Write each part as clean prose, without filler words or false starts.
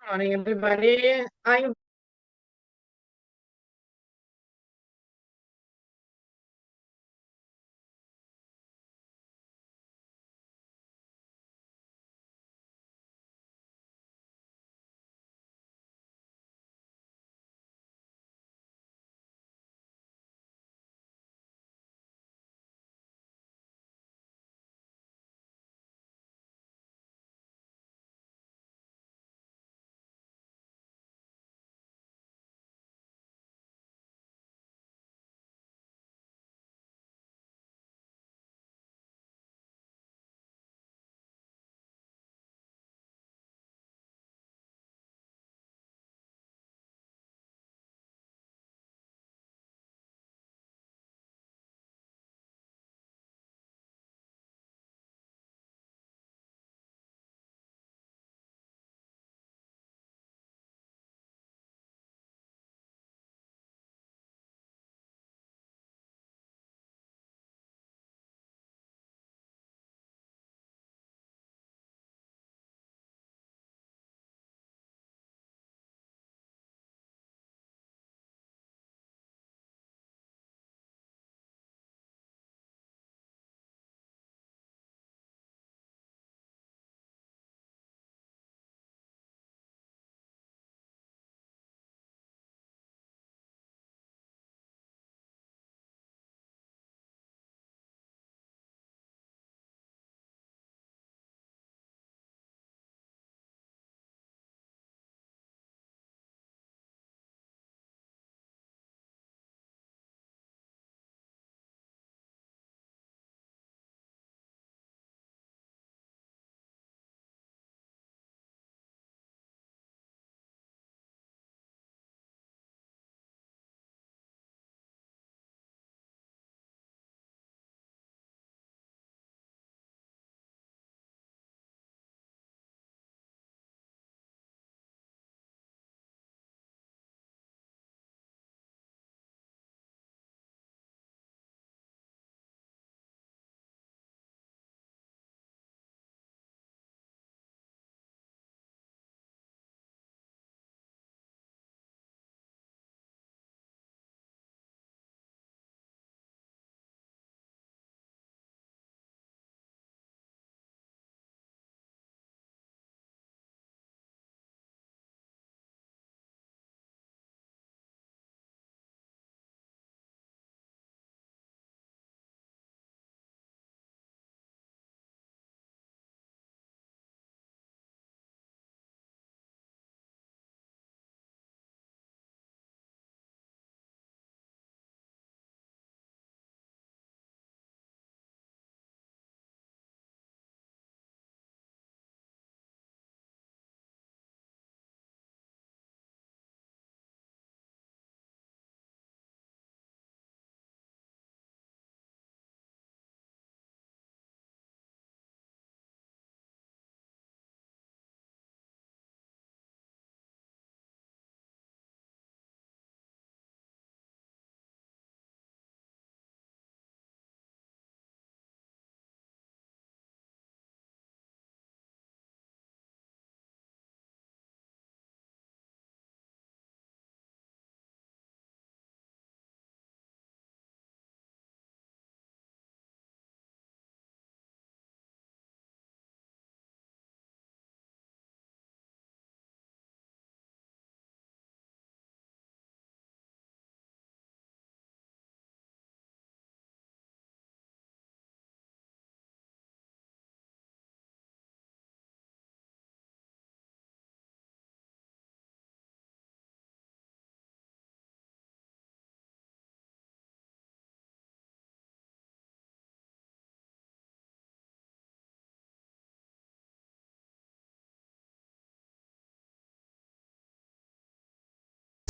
Morning, everybody. I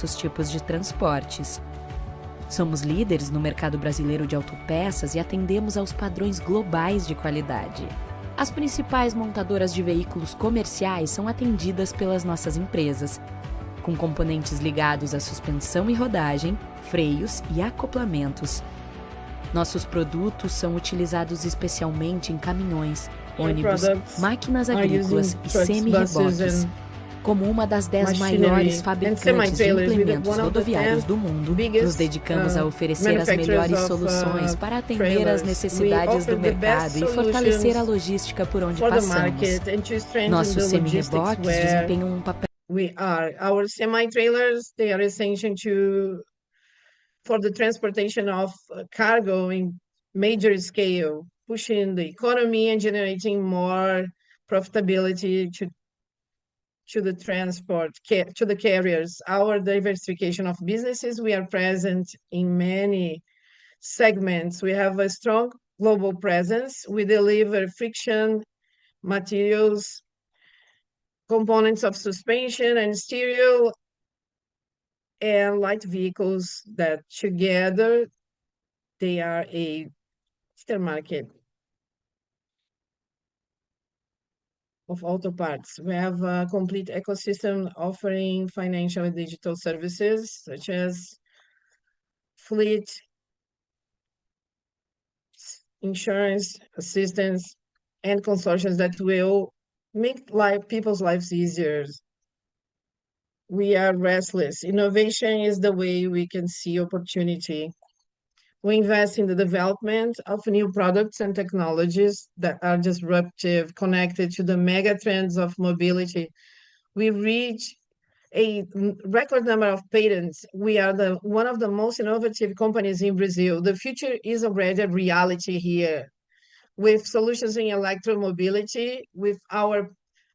Os tipos de transportes. Somos líderes no mercado brasileiro de autopeças e atendemos aos padrões globais de qualidade. As principais montadoras de veículos comerciais são atendidas pelas nossas empresas, com componentes ligados à suspensão e rodagem, freios e acoplamentos. Nossos produtos são utilizados especialmente em caminhões, ônibus, máquinas agrícolas e semi-reboques. Como uma das 10 machinery maiores and fabricantes de semi-trailers, with implementos one of the 10 rodoviários do mundo, nos biggest dedicamos a oferecer as manufacturers melhores of soluções para atender trailers. as We necessidades offer do the best mercado e fortalecer a solutions logística por onde for the passamos. market and to strengthen Nossos the logistics semi-reboques where desempenham um papel we are. Our semi-trailers, they are essential for the transportation of cargo in major scale, pushing the economy and generating more profitability to the transport, to the carriers. Our diversification of businesses, we are present in many segments. We have a strong global presence. We deliver friction materials, components of suspension and stereo, and light vehicles that together they are a aftermarket of auto parts. We have a complete ecosystem offering financial and digital services such as fleet, insurance, assistance, and consortiums that will make people's lives easier. We are restless. Innovation is the way we can see opportunity. We invest in the development of new products and technologies that are disruptive, connected to the mega trends of mobility. We reach a record number of patents. We are one of the most innovative companies in Brazil. The future is already a reality here with solutions in electromobility, with our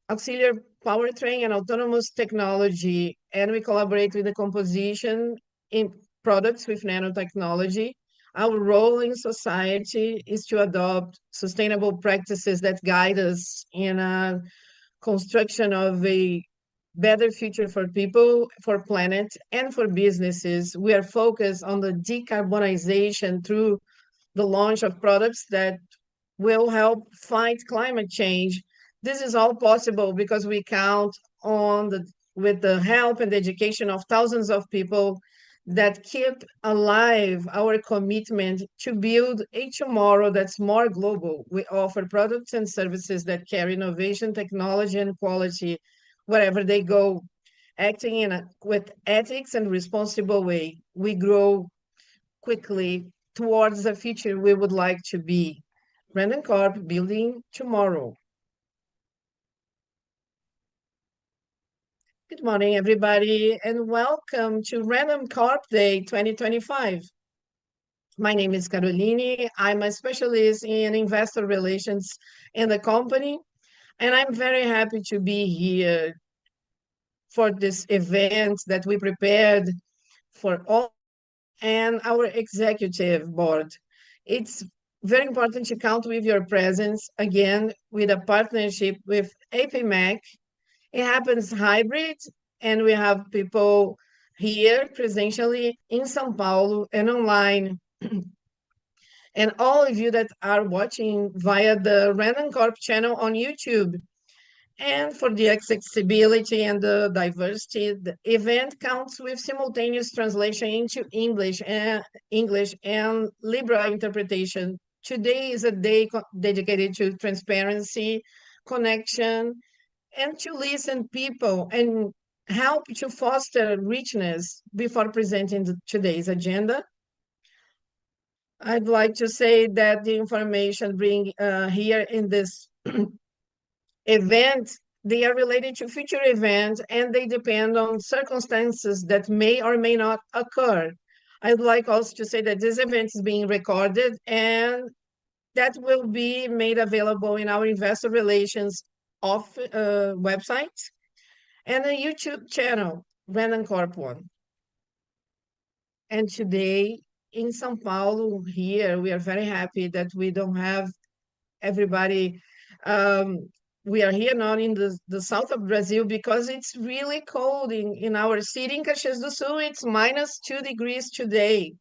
auxiliary powertrain and autonomous technology, and we collaborate with the composition in products with nanotechnology. Our role in society is to adopt sustainable practices that guide us in a construction of a better future for people, for planet, and for businesses. We are focused on the decarbonization through the launch of products that will help fight climate change. This is all possible because we count on with the help and education of thousands of people that keep alive our commitment to build a tomorrow that's more global. We offer products and services that carry innovation, technology, and quality wherever they go, acting with ethics and responsible way. We grow quickly towards the future we would like to be. Randoncorp building tomorrow. Good morning, everybody, and welcome to Randoncorp Day 2025. My name is Caroline. I'm a specialist in investor relations in the company, and I'm very happy to be here for this event that we prepared for all and our executive board. It's very important to count with your presence again with a partnership with APMAC. It happens hybrid, and we have people here presentially in São Paulo and online. And all of you that are watching via the Randoncorp channel on YouTube. And for the accessibility and the diversity, the event counts with simultaneous translation into English and Libra interpretation. Today is a day dedicated to transparency, connection, and to listen people and help to foster richness before presenting today's agenda. I'd like to say that the information bring here in this event, they are related to future events and they depend on circumstances that may or may not occur. I'd like also to say that this event is being recorded and that will be made available in our investor relations website and a YouTube channel, Randoncorp One. And today in São Paulo here, we are very happy that we don't have everybody. We are here now in the south of Brazil because it's really cold in our city. In Caxias do Sul, it's -2 degrees today.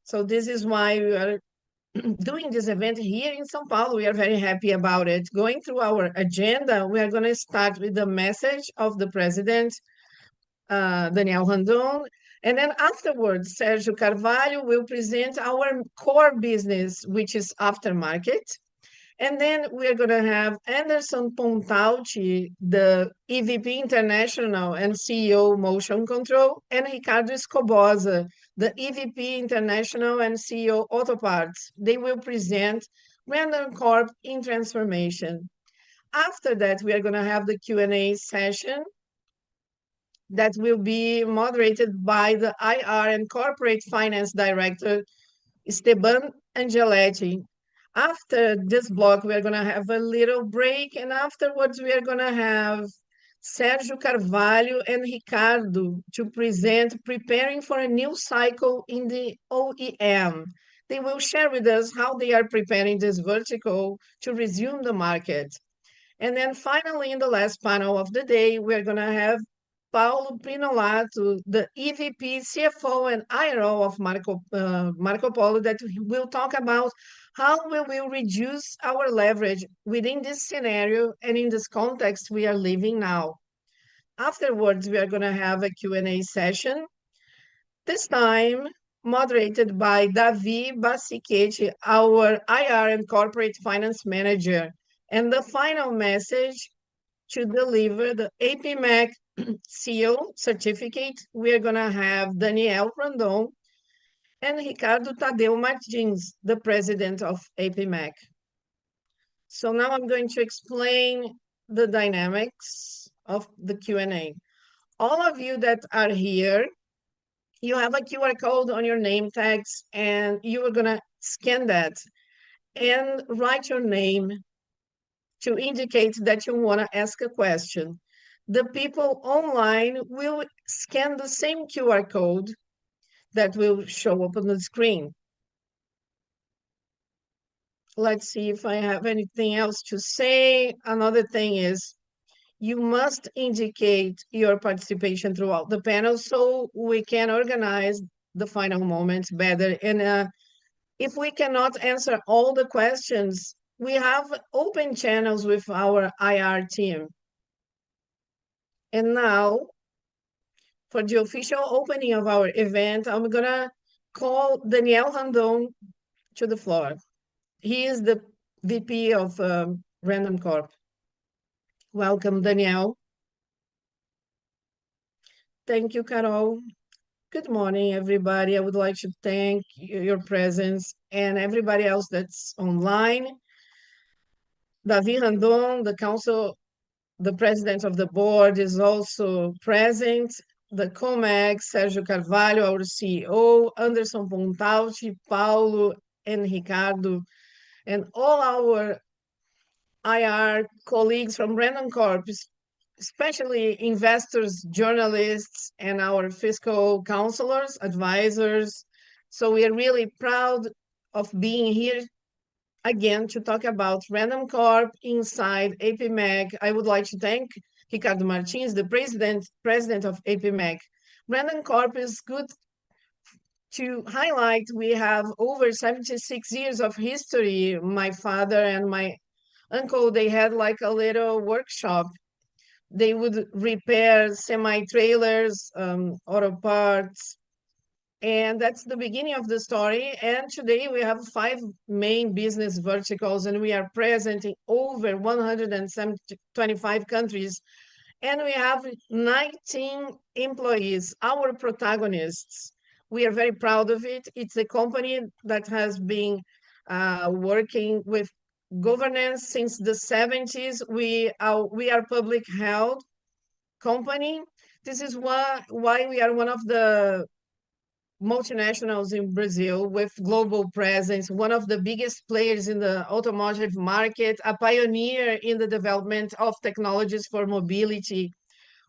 So this is why we are doing this event here in São Paulo. We are very happy about it. Going through our agenda, we are going to start with the message of the president, Daniel Randon. And then afterwards, Sergio Carvalho will present our core business, which is aftermarket. And then we're going to have Anderson Pontalti, the EVP International and CEO Motion Control, and Ricardo Escobosa, the EVP International and CEO Auto Parts. They will present Randoncorp in transformation. After that, we are going to have the Q&A session that will be moderated by the IR and Corporate Finance Director, Esteban Angeletti. After this block, we're going to have a little break, and afterwards, we are going to have Sergio Carvalho and Ricardo to present Preparing for a New Cycle in the OEM. They will share with us how they are preparing this vertical to resume the market. And then finally, in the last panel of the day, we're going to have Paulo Prinolato, the EVP, CFO, and IRO of Marco Polo, that will talk about how we will reduce our leverage within this scenario and in this context we are living now. Afterwards, we are going to have a Q&A session, this time moderated by Davi Basichetti, our IR and Corporate Finance Manager. And the final message to deliver the APMEC seal certificate, we are going to have Daniel Randon and Ricardo Tadeu Martins, the president of APMEC. So now I'm going to explain the dynamics of the Q&A. All of you that are here, you have a QR code on your name tags, and you are going to scan that and write your name to indicate that you want to ask a question. The people online will scan the same QR code that will show up on the screen. Let's see if I have anything else to say. Another thing is you must indicate your participation throughout the panel so we can organize the final moments better. And if we cannot answer all the questions, we have open channels with our IR team. And now, for the official opening of our event, I'm going to call Daniel Randon to the floor. He is the VP of Randoncorp. Welcome, Daniel. Thank you, Carol. Good morning, everybody. I would like to thank your presence and everybody else that's online. Davi Randon, the president of the board, is also present. The COMEX, Sergio Carvalho, our CEO, Anderson Pontalti, Paulo, and Ricardo, and all our IR colleagues from Randoncorp, especially investors, journalists, and our fiscal counselors, advisors. So we are really proud of being here again to talk about Randoncorp inside APMEC. I would like to thank Ricardo Martins, the president of APMEC. Randoncorp is good to highlight. We have over 76 years of history. My father and my uncle, they had like a little workshop. They would repair semi-trailers, auto parts, and that's the beginning of the story. And today we have 5 main business verticals, and we are present in over 125 countries. And we have 19 employees, our protagonists. We are very proud of it. It's a company that has been working with governance since the 70s. We are public held company. This is why we are one of the multinationals in Brazil with global presence, one of the biggest players in the automotive market, a pioneer in the development of technologies for mobility.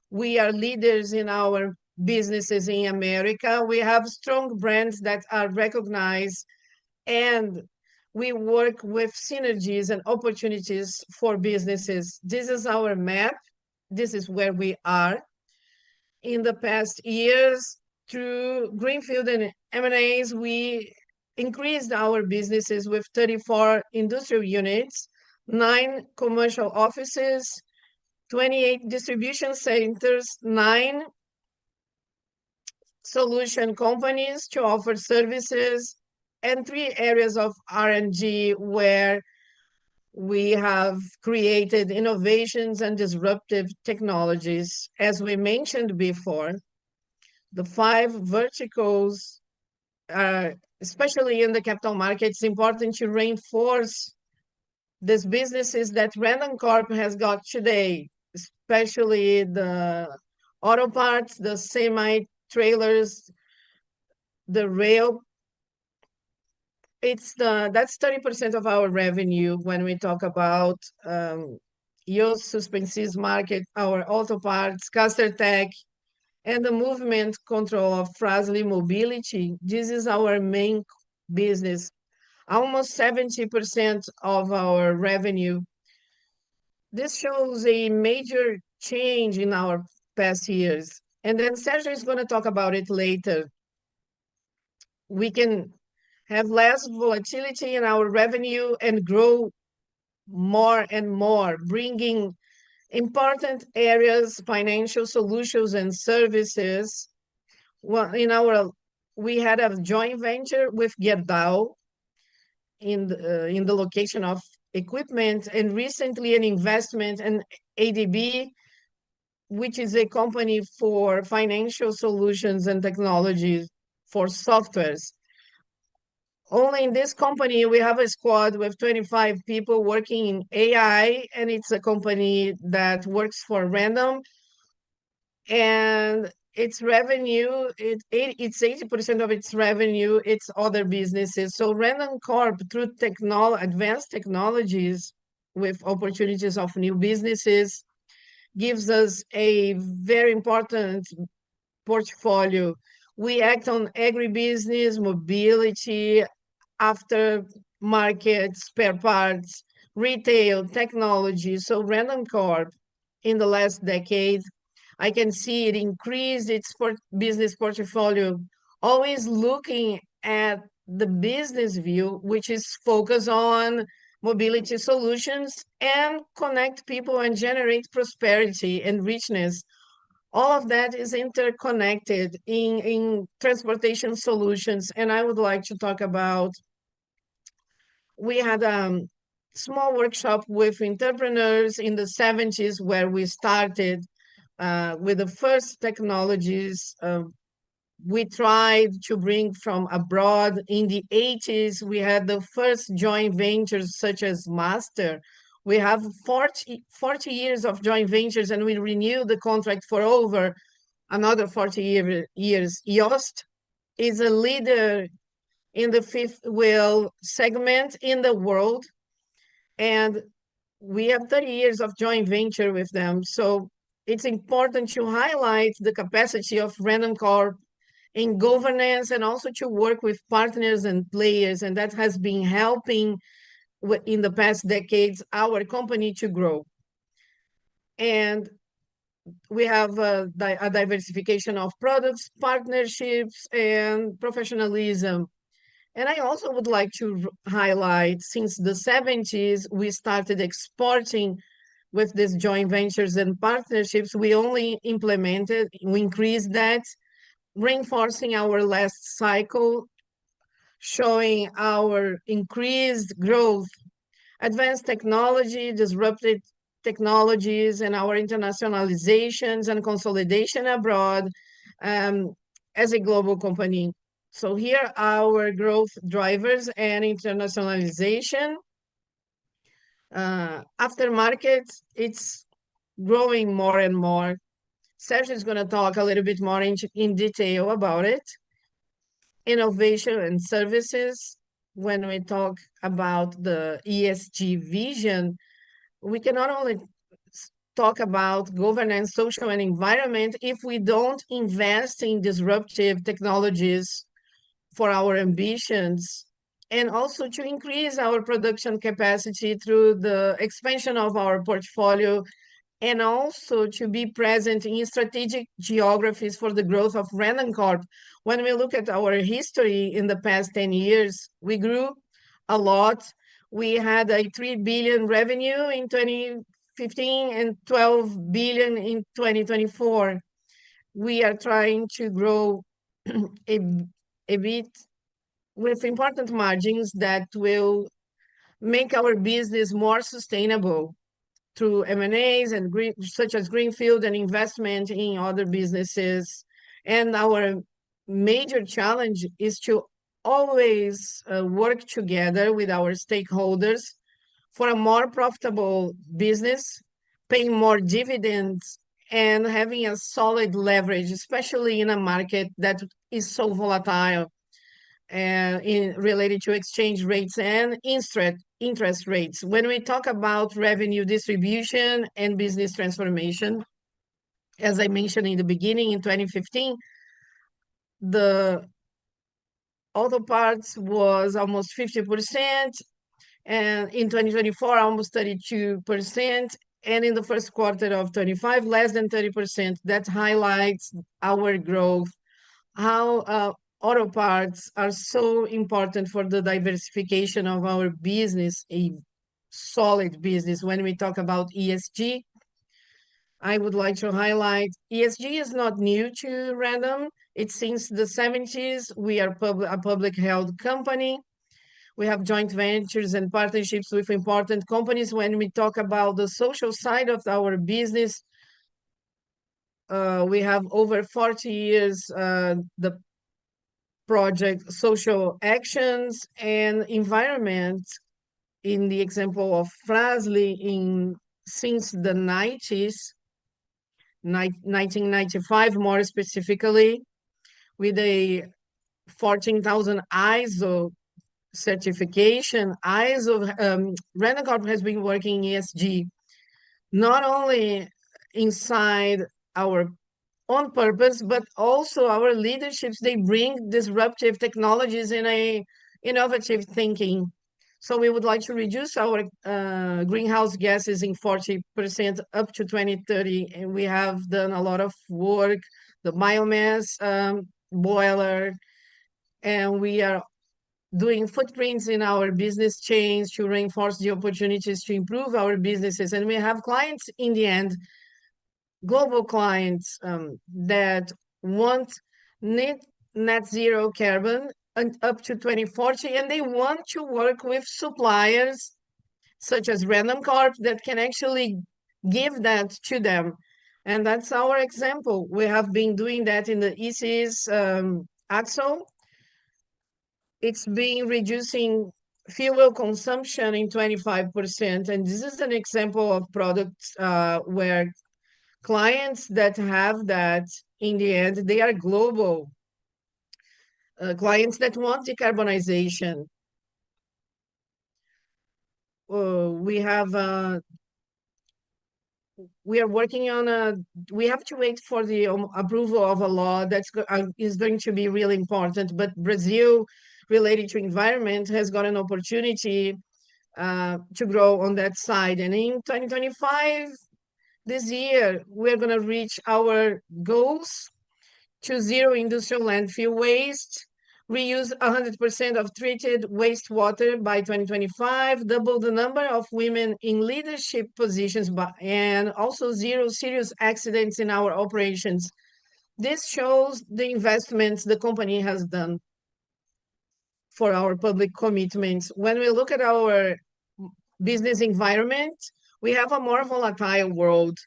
We are leaders in our businesses in America. We have strong brands that are recognized, and we work with synergies and opportunities for businesses. This is our map. This is where we are. In the past years, through Greenfield and M&As, we increased our businesses with 34 industrial units, 9 commercial offices, 28 distribution centers, 9 solution companies to offer services, and 3 areas of R&D where We have created innovations and disruptive technologies. As we mentioned before, the five verticals, especially in the capital markets, important to reinforce these businesses that Randoncorp has got today, especially the auto parts, the semi-trailers, the rail. That's 30% of our revenue when we talk about used suspensions market, our auto parts, Caster Tech, and the movement control of Fras-le Mobility. This is our main business. Almost 70% of our revenue. This shows a major change in our past years. And then Sergio is going to talk about it later. We can have less volatility in our revenue and grow more and more, bringing important areas, financial solutions and services. Well, we had a joint venture with Gerdau in the location of equipment, and recently an investment in ADB, which is a company for financial solutions and technologies for softwares. Only in this company, we have a squad with 25 people working in AI, and it's a company that works for Random. And its revenue, it's 80% of its revenue, it's other businesses. So Randoncorp, through advanced technologies with opportunities of new businesses, gives us a very important portfolio. We act on agribusiness, mobility, aftermarket, spare parts, retail, technology. So Randoncorp, in the last decade, I can see it increased its business portfolio, always looking at the business view, which is focused on mobility solutions and connect people and generate prosperity and richness. All of that is interconnected in transportation solutions. And I would like to talk about, we had a small workshop with entrepreneurs in the 70s where we started with the first technologies. We tried to bring from abroad. In the 80s, we had the first joint ventures such as Master. We have 40 years of joint ventures, and we renewed the contract for over another 40 years. Yost is a leader in the fifth wheel segment in the world, and we have 30 years of joint venture with them. So it's important to highlight the capacity of Randoncorp in governance and also to work with partners and players, and that has been helping in the past decades our company to grow. And we have a diversification of products, partnerships, and professionalism. And I also would like to highlight, since the 70s, we started exporting with these joint ventures and partnerships. We increased that, reinforcing our last cycle, showing our increased growth, advanced technology, disruptive technologies, and our internationalizations and consolidation abroad as a global company. So here are our growth drivers and internationalization. Aftermarket, it's growing more and more. Sergio is going to talk a little bit more in detail about it. Innovation and services. When we talk about the ESG vision, we can not only talk about governance, social, and environment if we don't invest in disruptive technologies for our ambitions, and also to increase our production capacity through the expansion of our portfolio, and also to be present in strategic geographies for the growth of Randoncorp. When we look at our history in the past 10 years, we grew a lot. We had a 3 billion revenue in 2015 and 12 billion in 2024. We are trying to grow a bit with important margins that will make our business more sustainable through M&As and such as greenfield and investment in other businesses. And our major challenge is to always work together with our stakeholders for a more profitable business, paying more dividends, and having a solid leverage, especially in a market that is so volatile and in related to exchange rates and interest rates. When we talk about revenue distribution and business transformation, as I mentioned in the beginning, in 2015, the auto parts was almost 50%, and in 2024, almost 32%, and in the first quarter of 25, less than 30%. That highlights our growth, how auto parts are so important for the diversification of our business, a solid business. When we talk about ESG, I would like to highlight ESG is not new to Random. It's since the 70s. We are a public held company. We have joint ventures and partnerships with important companies. When we talk about the social side of our business, we have over 40 years the project social actions and environment. In the example of Frasley, in since the 90s, 1995 more specifically, with a 14,000 ISO certification. Randoncorp has been working ESG not only inside our on purpose, but also our leaderships. They bring disruptive technologies in a innovative thinking. So we would like to reduce our greenhouse gases in 40% up to 2030. And we have done a lot of work, the biomass boiler, and we are doing footprints in our business chains to reinforce the opportunities to improve our businesses. And we have clients in the end, global clients that want net zero carbon and up to 2040, and they want to work with suppliers such as Randoncorp that can actually give that to them. And that's our example. We have been doing that in the EC's axle. It's been reducing fuel consumption in 25%. And this is an example of products where clients that have that, in the end, they are global clients that want decarbonization. We are working on we have to wait for the approval of a law that is going to be really important. But Brazil, related to environment, has got an opportunity to grow on that side. And in 2025, this year, we're going to reach our goals to zero industrial landfill waste, reuse 100% of treated wastewater by 2025, double the number of women in leadership positions, and also zero serious accidents in our operations. This shows the investments the company has done for our public commitments. When we look at our business environment, we have a more volatile world.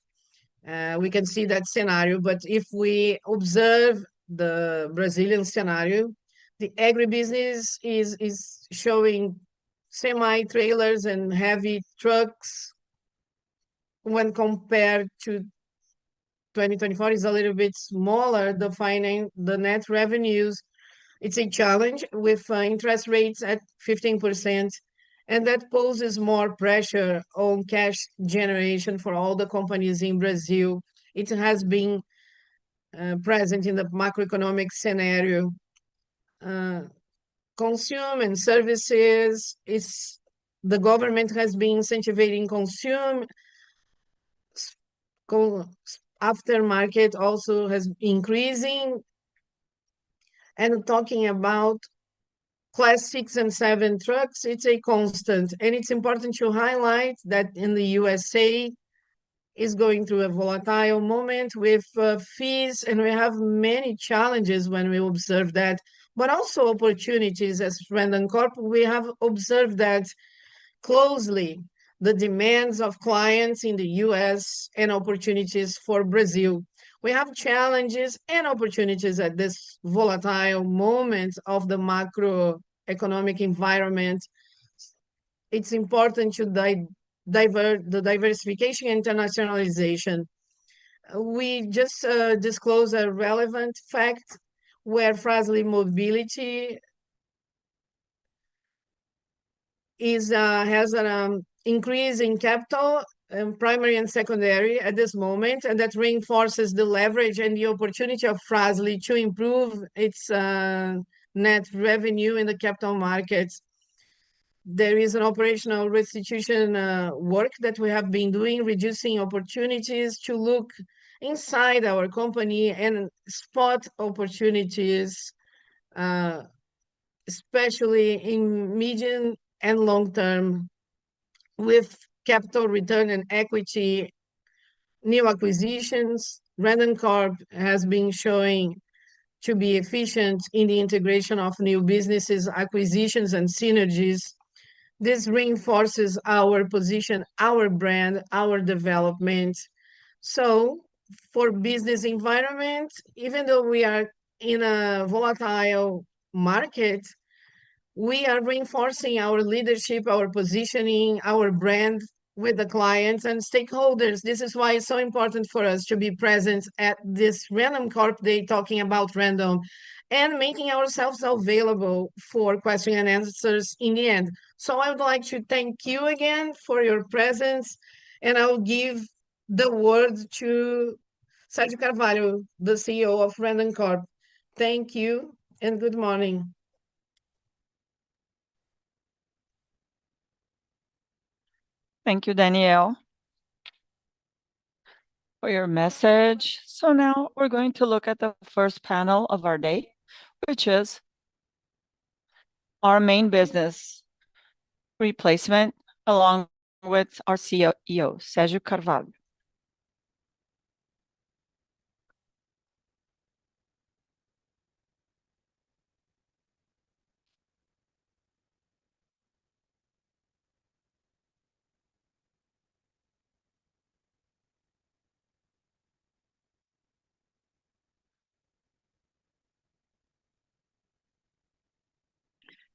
We can see that scenario, but if we observe the Brazilian scenario, the agribusiness is showing semi-trailers and heavy trucks when compared to 2024 is a little bit smaller, defining the net revenues. It's a challenge with interest rates at 15%, and that poses more pressure on cash generation for all the companies in Brazil. It has been present in the macroeconomic scenario. Consume and services, the government has been incentivizing consume. Aftermarket also has increasing. And talking about Class 6 and 7 trucks, it's a constant. And it's important to highlight that in the USA is going through a volatile moment with fees, and we have many challenges when we observe that, but also opportunities. As Randoncorp, we have observed that closely the demands of clients in the US and opportunities for Brazil. We have challenges and opportunities at this volatile moment of the macroeconomic environment. It's important to the diversification and internationalization. We just disclose a relevant fact where Fras-le Mobility has an increase in capital, primary and secondary at this moment, and that reinforces the leverage and the opportunity of Fras-le to improve its net revenue in the capital markets. There is an operational restitution work that we have been doing, reducing opportunities to look inside our company and spot opportunities, uh, especially in medium and long term, with capital return and equity, new acquisitions. Randoncorp has been showing to be efficient in the integration of new businesses, acquisitions, and synergies. This reinforces our position, our brand, our development. So, for business environment, even though we are in a volatile market, we are reinforcing our leadership, our positioning, our brand with the clients and stakeholders. This is why it's so important for us to be present at this Randoncorp Day talking about random and making ourselves available for question and answers in the end. So I would like to thank you again for your presence, and I'll give the word to Sérgio Carvalho, the CEO of Randoncorp. Thank you and good morning. Thank you, Danielle, for your message. So now we're going to look at the first panel of our day, which is our main business, replacement, along with our CEO, Sérgio Carvalho.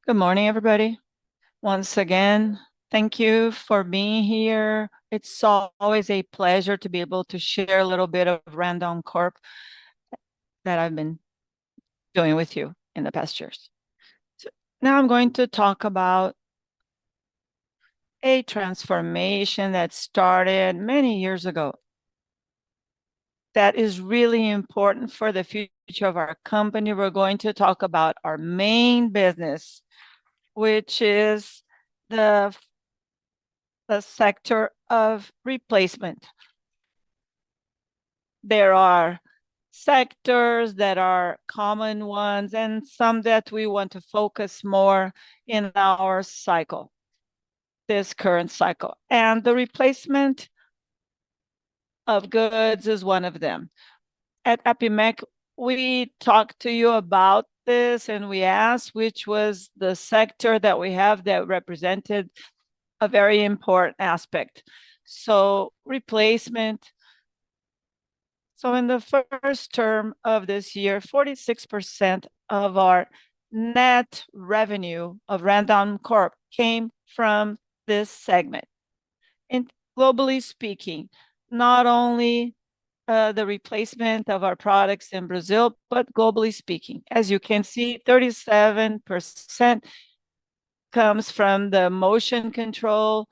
Good morning, everybody. Once again, thank you for being here. It's always a pleasure to be able to share a little bit of Randoncorp that I've been doing with you in the past years. So now I'm going to talk about a transformation that started many years ago that is really important for the future of our company. We're going to talk about our main business, which is the sector of replacement. There are sectors that are common ones and some that we want to focus more in our cycle, this current cycle. And the replacement of goods is one of them. At APIMEC, we talked to you about this and we asked which was the sector that we have that represented a very important aspect. So replacement. So in the first term of this year, 46% of our net revenue of Randoncorp came from this segment. And globally speaking, not only the replacement of our products in Brazil, but globally speaking. As you can see, 37% comes from the motion control,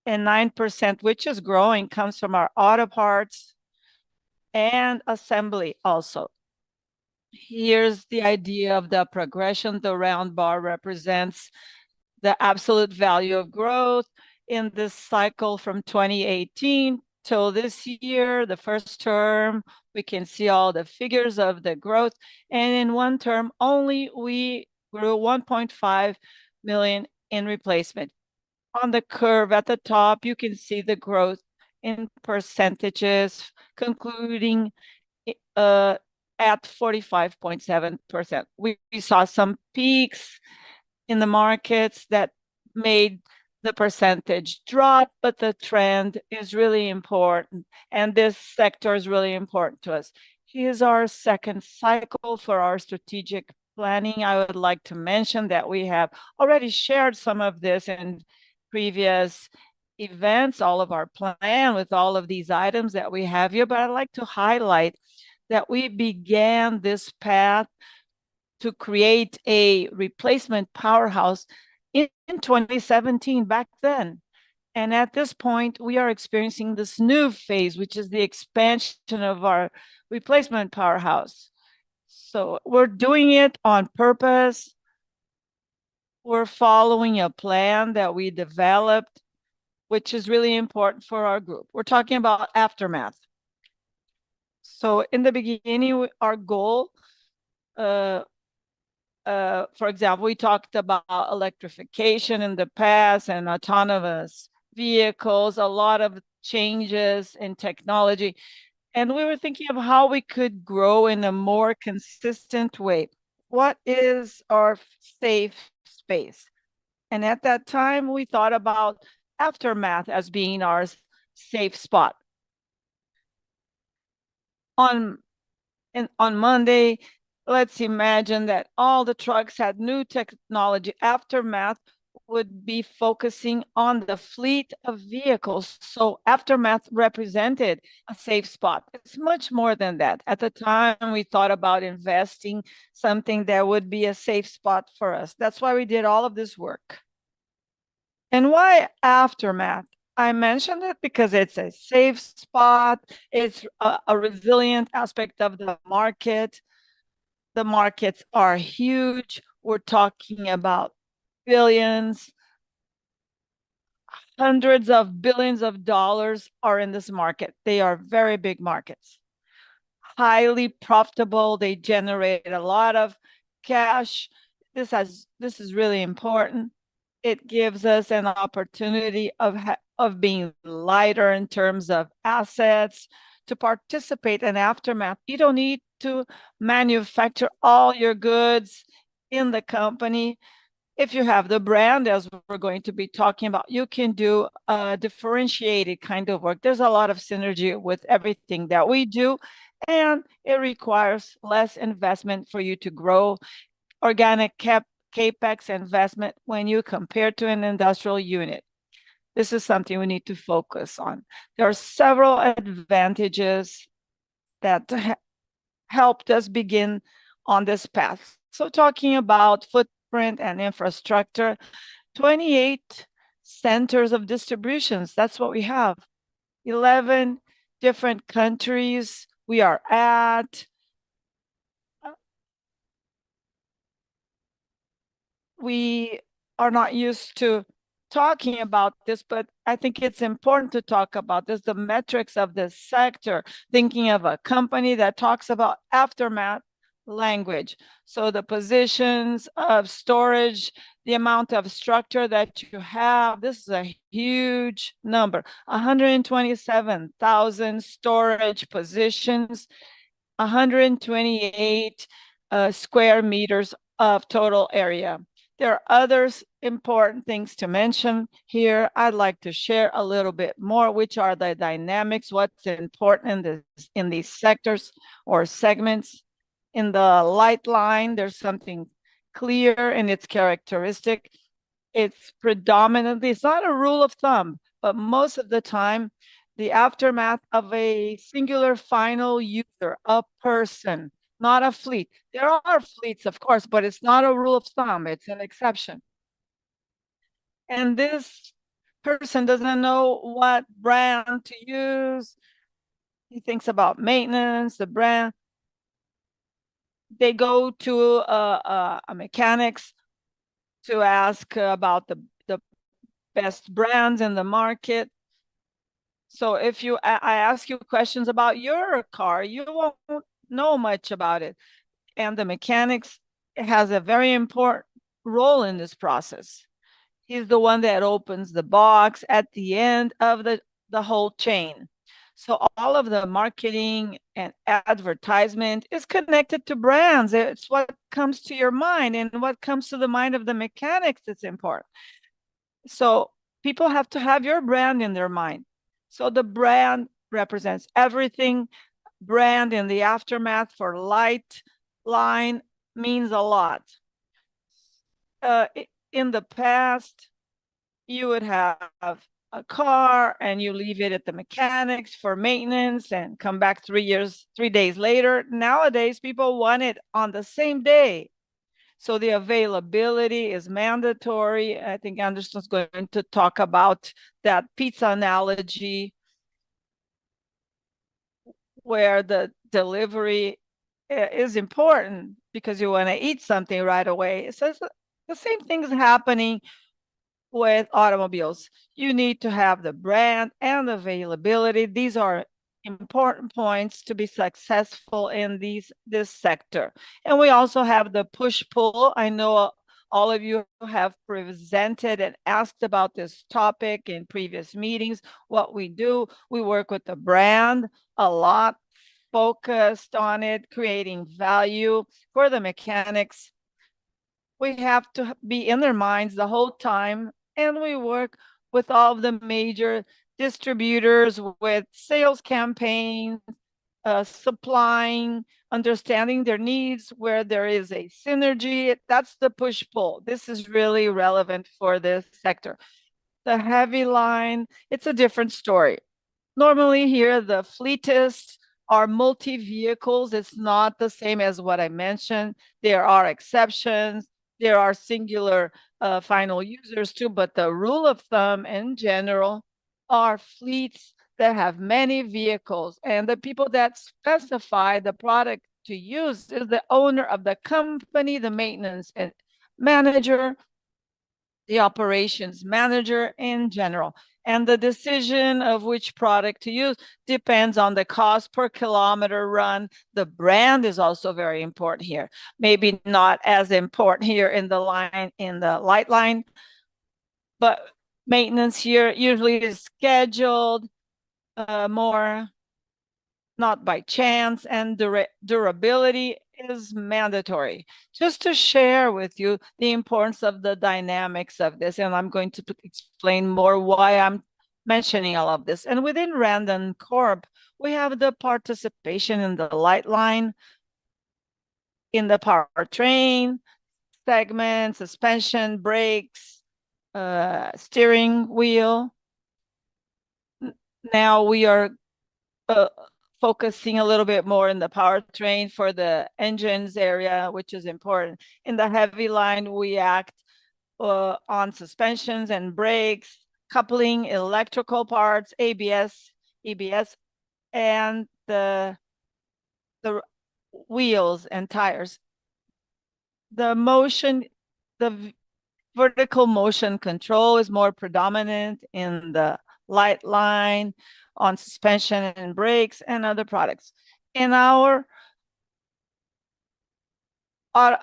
and 9%, which is growing, comes from our auto parts and assembly also. Here's the idea of the progression. The round bar represents the absolute value of growth in this cycle from 2018 till this year, the first term. We can see all the figures of the growth. And in one term only, we grew 1.5 million in replacement. On the curve at the top, you can see the growth in percentages, concluding at 45.7%. We saw some peaks in the markets that made the percentage drop, but the trend is really important. And this sector is really important to us. Here's our second cycle for our strategic planning. I would like to mention that we have already shared some of this in previous events, all of our plan with all of these items that we have here, but I'd like to highlight that we began this path to create a replacement powerhouse in 2017 back then. And at this point, we are experiencing this new phase, which is the expansion of our replacement powerhouse. So we're doing it on purpose. We're following a plan that we developed, which is really important for our group. We're talking about aftermath. So in the beginning, our goal, for example, we talked about electrification in the past and autonomous vehicles, a lot of changes in technology. And we were thinking of how we could grow in a more consistent way. What is our safe space? And at that time, we thought about aftermath as being our safe spot. On Monday, let's imagine that all the trucks had new technology. Aftermath would be focusing on the fleet of vehicles. So aftermath represented a safe spot. It's much more than that. At the time, we thought about investing something that would be a safe spot for us. That's why we did all of this work. And why aftermath? I mentioned it because it's a safe spot. It's a resilient aspect of the market. The markets are huge. We're talking about billions, hundreds of billions of dollars are in this market. They are very big markets, highly profitable. They generate a lot of cash. This is really important. It gives us an opportunity of being lighter in terms of assets to participate in aftermath. You don't need to manufacture all your goods in the company. If you have the brand, as we're going to be talking about, you can do a differentiated kind of work. There's a lot of synergy with everything that we do, and it requires less investment for you to grow. Organic capex investment when you compare to an industrial unit. This is something we need to focus on. There are several advantages that helped us begin on this path. So talking about footprint and infrastructure, 28 centers of distributions, that's what we have. 11 different countries we are at. We are not used to talking about this, but I think it's important to talk about this, the metrics of this sector, thinking of a company that talks about aftermath language. So the positions of storage, the amount of structure that you have, this is a huge number, 127,000 storage positions, 128 square meters of total area. There are other important things to mention here. I'd like to share a little bit more, which are the dynamics, what's important in these sectors or segments. In the light line, there's something clear in its characteristic. It's predominantly, it's not a rule of thumb, but most of the time, the aftermath of a singular final user, a person, not a fleet. There are fleets, of course, but it's not a rule of thumb. It's an exception. And this person doesn't know what brand to use. He thinks about maintenance, the brand. They go to a mechanics to ask about the best brands in the market. So if I ask you questions about your car, you won't know much about it. And the mechanics has a very important role in this process. He's the one that opens the box at the end of the whole chain. So all of the marketing and advertisement is connected to brands. It's what comes to your mind, and what comes to the mind of the mechanics that's important. So people have to have your brand in their mind. So the brand represents everything. Brand in the aftermath for light line means a lot. Uh, in the past, you would have a car and you leave it at the mechanics for maintenance and come back 3 days later. Nowadays, people want it on the same day. So the availability is mandatory. I think Anderson's going to talk about that pizza analogy where the delivery is important because you want to eat something right away. So the same thing is happening with automobiles. You need to have the brand and availability. These are important points to be successful in this sector. And we also have the push-pull. I know all of you have presented and asked about this topic in previous meetings. What we do, we work with the brand a lot, focused on it, creating value for the mechanics. We have to be in their minds the whole time, and we work with all of the major distributors with sales campaigns, supplying, understanding their needs where there is a synergy. That's the push pull. This is really relevant for this sector. The heavy line, it's a different story. Normally here, the fleetists are multi-vehicles. It's not the same as what I mentioned. There are exceptions. There are singular final users too, but the rule of thumb in general are fleets that have many vehicles, and the people that specify the product to use is the owner of the company, the maintenance manager, the operations manager in general. And the decision of which product to use depends on the cost per kilometer run. The brand is also very important here. Maybe not as important here in the light line, but maintenance here usually is scheduled more not by chance, and durability is mandatory. Just to share with you the importance of the dynamics of this, and I'm going to explain more why I'm mentioning all of this. And within Randoncorp, we have the participation in the light line, in the powertrain segment, suspension, brakes, steering wheel. Now we are focusing a little bit more in the powertrain for the engines area, which is important. In the heavy line, we act on suspensions and brakes, coupling, electrical parts, ABS, EBS, and the wheels and tires. The motion, the vertical motion control is more predominant in the light line, on suspension and brakes and other products. In our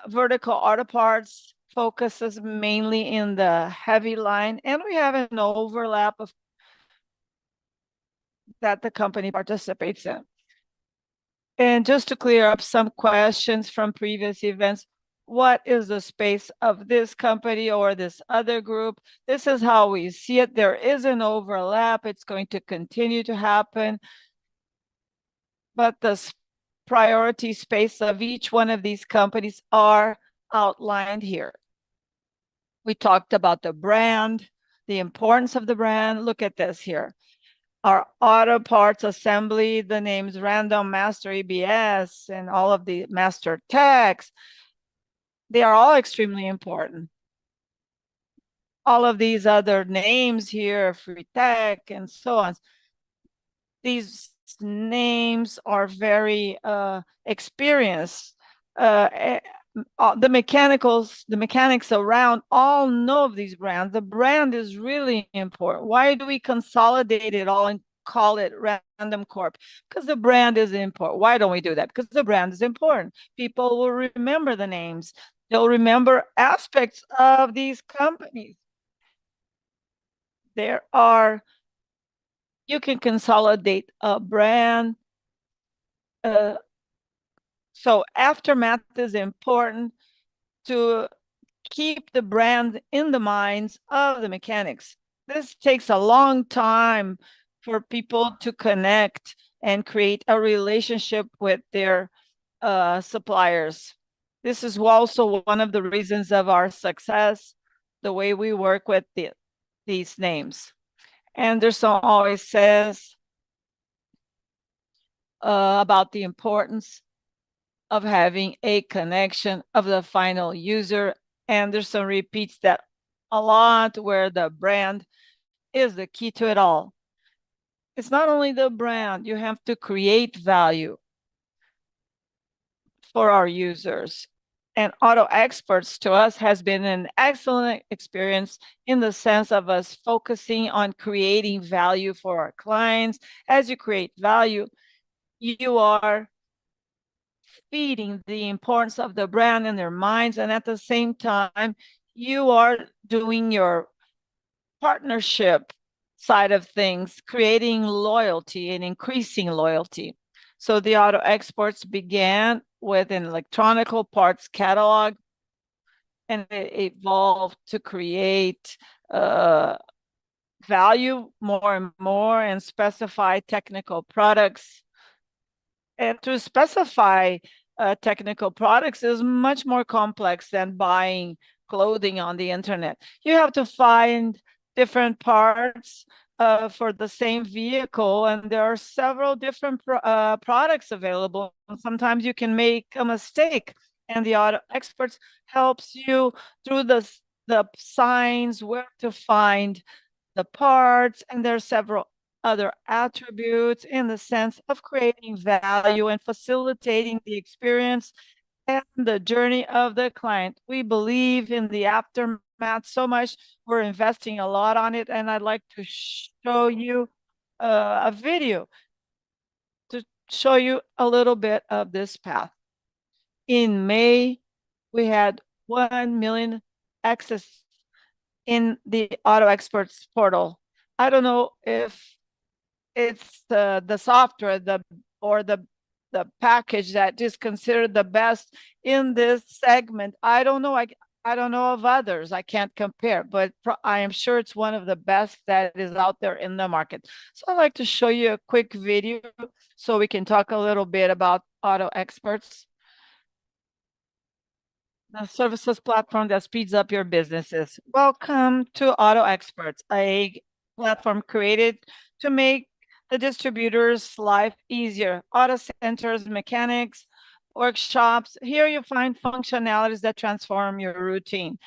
vertical auto parts focuses mainly in the heavy line, and we have an overlap of that the company participates in. And just to clear up some questions from previous events, what is the space of this company or this other group? This is how we see it. There is an overlap. It's going to continue to happen. But the priority space of each one of these companies are outlined here. We talked about the brand, the importance of the brand. Look at this here. Our auto parts assembly, the names Random, Master, EBS, and all of the Master Techs, they are all extremely important. All of these other names here, Free Tech and so on, these names are very experienced. The mechanics around all know of these brands. The brand is really important. Why do we consolidate it all and call it Randoncorp? Because the brand is important. Why don't we do that? Because the brand is important. People will remember the names. They'll remember aspects of these companies. You can consolidate a brand. So aftermath is important to keep the brand in the minds of the mechanics. This takes a long time for people to connect and create a relationship with their suppliers. This is also one of the reasons of our success, the way we work with these names. Anderson always says about the importance of having a connection of the final user. Anderson repeats that a lot, where the brand is the key to it all. It's not only the brand, you have to create value for our users. And Auto Experts to us has been an excellent experience in the sense of us focusing on creating value for our clients. As you create value, you are feeding the importance of the brand in their minds, and at the same time, you are doing your partnership side of things, creating loyalty and increasing loyalty. So the Auto Exports began with an electronic parts catalog, and it evolved to create value more and more and specify technical products. And to specify technical products is much more complex than buying clothing on the internet. You have to find different parts for the same vehicle, and there are several different products available. And sometimes you can make a mistake, and the Auto Experts helps you through the signs where to find the parts, and there are several other attributes in the sense of creating value and facilitating the experience and the journey of the client. We believe in the aftermath so much. We're investing a lot on it, and I'd like to show you a video to show you a little bit of this path. In May, we had 1 million access in the Auto Experts portal. I don't know if it's the software or the package that is considered the best in this segment. I don't know. I don't know of others. I can't compare, but I am sure it's one of the best that is out there in the market. So I'd like to show you a quick video so we can talk a little bit about Auto Experts, the services platform that speeds up your businesses. Welcome to Auto Experts, a platform created to make the distributor's life easier. Auto centers, mechanics, workshops. Here you find functionalities that transform your routine.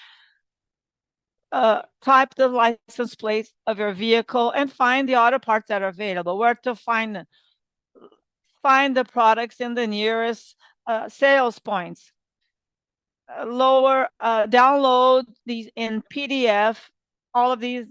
Type the license plate of your vehicle and find the auto parts that are available. Where to find the products in the nearest sales points. Download these in PDF, all of these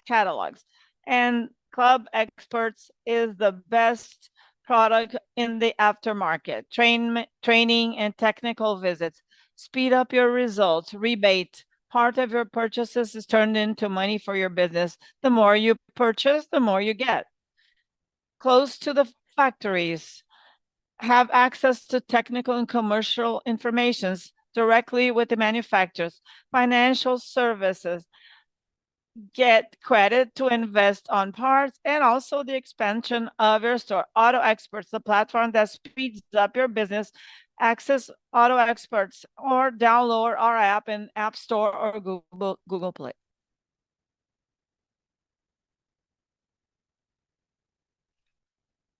catalogs. And Club Experts is the best product in the aftermarket. Training and technical visits. Speed up your results. Rebate. Part of your purchases is turned into money for your business. The more you purchase, the more you get. Close to the factories. Have access to technical and commercial informations directly with the manufacturers. Financial services, get credit to invest on parts, and also the expansion of your store. Auto Experts, the platform that speeds up your business. Access Auto Experts or download our app in App Store or Google Play.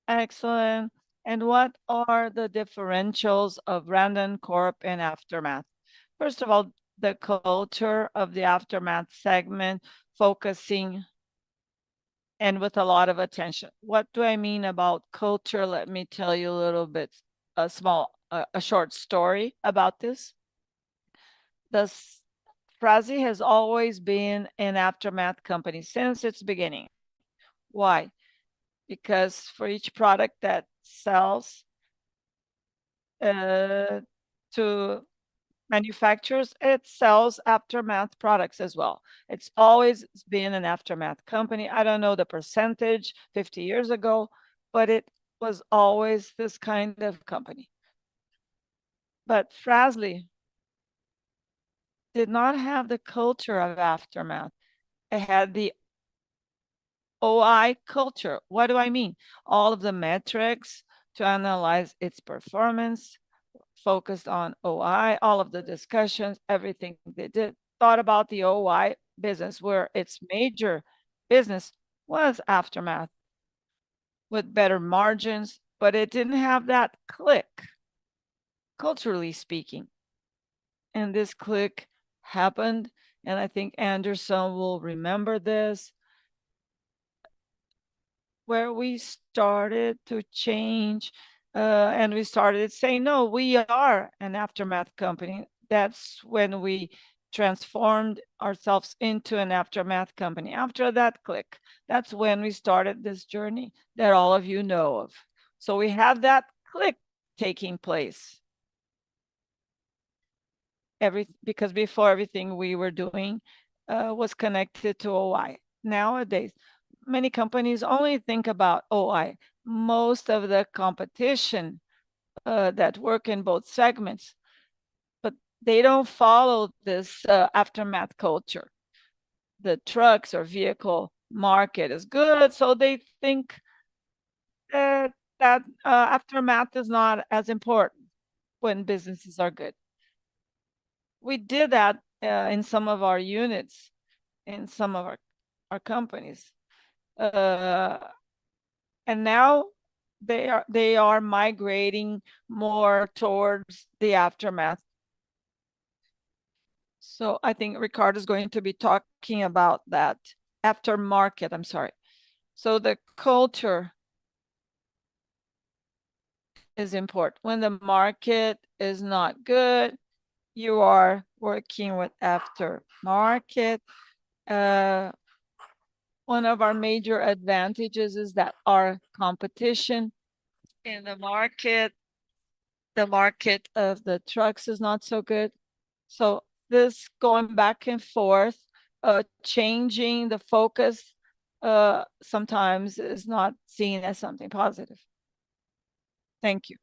Excellent. And what are the differentials of Randoncorp and Aftermath? First of all, the culture of the Aftermath segment, focusing and with a lot of attention. What do I mean about culture? Let me tell you a little bit, a short story about this. The Frazee has always been an Aftermath company since its beginning. Why? Because for each product that sells to manufacturers, it sells aftermath products as well. It's always been an aftermath company. I don't know the percentage 50 years ago, but it was always this kind of company. But Frasley did not have the culture of aftermath. It had the OI culture. What do I mean? All of the metrics to analyze its performance, focused on OI, all of the discussions, everything they did, thought about the OI business, where its major business was aftermath with better margins, but it didn't have that click, culturally speaking. And this click happened, and I think Anderson will remember this, where we started to change, and we started saying, no, we are an aftermath company. That's when we transformed ourselves into an aftermath company. After that click, that's when we started this journey that all of you know of. So we have that click taking place. Because before, everything we were doing was connected to OI. Nowadays, many companies only think about OI. Most of the competition that work in both segments, but they don't follow this aftermath culture. The trucks or vehicle market is good, so they think that aftermath is not as important when businesses are good. We did that in some of our units, in some of our companies. And now they are migrating more towards the aftermath. So I think Ricardo is going to be talking about that aftermarket. I'm sorry. So the culture is important. When the market is not good, you are working with aftermarket. One of our major advantages is that our competition in the market of the trucks is not so good. So this going back and forth, changing the focus, sometimes is not seen as something positive. Thank you.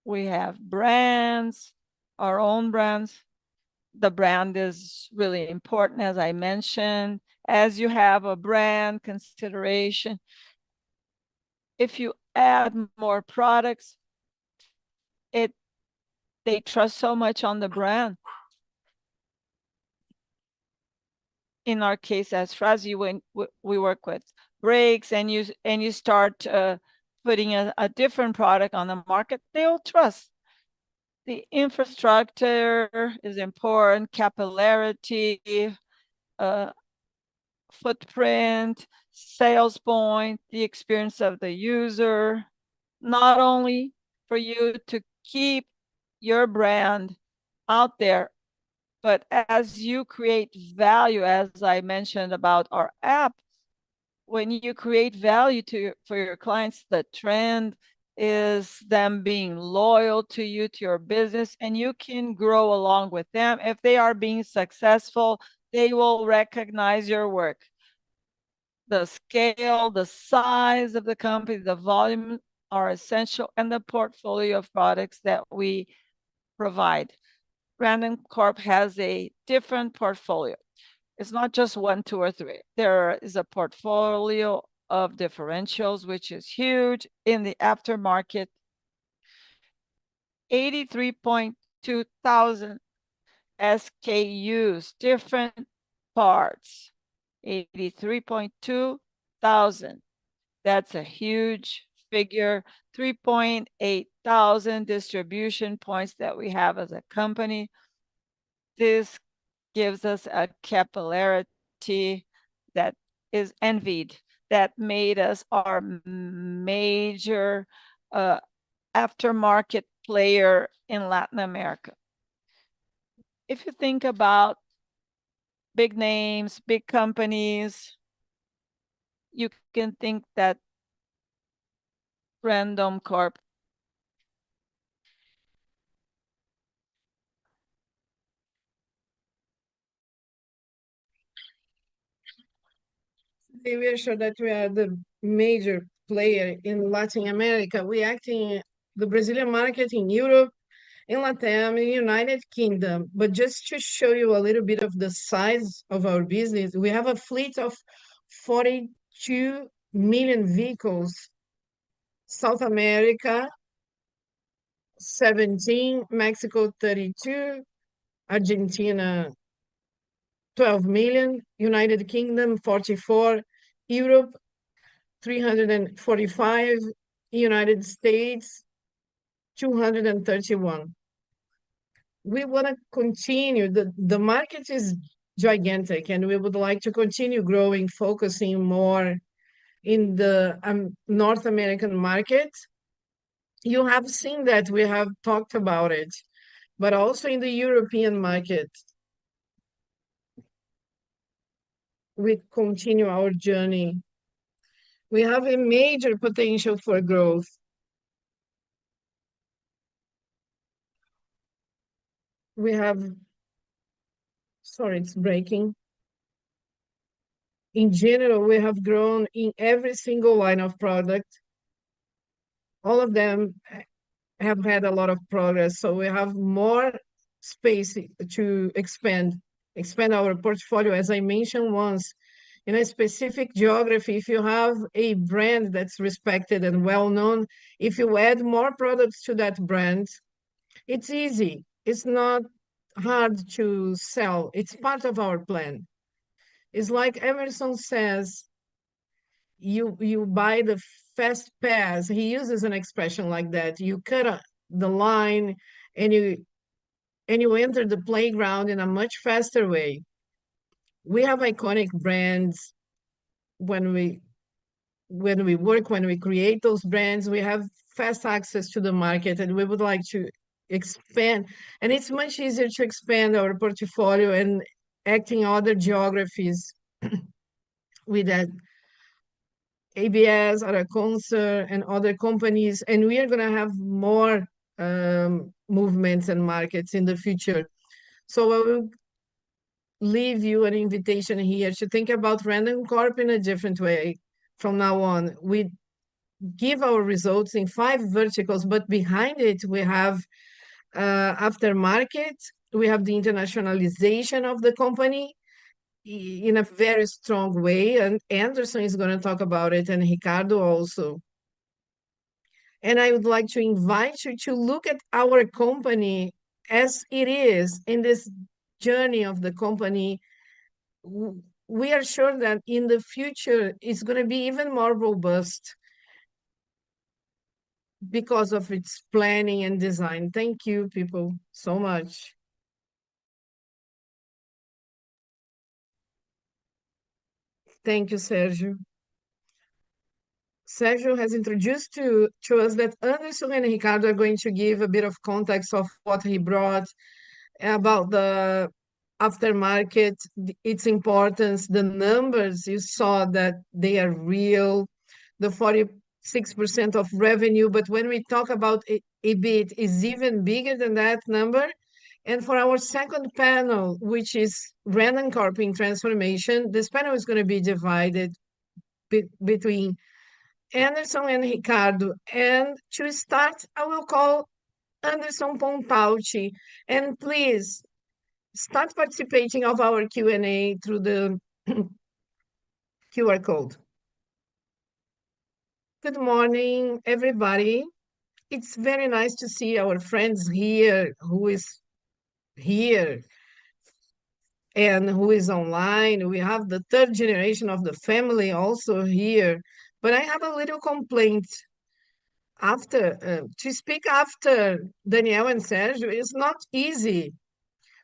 We have brands, our own brands. The brand is really important, as I mentioned. As you have a brand consideration, if you add more products, they trust so much on the brand. In our case, as Frazi, when we work with brakes, and you start putting a different product on the market, they'll trust. The infrastructure is important, capillarity, footprint, sales point, the experience of the user, not only for you to keep your brand out there, but as you create value, as I mentioned about our app, when you create value for your clients, the trend is them being loyal to you, to your business, and you can grow along with them. If they are being successful, they will recognize your work. The scale, the size of the company, the volume are essential, and the portfolio of products that we provide. Randoncorp has a different portfolio. It's not just one, two, or three. There is a portfolio of differentials, which is huge in the aftermarket. 83.2 thousand SKUs, different parts. 83.2 thousand. That's a huge figure. 3.8 thousand distribution points that we have as a company. This gives us a capillarity that is envied, that made us our major aftermarket player in Latin America. If you think about big names, big companies, you can think that Randoncorp We are sure that we are the major player in Latin America. We act in the Brazilian market, in Europe, in Latam, in United Kingdom. But just to show you a little bit of the size of our business, we have a fleet of 42 2 million vehicles. South America, 17, Mexico, 32, Argentina, 12 million, United Kingdom, 44, Europe, 345, United States, 231. We want to continue. The market is gigantic, and we would like to continue growing, focusing more in the North American market. You have seen that we have talked about it, but also in the European market, we continue our journey. We have a major potential for growth. We have, sorry, it's breaking. In general, we have grown in every single line of product. All of them have had a lot of progress. So we have more space to expand our portfolio. As I mentioned once, in a specific geography, if you have a brand that's respected and well-known, if you add more products to that brand, it's easy. It's not hard to sell. It's part of our plan. It's like Emerson says, you buy the fast pass. He uses an expression like that. You cut the line and you enter the playground in a much faster way. We have iconic brands. When we work, when we create those brands, we have fast access to the market, and we would like to expand. And it's much easier to expand our portfolio and acting other geographies with that ABS, Araconsa, and other companies. And we are going to have more movements and markets in the future. So I will leave you an invitation here to think about Randoncorp in a different way from now on. We give our results in 5 verticals, but behind it, we have aftermarket, we have the internationalization of the company in a very strong way, and Anderson is going to talk about it, and Ricardo also. And I would like to invite you to look at our company as it is in this journey of the company. We are sure that in the future, it's going to be even more robust because of its planning and design. Thank you, people, so much. Thank you, Sergio. Sergio has introduced to us that Anderson and Ricardo are going to give a bit of context of what he brought about the aftermarket, its importance, the numbers. You saw that they are real, the 46% of revenue, but when we talk about EBIT, is even bigger than that number. And for our second panel, which is Randoncorp in transformation, this panel is going to be divided between Anderson and Ricardo. And to start, I will call Anderson Pontauchi. And please start participating of our Q&A through the QR code. Good morning, everybody. It's very nice to see our friends here, who is here and who is online. We have the 3rd generation of the family also here. But I have a little complaint. To speak after Daniel and Sergio is not easy,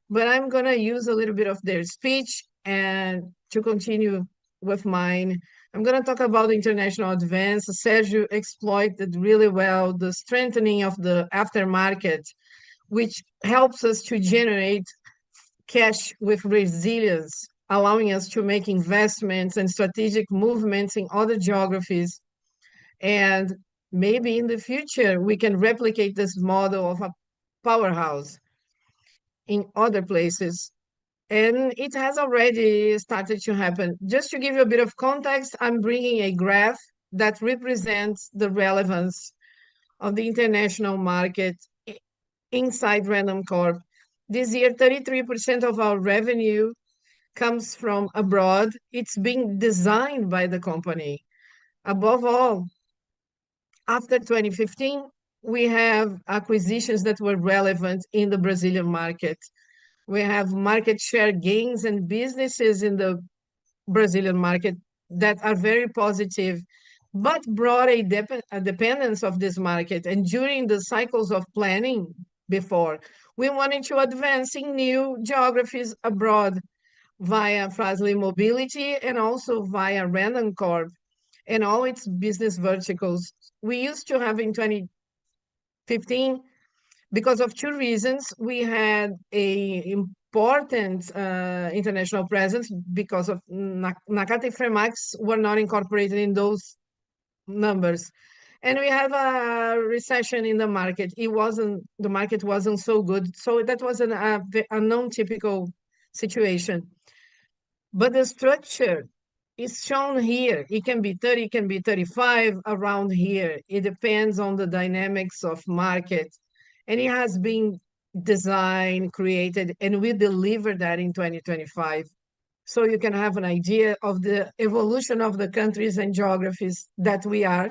but I'm going to use a little bit of their speech and to continue with mine. I'm going to talk about international advance. Sergio exploited really well the strengthening of the aftermarket, which helps us to generate cash with resilience, allowing us to make investments and strategic movements in other geographies. And maybe in the future, we can replicate this model of a powerhouse in other places. And it has already started to happen. Just to give you a bit of context, I'm bringing a graph that represents the relevance of the international market inside Randoncorp. This year, 33% of our revenue comes from abroad. It's being designed by the company. Above all, after 2015, we have acquisitions that were relevant in the Brazilian market. We have market share gains and businesses in the Brazilian market that are very positive, but brought a dependence of this market. And during the cycles of planning before, we wanted to advance in new geographies abroad via Fras-le Mobility and also via Randoncorp and all its business verticals. We used to have in 2015, because of two reasons. We had a important international presence because of Nakata Fremax were not incorporated in those numbers. And we have a recession in the market. The market wasn't so good. So that was a non-typical situation. But the structure is shown here. It can be 30, it can be 35, around here. It depends on the dynamics of market. And it has been designed, created, and we deliver that in 2025. So you can have an idea of the evolution of the countries and geographies that we are.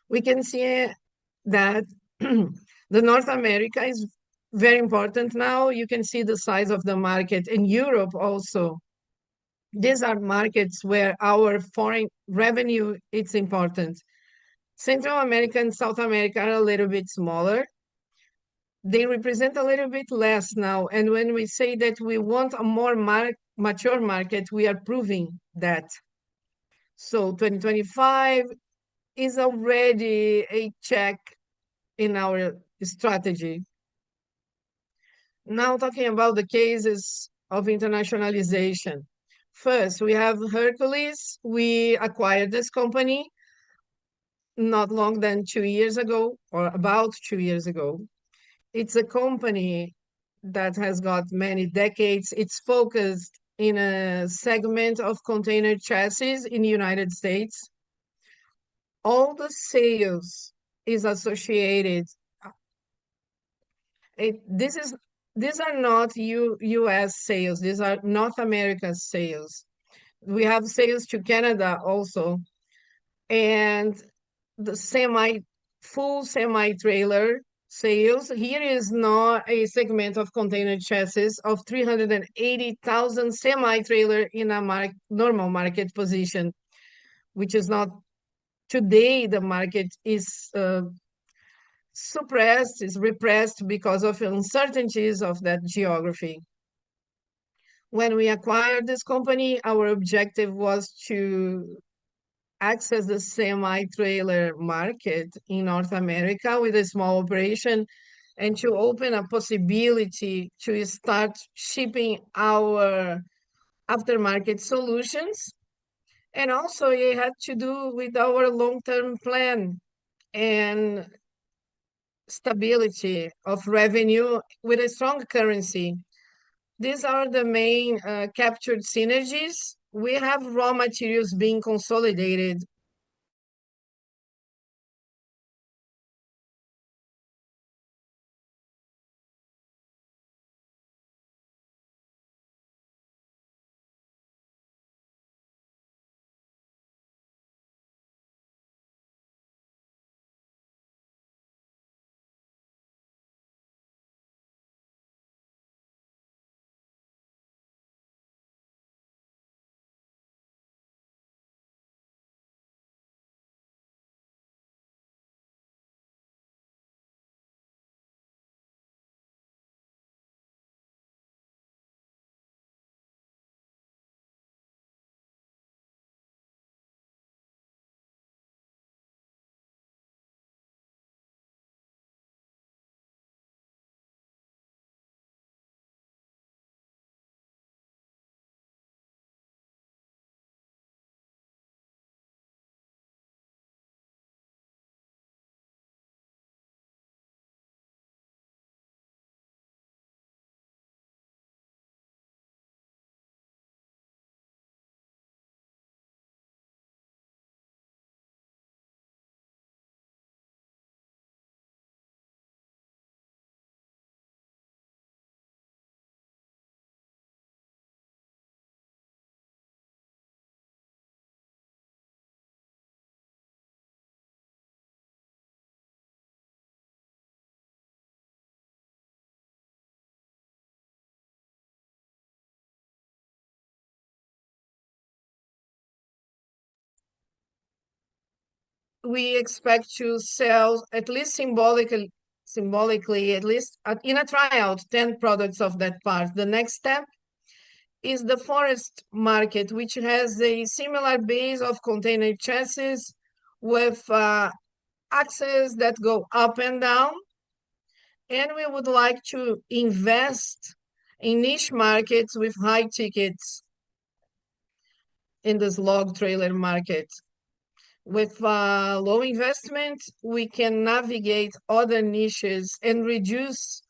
We can see that the North America is very important now. You can see the size of the market in Europe also. These are markets where our foreign revenue is important. Central America and South America are a little bit smaller. They represent a little bit less now. And when we say that we want a more mature market, we are proving that. So 2025 is already a check in our strategy. Now talking about the cases of internationalization. First, we have Hercules. We acquired this company not long than 2 years ago, or about 2 years ago. It's a company that has got many decades. It's focused in a segment of container chassis in the United States. All the sales is associated. These are not US sales. These are North America sales. We have sales to Canada also, and the full semi-trailer sales. Here is not a segment of container chassis of 380,000 semi-trailer in a normal market position, which is not today. The market is suppressed, is repressed because of uncertainties of that geography. When we acquired this company, our objective was to access the semi-trailer market in North America with a small operation and to open a possibility to start shipping our aftermarket solutions. And also it had to do with our long-term plan and stability of revenue with a strong currency. These are the main captured synergies. We have raw materials being consolidated we expect to sell at least symbolically, at least in a tryout, 10 products of that part. The next step is the forest market, which has a similar base of container chassis with axes that go up and down. And we would like to invest in niche markets with high tickets in this log trailer market. With low investment, we can navigate other niches and reduce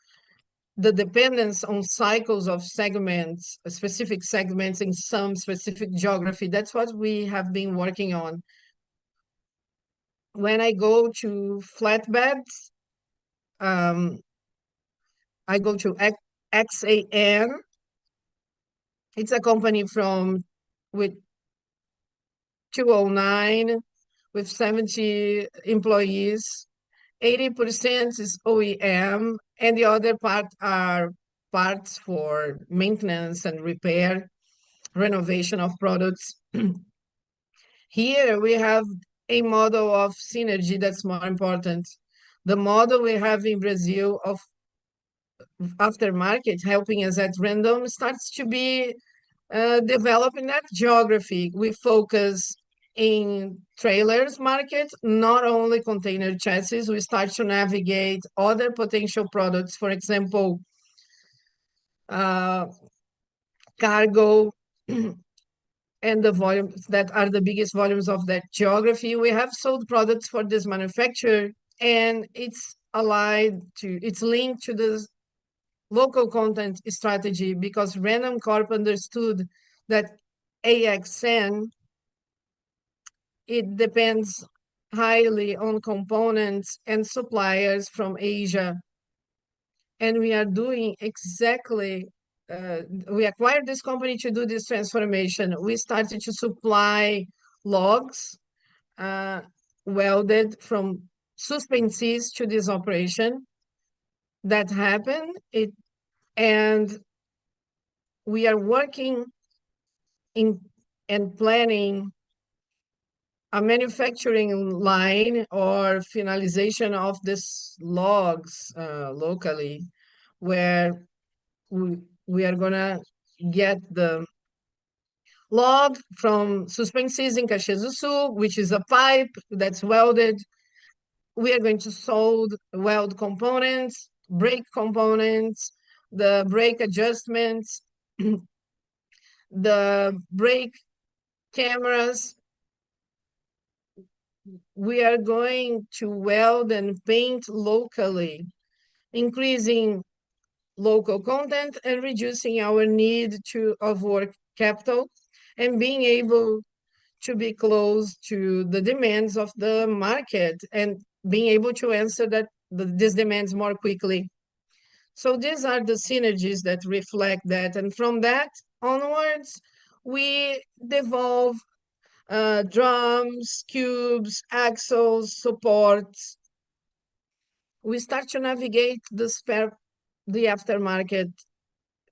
the dependence on cycles of segments, specific segments in some specific geography. That's what we have been working on. When I go to flatbeds, I go to XAN. It's a company with 209 with 70 employees. 80% is OEM, and the other part are parts for maintenance and repair, renovation of products. Here we have a model of synergy that's more important. The model we have in Brazil of aftermarket helping us at Random starts to be developed in that geography. We focus in trailers market, not only container chassis. We start to navigate other potential products, for example, cargo, and the volumes that are the biggest volumes of that geography. We have sold products for this manufacturer, and it's linked to the local content strategy, because Randoncorp understood that AXN, it depends highly on components and suppliers from Asia. And we are doing exactly, we acquired this company to do this transformation. We started to supply logs welded from suspensees to this operation. That happened, and we are working in and planning a manufacturing line or finalization of these logs locally, where we are gonna get the log from suspensees in Caxias do Sul, which is a pipe that's welded. We are going to weld components, brake components, the brake adjustments, the brake cameras. We are going to weld and paint locally, increasing local content and reducing our need of work capital, and being able to be close to the demands of the market and being able to answer these demands more quickly. So these are the synergies that reflect that. And from that onwards, we devolve drums, cubes, axles, supports. We start to navigate the aftermarket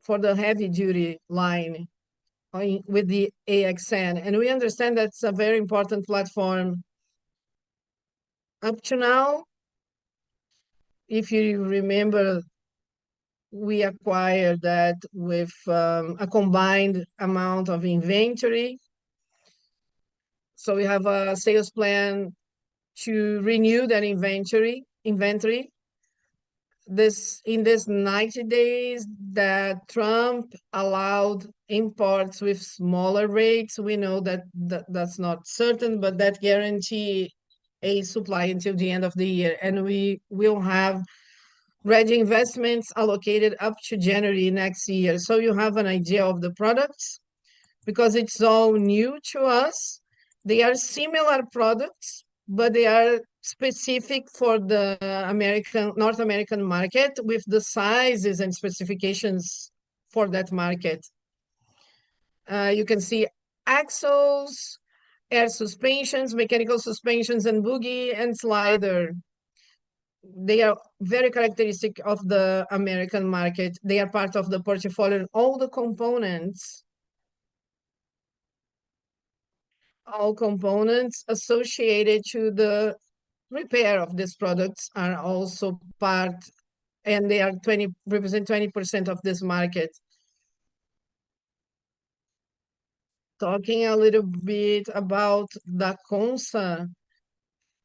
for the heavy duty line with the AXN. And we understand that's a very important platform. Up to now, if you remember, we acquired that with a combined amount of inventory. So we have a sales plan to renew that inventory. In this 90 days that Trump allowed imports with smaller rates, we know that's not certain, but that guarantee a supply until the end of the year. And we will have ready investments allocated up to January next year. So you have an idea of the products, because it's all new to us. They are similar products, but they are specific for the North American market, with the sizes and specifications for that market. You can see axles, air suspensions, mechanical suspensions, and boogie and slider. They are very characteristic of the American market. They are part of the portfolio. All the components All components associated to the repair of these products are also part, and they are represent 20% of this market. Talking a little bit about Dacomsa,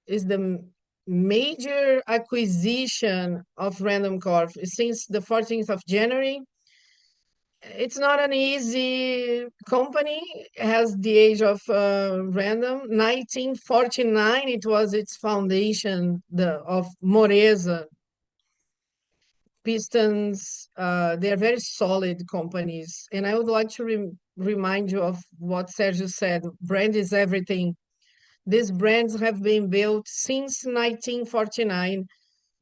is the major acquisition of Randoncorp since the 14th of January. It's not an easy company. It has the age of Random. 1949, it was its foundation of Moreza. Pistons, they're very solid companies. And I would like to remind you of what Sergio said. Brand is everything. These brands have been built since 1949.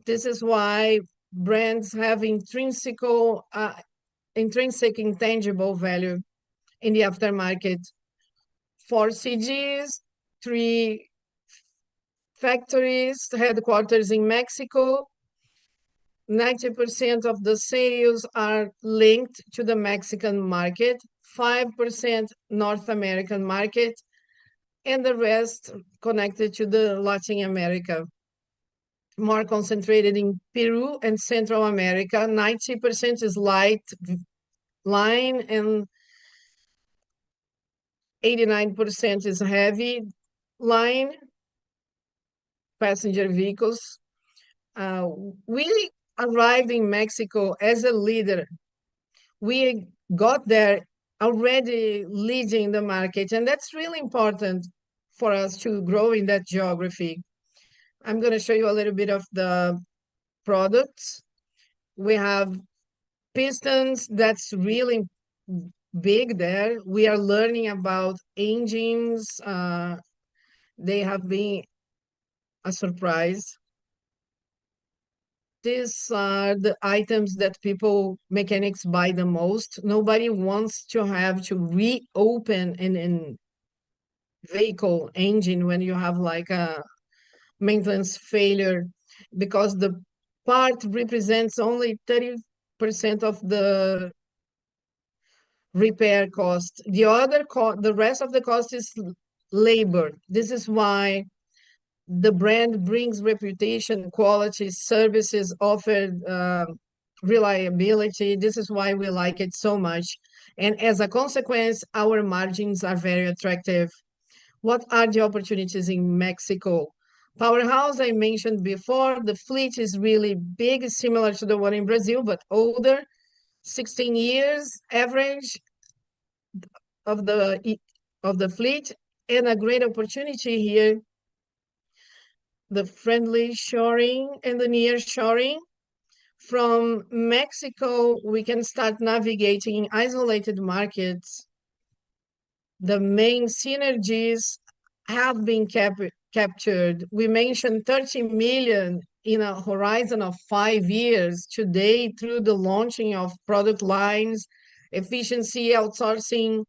This is why brands have intrinsic intangible value in the aftermarket. 4 CGs, 3 factories, headquarters in Mexico. 90% of the sales are linked to the Mexican market, 5% North American market, and the rest connected to the Latin America. More concentrated in Peru and Central America. 90% is light line and 89% is heavy line passenger vehicles. We arrived in Mexico as a leader. We got there already leading the market, and that's really important for us to grow in that geography. I'm going to show you a little bit of the products. We have pistons, that's really big there. We are learning about engines. They have been a surprise. These are the items that mechanics buy the most. Nobody wants to have to reopen an vehicle engine when you have like a maintenance failure, because the part represents only 30% of the repair cost. The rest of the cost is labor. This is why the brand brings reputation, quality, services offered, reliability. This is why we like it so much. And as a consequence, our margins are very attractive. What are the opportunities in Mexico? Powerhouse, I mentioned before, the fleet is really big, similar to the one in Brazil, but older, 16 years average of the fleet, and a great opportunity here, the friendly shoring and the near shoring. From Mexico, we can start navigating isolated markets. The main synergies have been captured. We mentioned 30 million in a horizon of 5 years today through the launching of product lines, efficiency, outsourcing.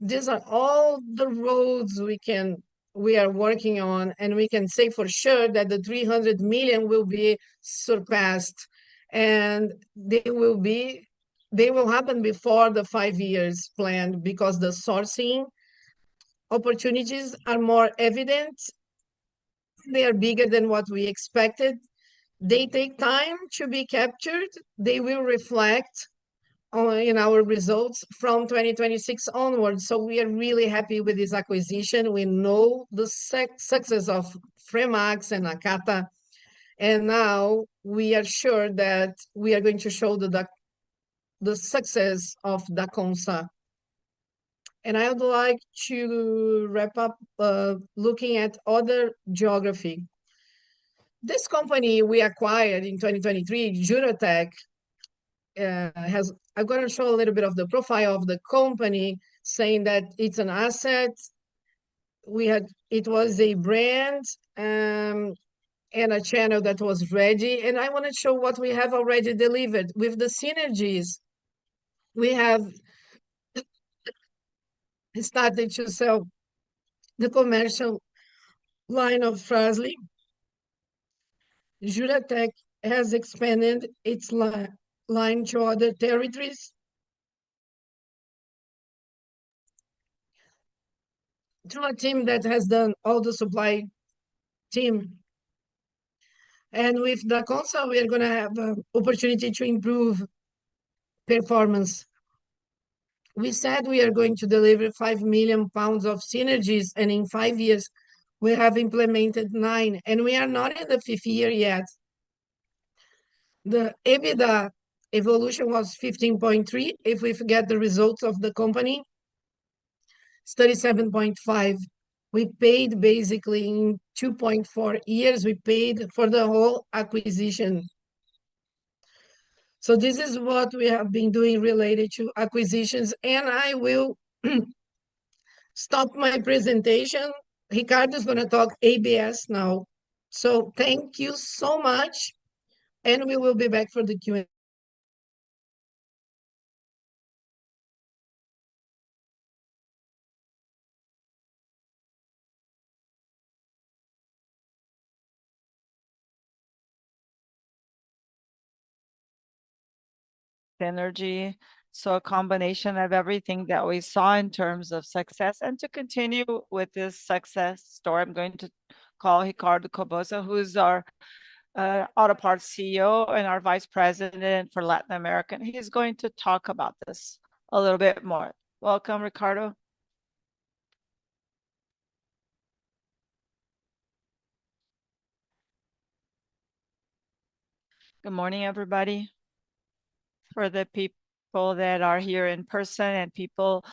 These are all the roads we are working on, and we can say for sure that the 300 million will be surpassed, and they will happen before the 5 years planned, because the sourcing opportunities are more evident. They are bigger than what we expected. They take time to be captured. They will reflect in our results from 2026 onwards. So we are really happy with this acquisition. We know the success of Fremax and Nakata, and now we are sure that we are going to show the success of Dacomsa. And I would like to wrap up looking at other geography. This company we acquired in 2023, Juratec, I'm going to show a little bit of the profile of the company, saying that it's an asset. It was a brand and a channel that was ready. And I want to show what we have already delivered with the synergies. We have started to sell the commercial line of Frazli. Juratec has expanded its line to other territories. through a team that has done all the supply team. And with the console, we are going to have an opportunity to improve performance. We said we are going to deliver 5 million pounds of synergies, and in 5 years, we have implemented 9, and we are not in the fifth year yet. The EBITDA evolution was 15.3. If we forget the results of the company, it's 37.5. We paid basically in 2.4 years, we paid for the whole acquisition. So this is what we have been doing related to acquisitions, and I will stop my presentation. Ricardo is going to talk ABS now. So thank you so much, and we will be back for the Q&A. Synergy. So a combination of everything that we saw in terms of success. And to continue with this success story, I'm going to call Ricardo Cobosa, who's our auto parts CEO and our vice president for Latin America. He's going to talk about this a little bit more. Welcome, Ricardo. Good morning, everybody. For the people that are here in person and people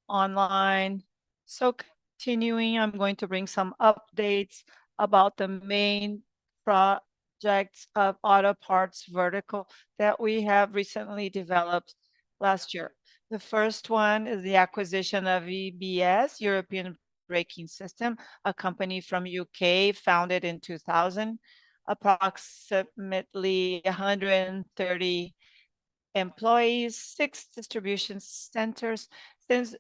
online. So continuing, I'm going to bring some updates about the main projects of auto parts vertical that we have recently developed last year. The first one is the acquisition of EBS, European Braking System, a company from UK founded in 2000, approximately 130 employees, 6 distribution centers. Since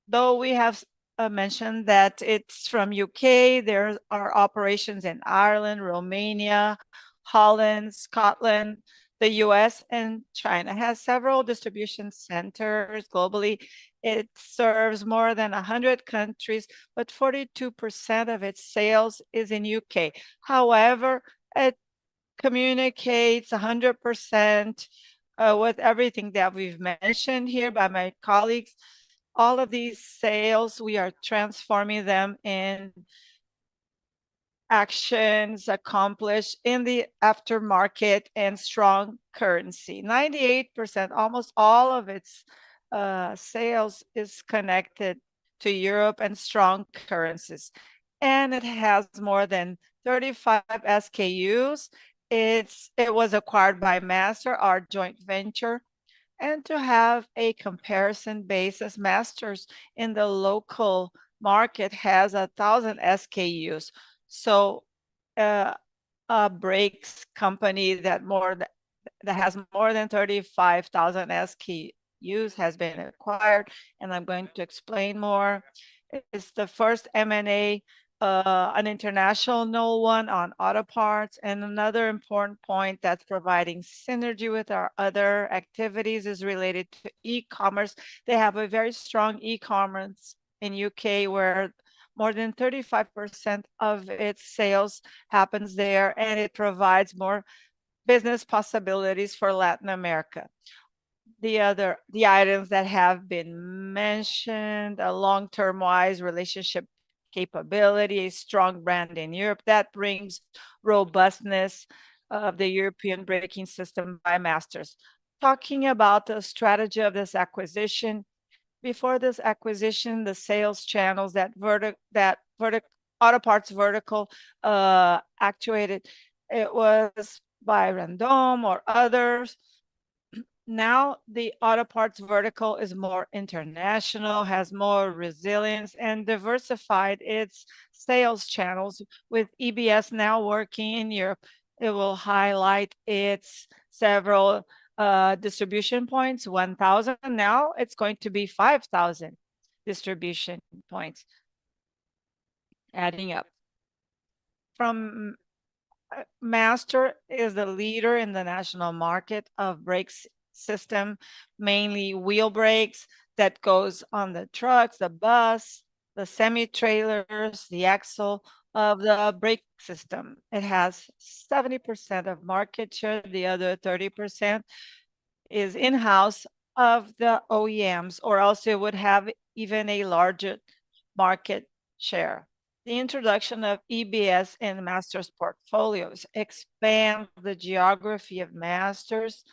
though we have mentioned that it's from UK, there are operations in Ireland, Romania, Holland, Scotland, the US, and China. It has several distribution centers globally. It serves more than 100 countries, but 42% of its sales is in UK. However, it communicates 100% with everything that we've mentioned here by my colleagues. All of these sales, we are transforming them in actions accomplished in the aftermarket and strong currency. 98%, almost all of its sales is connected to Europe and strong currencies. And it has more than 35 SKUs. It was acquired by Master, our joint venture, and to have a comparison basis, Masters in the local market has 1,000 SKUs. So a brakes company that has more than 35,000 SKUs has been acquired, and I'm going to explain more. It's the first M&A, an international one on auto parts. And another important point that's providing synergy with our other activities is related to e-commerce. They have a very strong e-commerce in UK where more than 35% of its sales happens there, and it provides more business possibilities for Latin America. The items that have been mentioned, a long-term wise relationship capability, a strong brand in Europe that brings robustness of the European braking system by Masters. Talking about the strategy of this acquisition, before this acquisition, the sales channels that auto parts vertical actuated, it was by Randoncorp or others. Now the auto parts vertical is more international, has more resilience, and diversified its sales channels, with EBS now working in Europe. It will highlight its several distribution points, 1,000. Now it's going to be 5,000 distribution points, adding up. From Master is the leader in the national market of brakes system, mainly wheel brakes that goes on the trucks, the bus, the semi-trailers, the axle of the brake system. It has 70% of market share. The other 30% is in-house of the OEMs, or else it would have even a larger market share. The introduction of EBS in Masters portfolios expands the geography of Masters,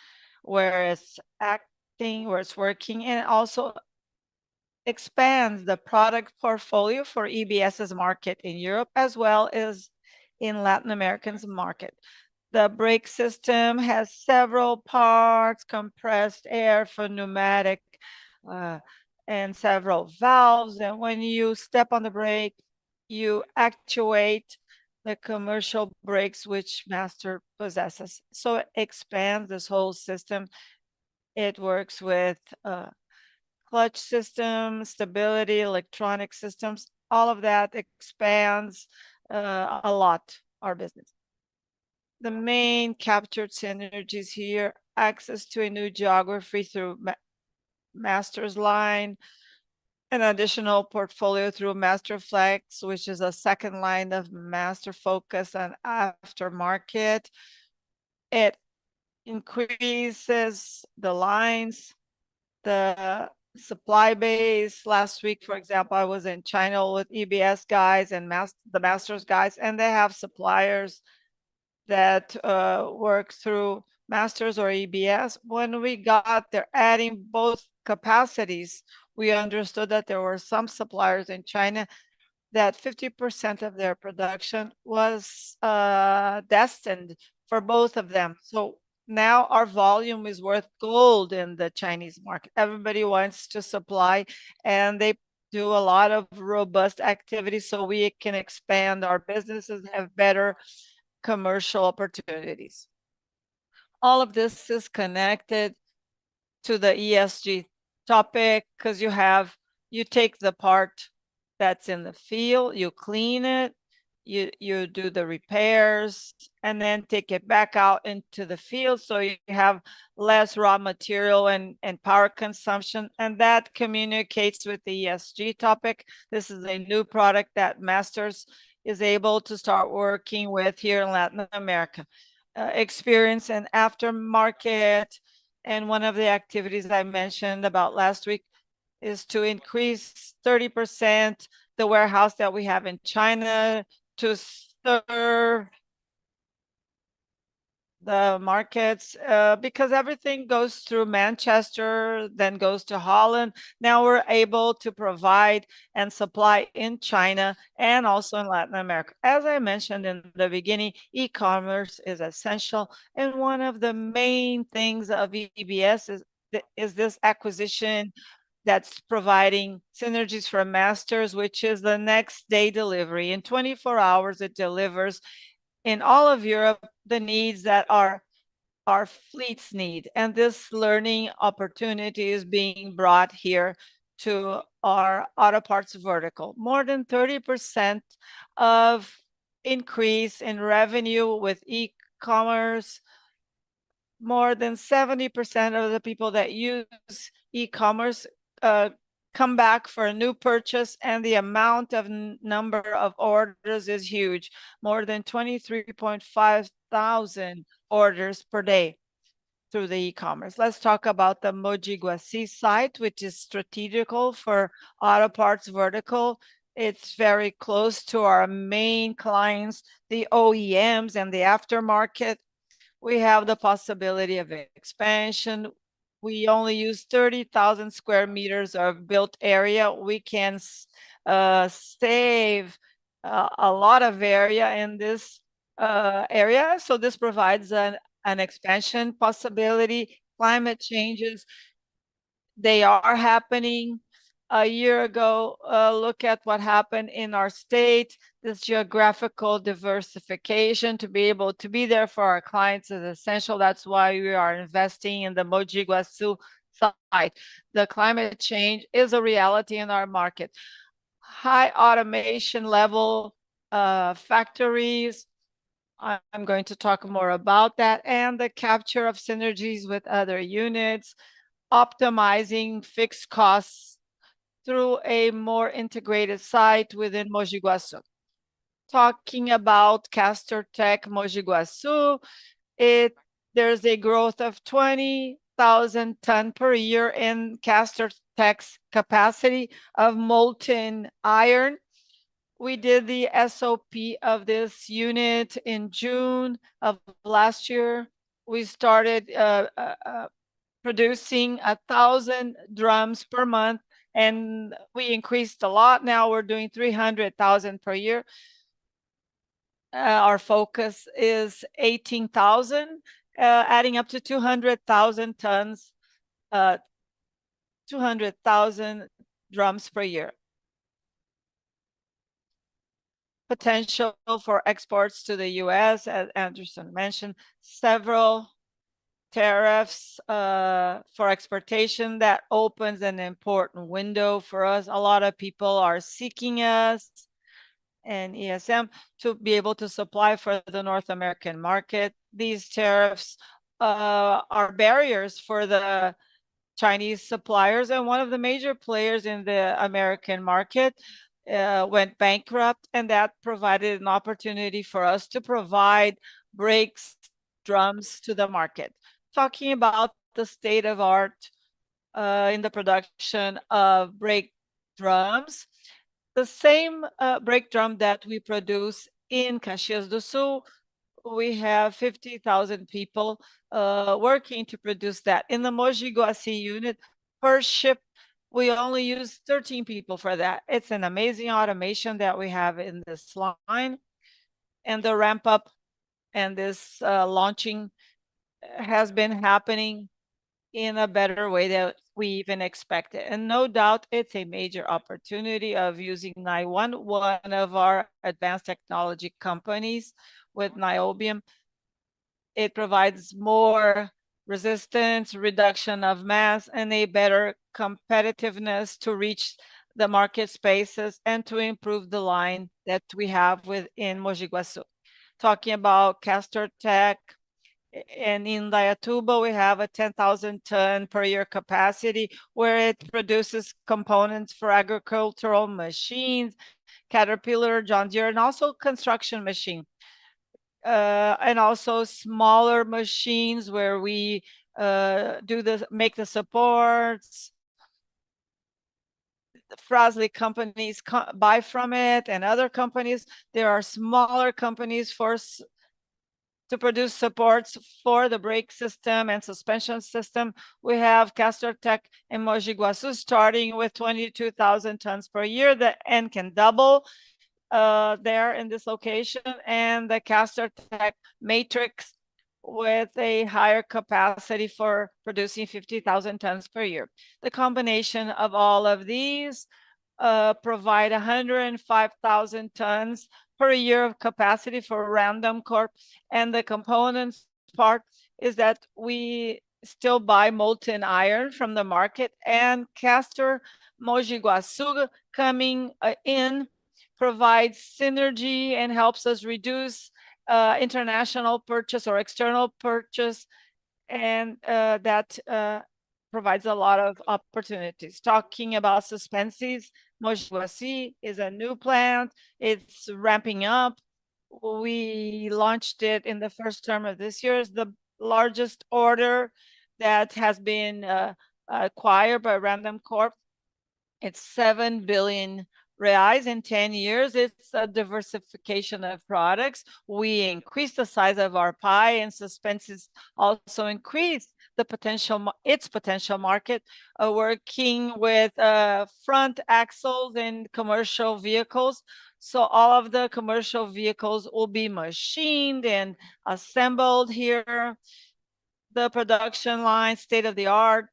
where it's acting, where it's working, and also expands the product portfolio for EBS's market in Europe as well as in Latin American's market. The brake system has several parts, compressed air for pneumatic, and several valves. And when you step on the brake, you actuate the commercial brakes which Master possesses. So it expands this whole system. It works with clutch system, stability, electronic systems, all of that expands a lot our business. The main captured synergies here, access to a new geography through Master's line, an additional portfolio through Master Flex, which is a second line of Master Focus and aftermarket. It increases the lines, the supply base. Last week, for example, I was in China with EBS guys and the Masters guys, and they have suppliers that work through Masters or EBS. When we got there, adding both capacities, we understood that there were some suppliers in China that 50% of their production was destined for both of them. So now our volume is worth gold in the Chinese market. Everybody wants to supply, and they do a lot of robust activities so we can expand our businesses, have better commercial opportunities. All of this is connected to the ESG topic because you take the part that's in the field, you clean it, you do the repairs, and then take it back out into the field so you have less raw material and power consumption, and that communicates with the ESG topic. This is a new product that Masters is able to start working with here in Latin America. Experience and aftermarket, and one of the activities I mentioned about last week is to increase 30% the warehouse that we have in China to serve the markets, because everything goes through Manchester, then goes to Holland. Now we're able to provide and supply in China and also in Latin America. As I mentioned in the beginning, e-commerce is essential. And one of the main things of EBS is this acquisition that's providing synergies for Masters, which is the next day delivery. In 24 hours, it delivers in all of Europe the needs that our fleets need. And this learning opportunity is being brought here to our auto parts vertical. More than 30% of increase in revenue with e-commerce. More than 70% of the people that use e-commerce come back for a new purchase, and the amount of number of orders is huge. More than 23.5 thousand orders per day through the e-commerce. Let's talk about the Mogi Guaci site, which is strategical for auto parts vertical. It's very close to our main clients, the OEMs and the aftermarket. We have the possibility of expansion. We only use 30,000 square meters of built area. We can save a lot of area in this area. So this provides an expansion possibility. Climate changes, they are happening. A year ago, look at what happened in our state. This geographical diversification to be able to be there for our clients is essential. That's why we are investing in the Mogi Guaçu site. The climate change is a reality in our market. High automation level factories. I'm going to talk more about that, and the capture of synergies with other units, optimizing fixed costs through a more integrated site within Mogi Guaçu. Talking about Castertech Mogi Guaçu, there's a growth of 20,000 ton per year in Castertech's capacity of molten iron. We did the SOP of this unit in June of last year. We started producing 1,000 drums per month, and we increased a lot. Now we're doing 300,000 per year. Our focus is 18,000, adding up to 200,000 tons, 200,000 drums per year. Potential for exports to the US, as Anderson mentioned, several tariffs for exportation. That opens an important window for us. A lot of people are seeking us and ESM to be able to supply for the North American market. These tariffs are barriers for the Chinese suppliers, and one of the major players in the American market went bankrupt, and that provided an opportunity for us to provide brakes, drums to the market. Talking about the state of art in the production of brake drums, the same brake drum that we produce in Caxias do Sul, we have 50,000 people working to produce that. In the Mogi Guaçu unit, per shift, we only use 13 people for that. It's an amazing automation that we have in this line. And the ramp up and this launching has been happening in a better way than we even expected. And no doubt it's a major opportunity of using NIONE, one of our advanced technology companies with niobium. It provides more resistance, reduction of mass, and a better competitiveness to reach the market spaces and to improve the line that we have within Mogi Guaçu. Talking about Castertech, and in Dayatuba, we have a 10,000 ton per year capacity where it produces components for agricultural machines, Caterpillar, John Deere, and also construction machine. And also smaller machines where we make the supports. Frasley companies buy from it, and other companies. There are smaller companies to produce supports for the brake system and suspension system. We have Castertech in Mogi Guaçu starting with 22,000 tons per year, and can double there in this location, and the Castertech Matrix with a higher capacity for producing 50,000 tons per year. The combination of all of these provide 105,000 tons per year of capacity for Randoncorp, and the components part is that we still buy molten iron from the market, and Castor Mogi Guaçu coming in provides synergy and helps us reduce international purchase or external purchase, and that provides a lot of opportunities. Talking about suspensions, Mogi Guaçu is a new plant. It's ramping up. We launched it in the first term of this year. It's the largest order that has been acquired by Randoncorp. It's 7 billion reais in 10 years. It's a diversification of products. We increase the size of our pie, and suspensions also increase its potential market, working with front axles in commercial vehicles. So all of the commercial vehicles will be machined and assembled here. The production line, state of the art,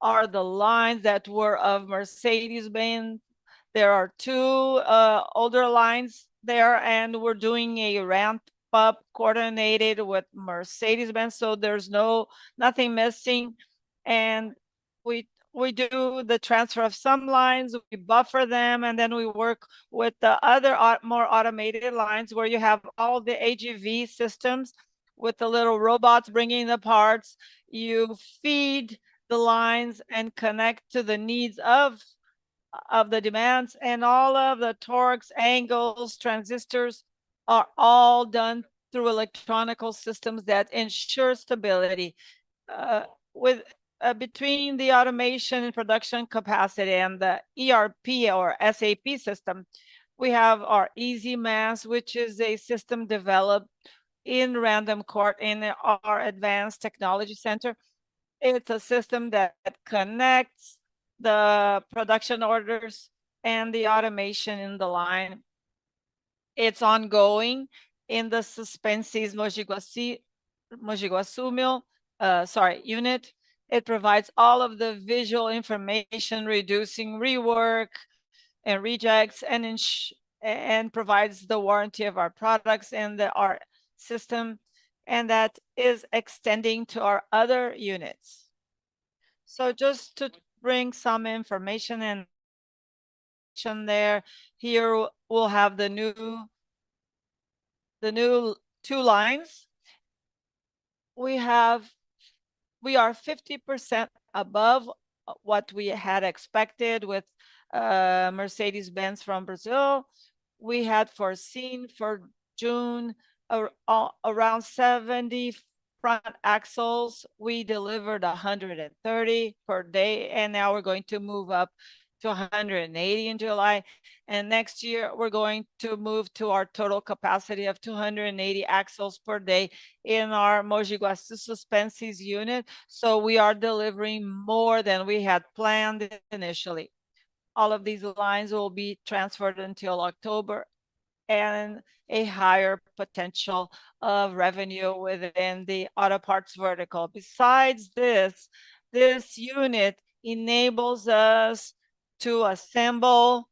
are the lines that were of Mercedes-Benz. There are two older lines there, and we're doing a ramp up coordinated with Mercedes-Benz, so there's nothing missing. And we do the transfer of some lines, we buffer them, and then we work with the other more automated lines where you have all the AGV systems with the little robots bringing the parts. You feed the lines and connect to the needs of of the demands, and all of the torques, angles, transistors are all done through electronical systems that ensure stability. With Between the automation and production capacity and the ERP or SAP system, we have our Easy Mass, which is a system developed in Randoncorp in our Advanced Technology Center. It's a system that connects the production orders and the automation in the line. It's ongoing in the Suspenses Mogi Guaçu mill, unit. It provides all of the visual information, reducing rework and rejects, and provides the warranty of our products and our system, and that is extending to our other units. So just to bring some information and there, here we'll have the new two lines. We are 50% above what we had expected with Mercedes-Benz from Brazil. We had foreseen for June around 70 front axles. We delivered 130 per day, and now we're going to move up to 180 in July. And next year, we're going to move to our total capacity of 280 axles per day in our Mogi Guaçu Suspenses unit. So we are delivering more than we had planned initially. All of these lines will be transferred until October, and a higher potential of revenue within the auto parts vertical. Besides this, this unit enables us to assemble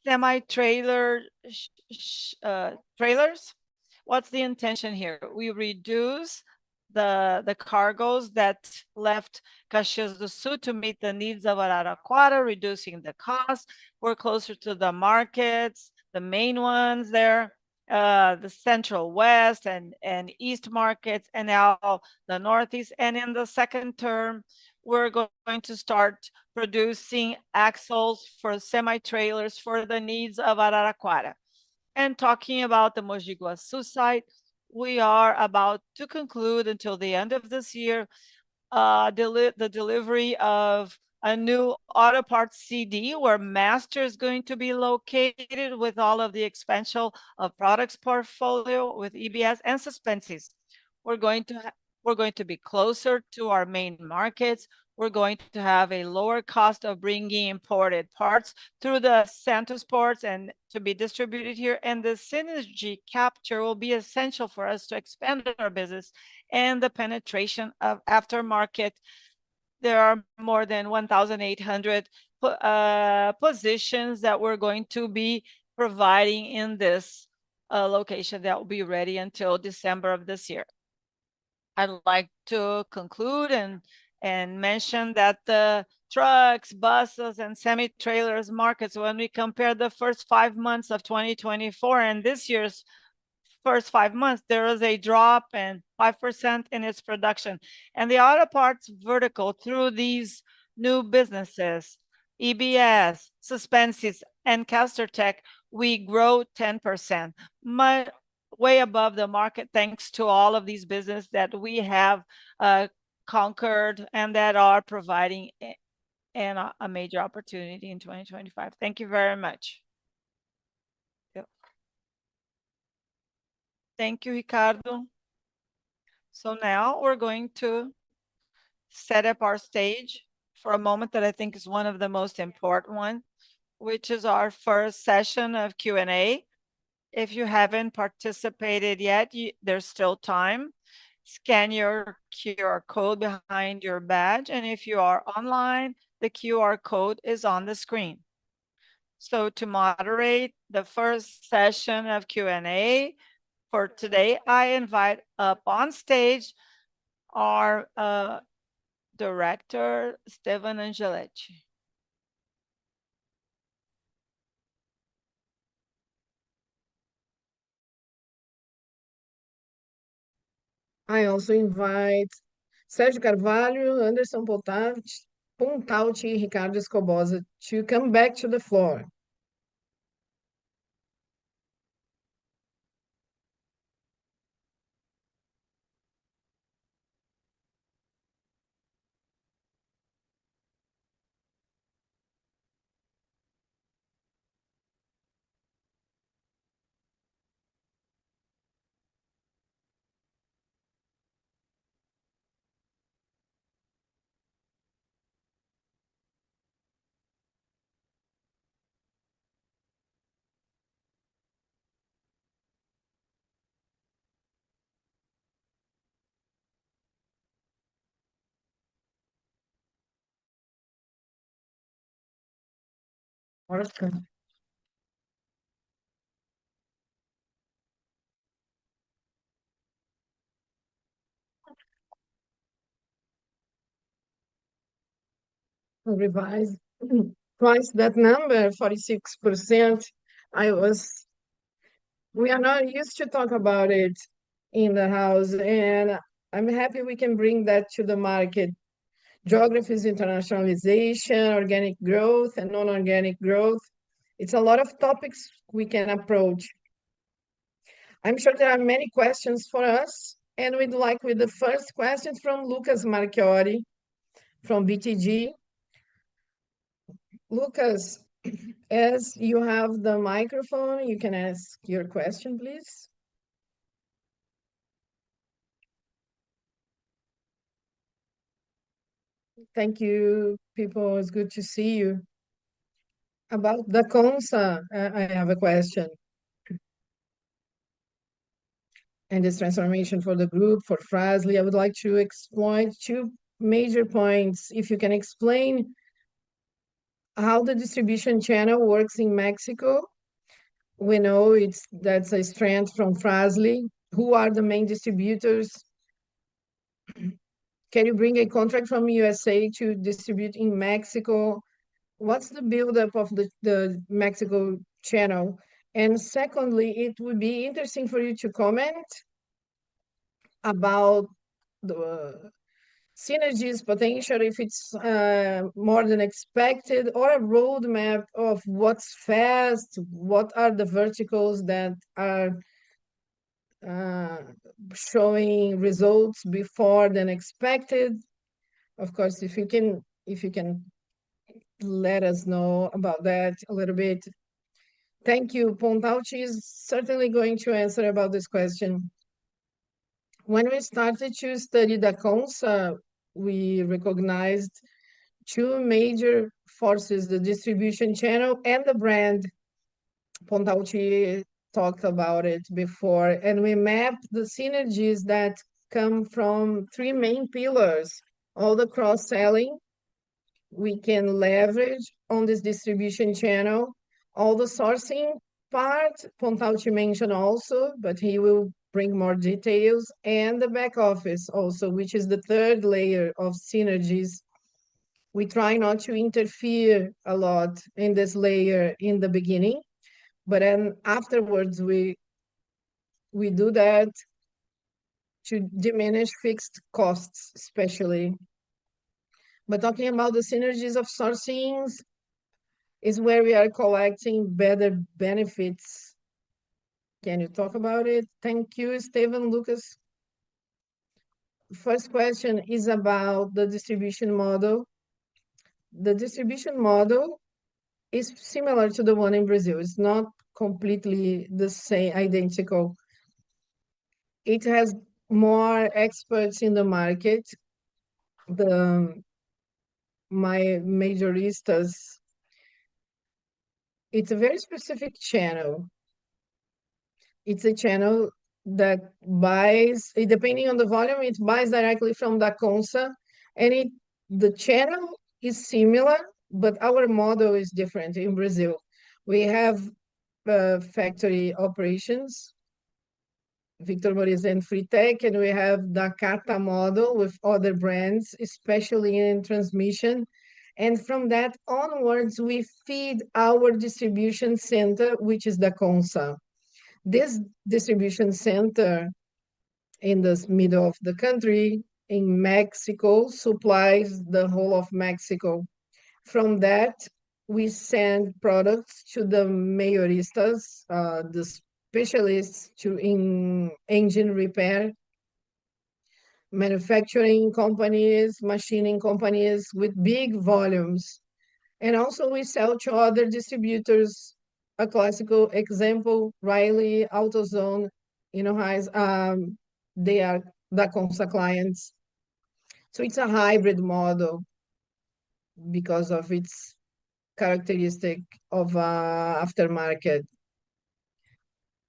semi-trailer trailers. What's the intention here? We reduce the cargoes that left Caxias do Sul to meet the needs of Araraquara, reducing the cost. We're closer to the markets, the main ones there, the Central West and East markets, and now the Northeast. And in the second term, we're going to start producing axles for semi-trailers for the needs of Araraquara. And talking about the Mogi Guaçu site, we are about to conclude until the end of this year the delivery of a new auto parts CD where master is going to be located with all of the expansion of products portfolio with EBS and suspenses. We're going to be closer to our main markets. We're going to have a lower cost of bringing imported parts through the Santos ports and to be distributed here. And the synergy capture will be essential for us to expand our business and the penetration of aftermarket. There are more than 1,800 positions that we're going to be providing in this location that will be ready until December of this year. I'd like to conclude and mention that the trucks, buses, and semi-trailers markets, when we compare the first 5 months of 2024 and this year's first 5 months, there was a drop in 5% in its production. And the auto parts vertical, through these new businesses, EBS, Suspenses, and Castertech, we grow 10%, way above the market, thanks to all of these businesses that we have conquered and that are providing a major opportunity in 2025. Thank you very much. Thank you, Ricardo. So now we're going to set up our stage for a moment that I think is one of the most important ones, which is our first session of Q&A. If you haven't participated yet, there's still time. Scan your QR code behind your badge, and if you are online, the QR code is on the screen. So to moderate the first session of Q&A for today, I invite up on stage our director, Esteban Angeletti. I also invite Sérgio Carvalho, Anderson Potavich, Pontalti and Ricardo Escobosa to come back to the floor. Orca. Revise twice that number, 46%. I was, we are not used to talk about it in the house, and I'm happy we can bring that to the market. Geographies, internationalization, organic growth, and non-organic growth. It's a lot of topics we can approach. I'm sure there are many questions for us, and we'd like with the first question from Lucas Marchiori from BTG. Lucas, as you have the microphone, you can ask your question, please. Thank you, people. It's good to see you. About the CONSA, I have a question. And this transformation for the group, for Frasley, I would like to exploit two major points. If you can explain how the distribution channel works in Mexico. We know that's a strength from Frasley. Who are the main distributors? Can you bring a contract from USA to distribute in Mexico? What's the buildup of the Mexico channel? And secondly, it would be interesting for you to comment about the synergies potential, if it's more than expected, or a roadmap of what's fast, what are the verticals that are showing results before than expected. Of course, if you can let us know about that a little bit. Thank you. Pontalti is certainly going to answer about this question. When we started to study the CONSA, we recognized two major forces, the distribution channel and the brand. Pontalti talked about it before, and we mapped the synergies that come from three main pillars. All the cross-selling we can leverage on this distribution channel, all the sourcing part, Pontalti mentioned also, but he will bring more details, and the back office also, which is the third layer of synergies. We try not to interfere a lot in this layer in the beginning, but then afterwards we do that to diminish fixed costs, especially. But talking about the synergies of sourcing is where we are collecting better benefits. Can you talk about it? Thank you, Steven. Lucas. First question is about the distribution model. The distribution model is similar to the one in Brazil. It's not completely the same, identical. It has more experts in the market. My majoristas, it's a very specific channel. It's a channel that buys, depending on the volume, it buys directly from the CONSA, and the channel is similar, but our model is different in Brazil. We have factory operations, Victor Moriz and Fritec, and we have the Carta model with other brands, especially in transmission. And from that onwards, we feed our distribution center, which is the CONSA. This distribution center in the middle of the country in Mexico supplies the whole of Mexico. From that, we send products to the mayoristas, the specialists in engine repair, manufacturing companies, machining companies with big volumes. And also we sell to other distributors. A classical example, Riley, AutoZone, Heinz, they are the Consa clients. So it's a hybrid model because of its characteristic of aftermarket.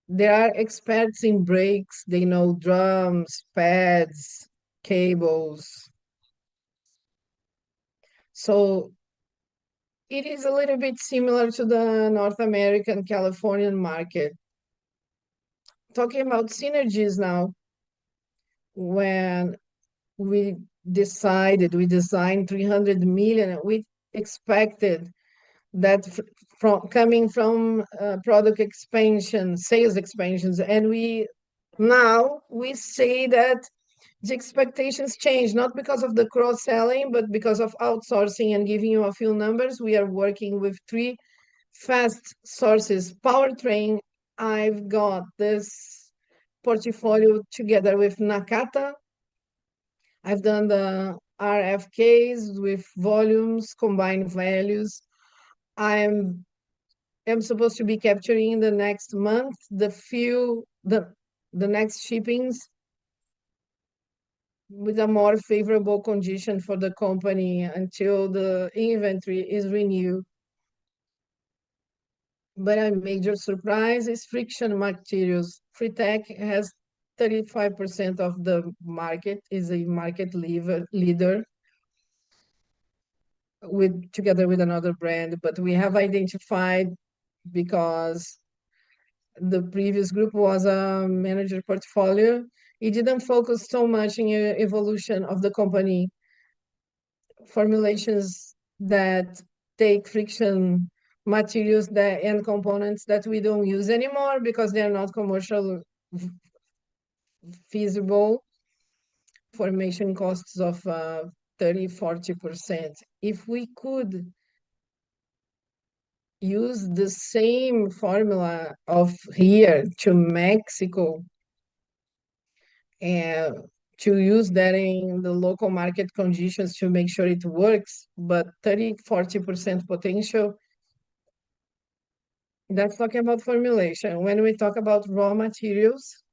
They are experts in brakes. They know drums, pads, cables. So it is a little bit similar to the North American Californian market. Talking about synergies now, when we designed 300 million, we expected that from coming from product expansion, sales expansions, and we say that the expectations change, not because of the cross-selling, but because of outsourcing. And giving you a few numbers, we are working with three fast sources. Powertrain, I've got this portfolio together with Nakata. I've done the RFKs with volumes, combined values. I'm supposed to be capturing in the next month the next shippings with a more favorable condition for the company until the inventory is renewed. But a major surprise is friction materials. Fritech has 35% of the market, is a market leader together with another brand, but we have identified, because the previous group was a manager portfolio, it didn't focus so much in evolution of the company. Formulations that take friction materials and components that we don't use anymore because they're not commercial feasible, formation costs of 30-40%. If we could use the same formula of here to Mexico and to use that in the local market conditions to make sure it works, but 30-40% potential, that's talking about formulation. When we talk about raw materials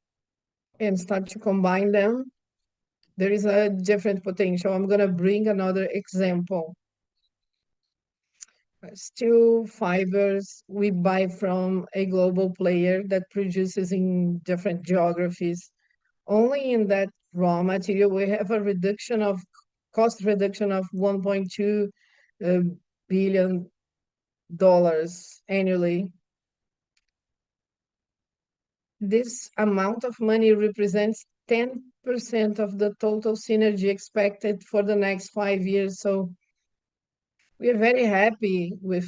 and start to combine them, there is a different potential. I'm going to bring another example. Steel fibers, we buy from a global player that produces in different geographies. Only in that raw material, we have a cost reduction of $1.2 billion annually. This amount of money represents 10% of the total synergy expected for the next 5 years. So we are very happy with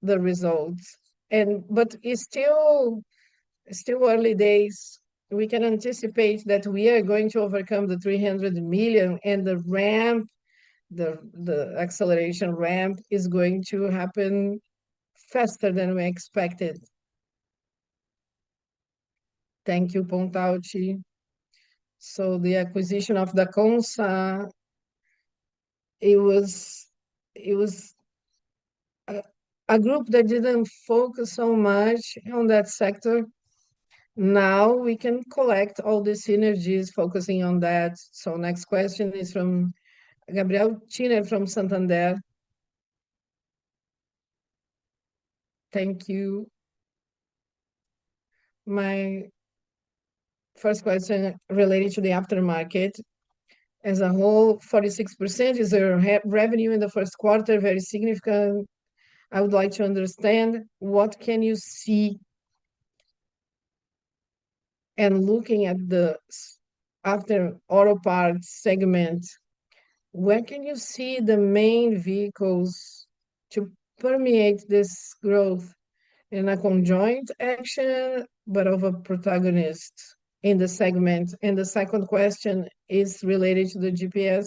the results. But it's still early days. We can anticipate that we are going to overcome the 300 million, and the ramp, the acceleration ramp is going to happen faster than we expected. Thank you, Pontauchi. So the acquisition of the Consa, it was a group that didn't focus so much on that sector. Now we can collect all the synergies focusing on that. So next question is from Gabriel Chiner from Santander. Thank you. My first question related to the aftermarket. As a whole, 46% is their revenue in the first quarter, very significant. I would like to understand, what can you see, and looking at the after auto parts segment, where can you see the main vehicles to permeate this growth in a conjoint action, but of a protagonist? in the segment. And the second question is related to the GPS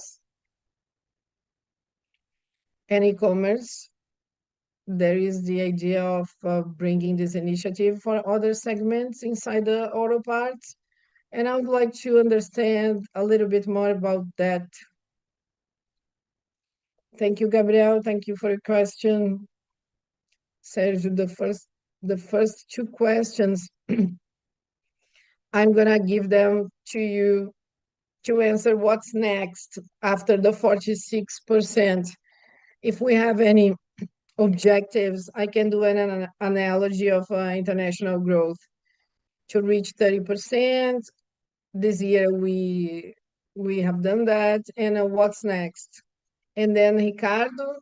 and e-commerce. There is the idea of bringing this initiative for other segments inside the auto parts. And I would like to understand a little bit more about that. Thank you, Gabriel. Thank you for your question. Sergio, the first two questions, I'm gonna give them to you to answer what's next after the 46%. If we have any objectives, I can do an analogy of international growth. To reach 30%, this year we have done that, and what's next? And then Ricardo,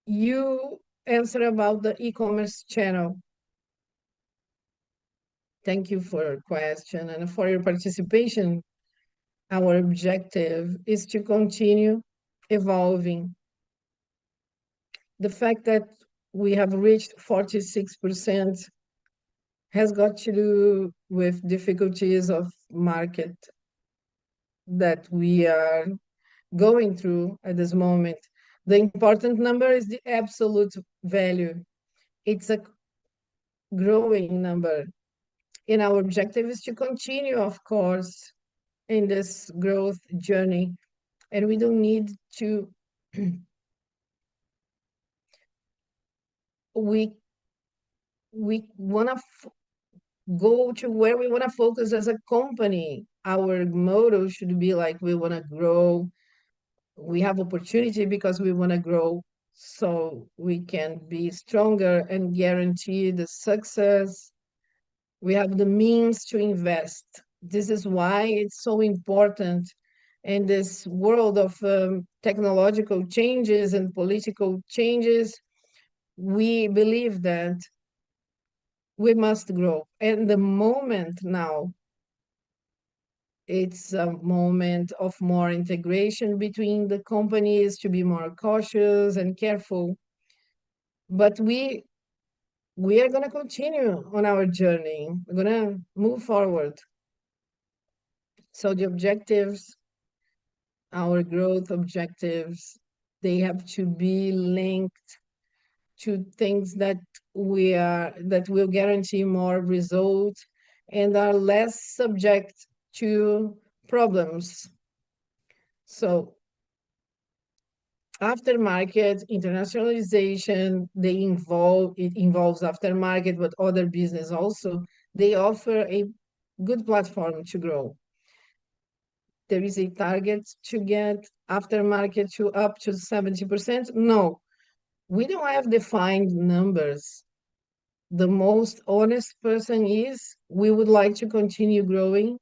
you answer about the e-commerce channel. Thank you for your question and for your participation. Our objective is to continue evolving. The fact that we have reached 46% has got to do with difficulties of market that we are going through at this moment. The important number is the absolute value. It's a growing number. And our objective is to continue, of course, in this growth journey. And we don't need to, we want to go to where we want to focus as a company. Our motto should be like, we want to grow. We have opportunity because we want to grow so we can be stronger and guarantee the success. We have the means to invest. This is why it's so important in this world of technological changes and political changes. We believe that we must grow. And the moment now, it's a moment of more integration between the companies, to be more cautious and careful. But we are going to continue on our journey. We're going to move forward. So the objectives, our growth objectives, they have to be linked to things that will guarantee more results and are less subject to problems. So aftermarket internationalization, it involves aftermarket, but other business also, they offer a good platform to grow. There is a target to get aftermarket to up to 70%. No, we don't have defined numbers. The most honest person is, we would like to continue growing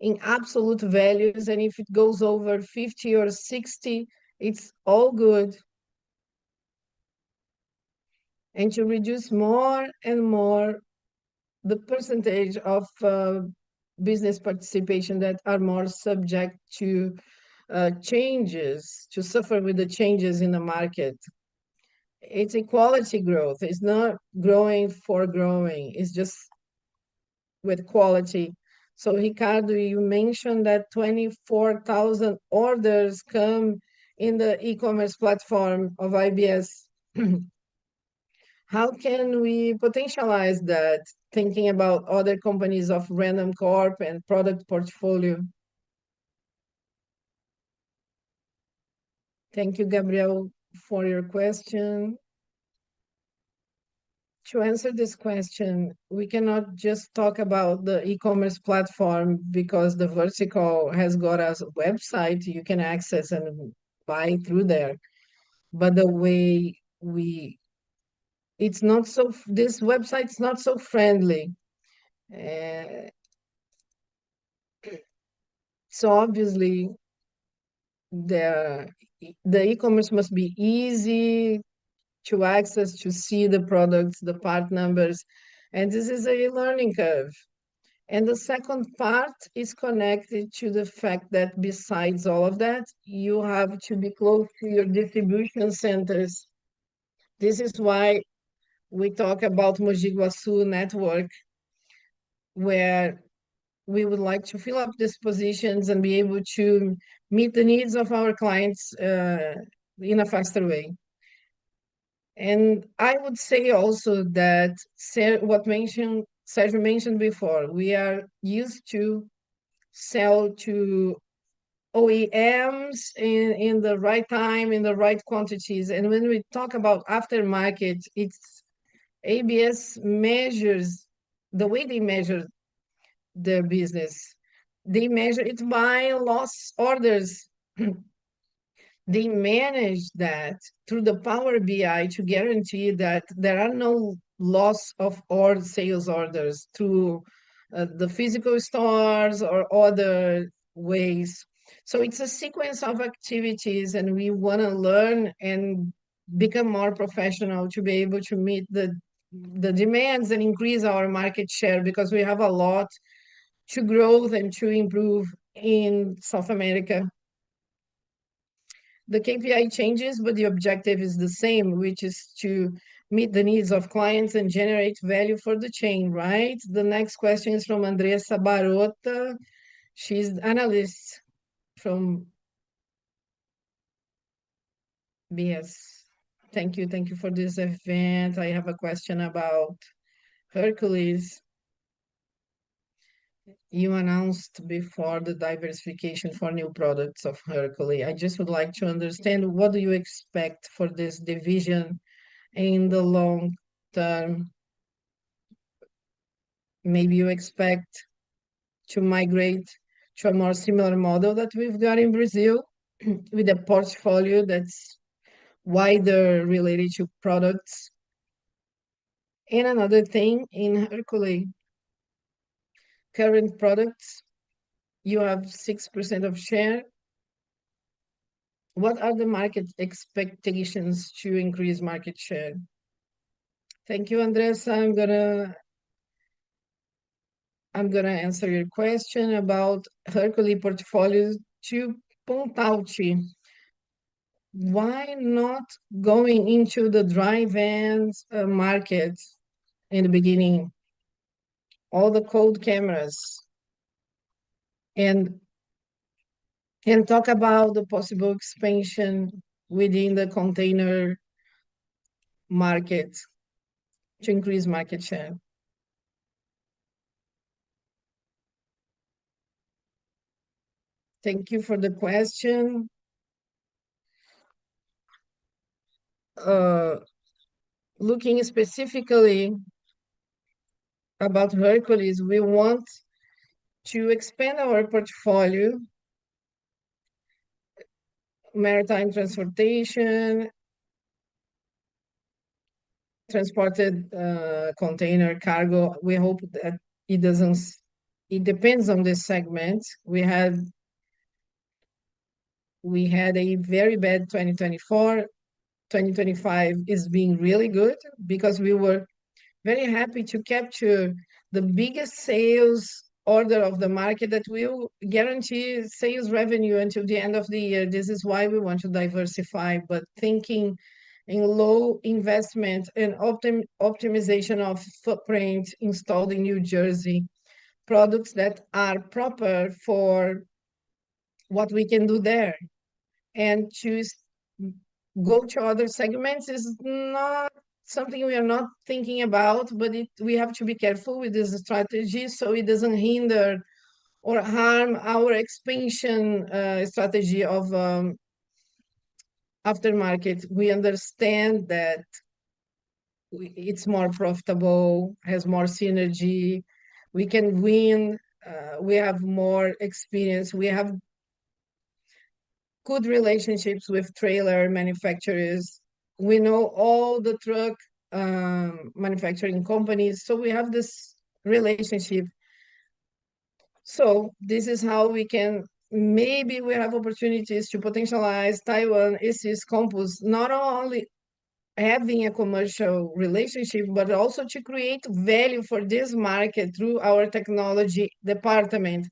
in absolute values, and if it goes over 50 or 60, it's all good. And to reduce more and more the percentage of business participation that are more subject to changes, to suffer with the changes in the market. It's a quality growth. It's not growing for growing. It's just with quality. So Ricardo, you mentioned that 24,000 orders come in the e-commerce platform of IBS. How can we potentialize that, thinking about other companies of Randoncorp and product portfolio? Thank you, Gabriel, for your question. To answer this question, we cannot just talk about the e-commerce platform because the vertical has got a website you can access and buy through there. But the way it's not so, this website's not so friendly. So obviously, the e-commerce must be easy to access, to see the products, the part numbers, and this is a learning curve. And the second part is connected to the fact that besides all of that, you have to be close to your distribution centers. This is why we talk about Mogi Guaçu network, where we would like to fill up these positions and be able to meet the needs of our clients in a faster way. And I would say also that Sergio mentioned before, we are used to sell to OEMs in the right time, in the right quantities. And when we talk about aftermarket, it's ABS measures the way they measure their business. They measure it by loss orders. They manage that through the Power BI to guarantee that there are no loss of or sales orders through the physical stores or other ways. So it's a sequence of activities, and we want to learn and become more professional to be able to meet the demands and increase our market share, because we have a lot to grow and to improve in South America. The KPI changes, but the objective is the same, which is to meet the needs of clients and generate value for the chain, right? The next question is from Andressa Barota. She's analyst from BS. Thank you. Thank you for this event. I have a question about Hercules. You announced before the diversification for new products of Hercules. I just would like to understand, what do you expect for this division in the long term? Maybe you expect to migrate to a more similar model that we've got in Brazil, with a portfolio that's wider related to products. And another thing, in Hercules current products, you have 6% of share. What are the market expectations to increase market share? Thank you, Andressa. I'm gonna answer your question about Hercules portfolios to Pontalti. Why not going into the dry vans market in the beginning? All the cold cameras, and talk about the possible expansion within the container market to increase market share. Thank you for the question. Looking specifically about Hercules, we want to expand our portfolio, maritime transportation, transported container cargo. We hope that it depends on this segment. We had a very bad 2024. 2025 is being really good because we were very happy to capture the biggest sales order of the market that will guarantee sales revenue until the end of the year. This is why we want to diversify, but thinking in low investment and optimization of footprint installed in New Jersey, products that are proper for what we can do there. And to go to other segments is not something we are not thinking about, but we have to be careful with this strategy so it doesn't hinder or harm our expansion strategy of aftermarket. We understand that it's more profitable, has more synergy, we can win, we have more experience, we have good relationships with trailer manufacturers. We know all the truck manufacturing companies, so we have this relationship. So this is how we can, maybe we have opportunities to potentialize Taiwan AC's campus, not only having a commercial relationship, but also to create value for this market through our technology department.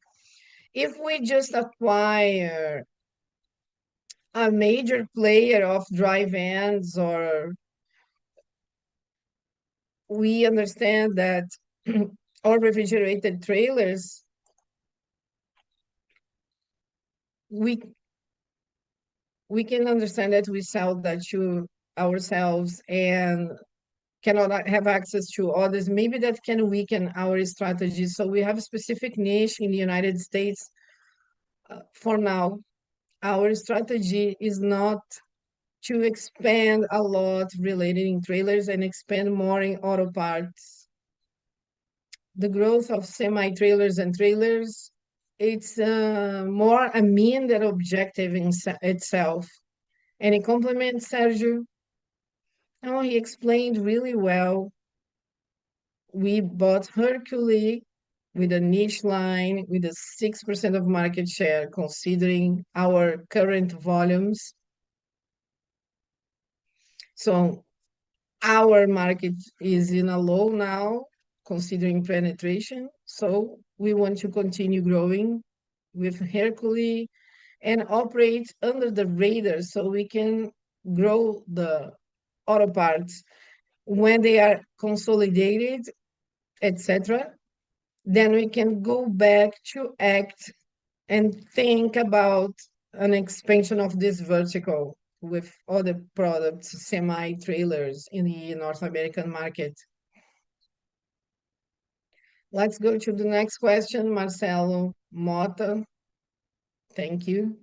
If we just acquire a major player of dry vans, or we understand that or refrigerated trailers, we we can understand that we sell that to ourselves and cannot have access to others. Maybe that can weaken our strategy. So we have a specific niche in the United States. For now, our strategy is not to expand a lot related in trailers and expand more in auto parts. The growth of semi-trailers and trailers, it's more a mean than objective in itself. And it complements Sergio. Oh, he explained really well. We bought Hercules with a niche line with a 6% of market share, considering our current volumes. So our market is in a low now, considering penetration. So we want to continue growing with Hercules and operate under the radar so we can grow the auto parts when they are consolidated, etc. Then we can go back to act and think about an expansion of this vertical with other products, semi-trailers in the North American market. Let's go to the next question, Marcelo Mota. Thank you.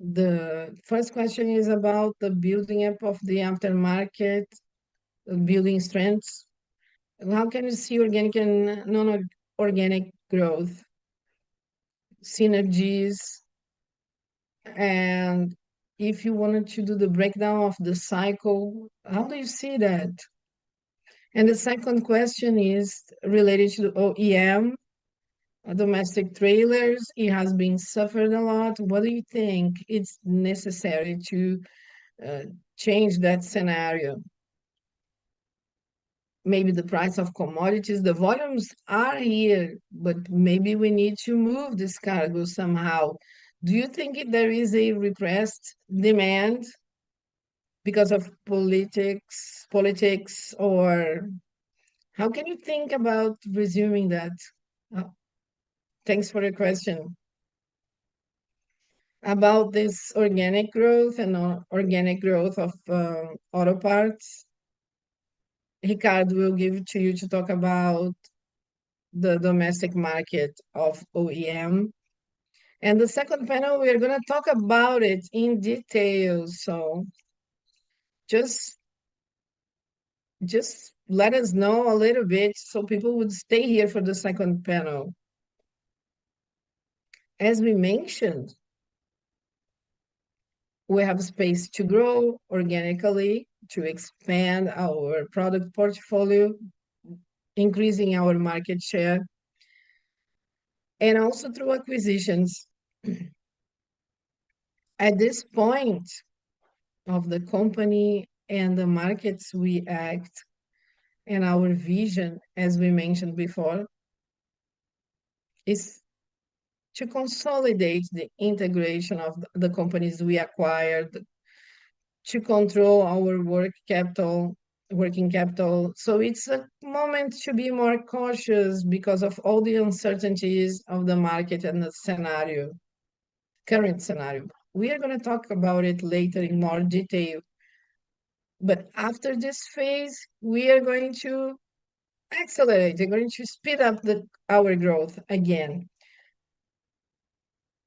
The first question is about the building up of the aftermarket, building strengths. How can you see organic and non-organic growth, synergies, and if you wanted to do the breakdown of the cycle, how do you see that? And the second question is related to the OEM, domestic trailers. It has been suffered a lot. What do you think it's necessary to uh, change that scenario? Maybe the price of commodities, the volumes are here, but maybe we need to move this cargo somehow. Do you think there is a repressed demand because of politics, or how can you think about resuming that? Oh, thanks for the question. About this organic growth and organic growth of auto parts, Ricardo will give it to you to talk about the domestic market of OEM. And the second panel, we are going to talk about it in detail. So just just let us know a little bit so people would stay here for the second panel. As we mentioned, we have space to grow organically, to expand our product portfolio, increasing our market share, and also through acquisitions. At this point of the company and the markets we act, and our vision, as we mentioned before, is to consolidate the integration of the companies we acquired, to control our working capital. So it's a moment to be more cautious because of all the uncertainties of the market and the current scenario. We are going to talk about it later in more detail. But after this phase, we are going to accelerate. We're going to speed up our growth again.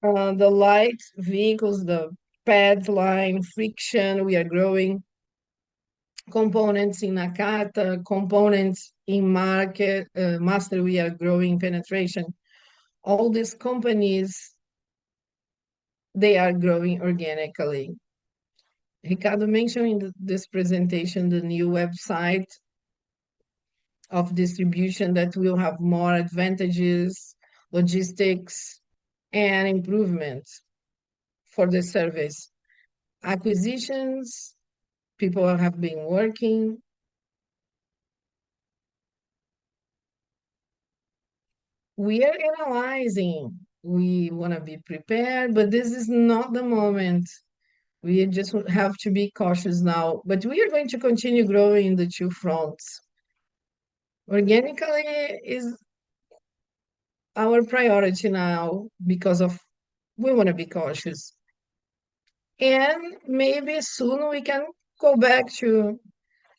The light vehicles, the pad line, friction, we are growing. Components in Nakata, components in Master, we are growing penetration. All these companies, they are growing organically. Ricardo mentioned in this presentation the new website of distribution that will have more advantages, logistics, and improvements for the service. Acquisitions, people have been working. We are analyzing. We want to be prepared, but this is not the moment. We just have to be cautious now. But we are going to continue growing in the two fronts. Organically is our priority now because of we want to be cautious. And maybe soon we can go back to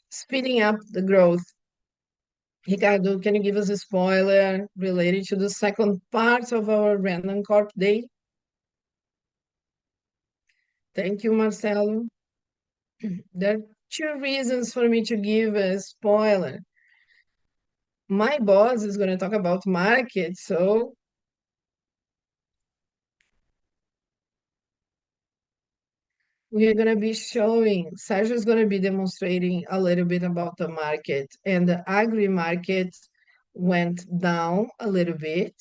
speeding up the growth. Ricardo, can you give us a spoiler related to the second part of our Randoncorp Day? Thank you, Marcelo. There are two reasons for me to give a spoiler. My boss is going to talk about market, so we are going to be showing, Sergio is going to be demonstrating a little bit about the market, and the agri market went down a little bit.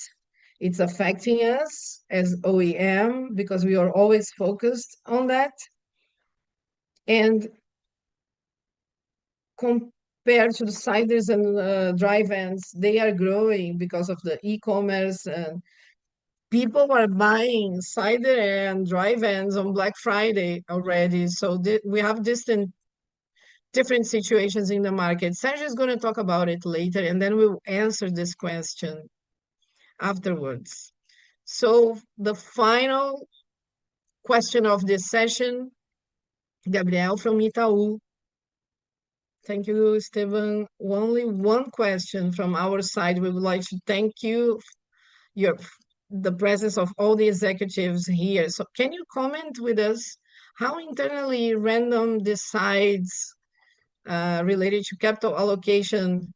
It's affecting us as OEM because we are always focused on that. And compared to the ciders and dry vans, they are growing because of the e-commerce, and people are buying cider and dry vans on Black Friday already. So we have different situations in the market. Sergio is going to talk about it later, and then we'll answer this question afterwards. So the final question of this session, Gabriel from Itaú. Thank you, Esteban. Only one question from our side. We would like to thank you your the presence of all the executives here. So can you comment with us how internally Random decides related to capital allocation,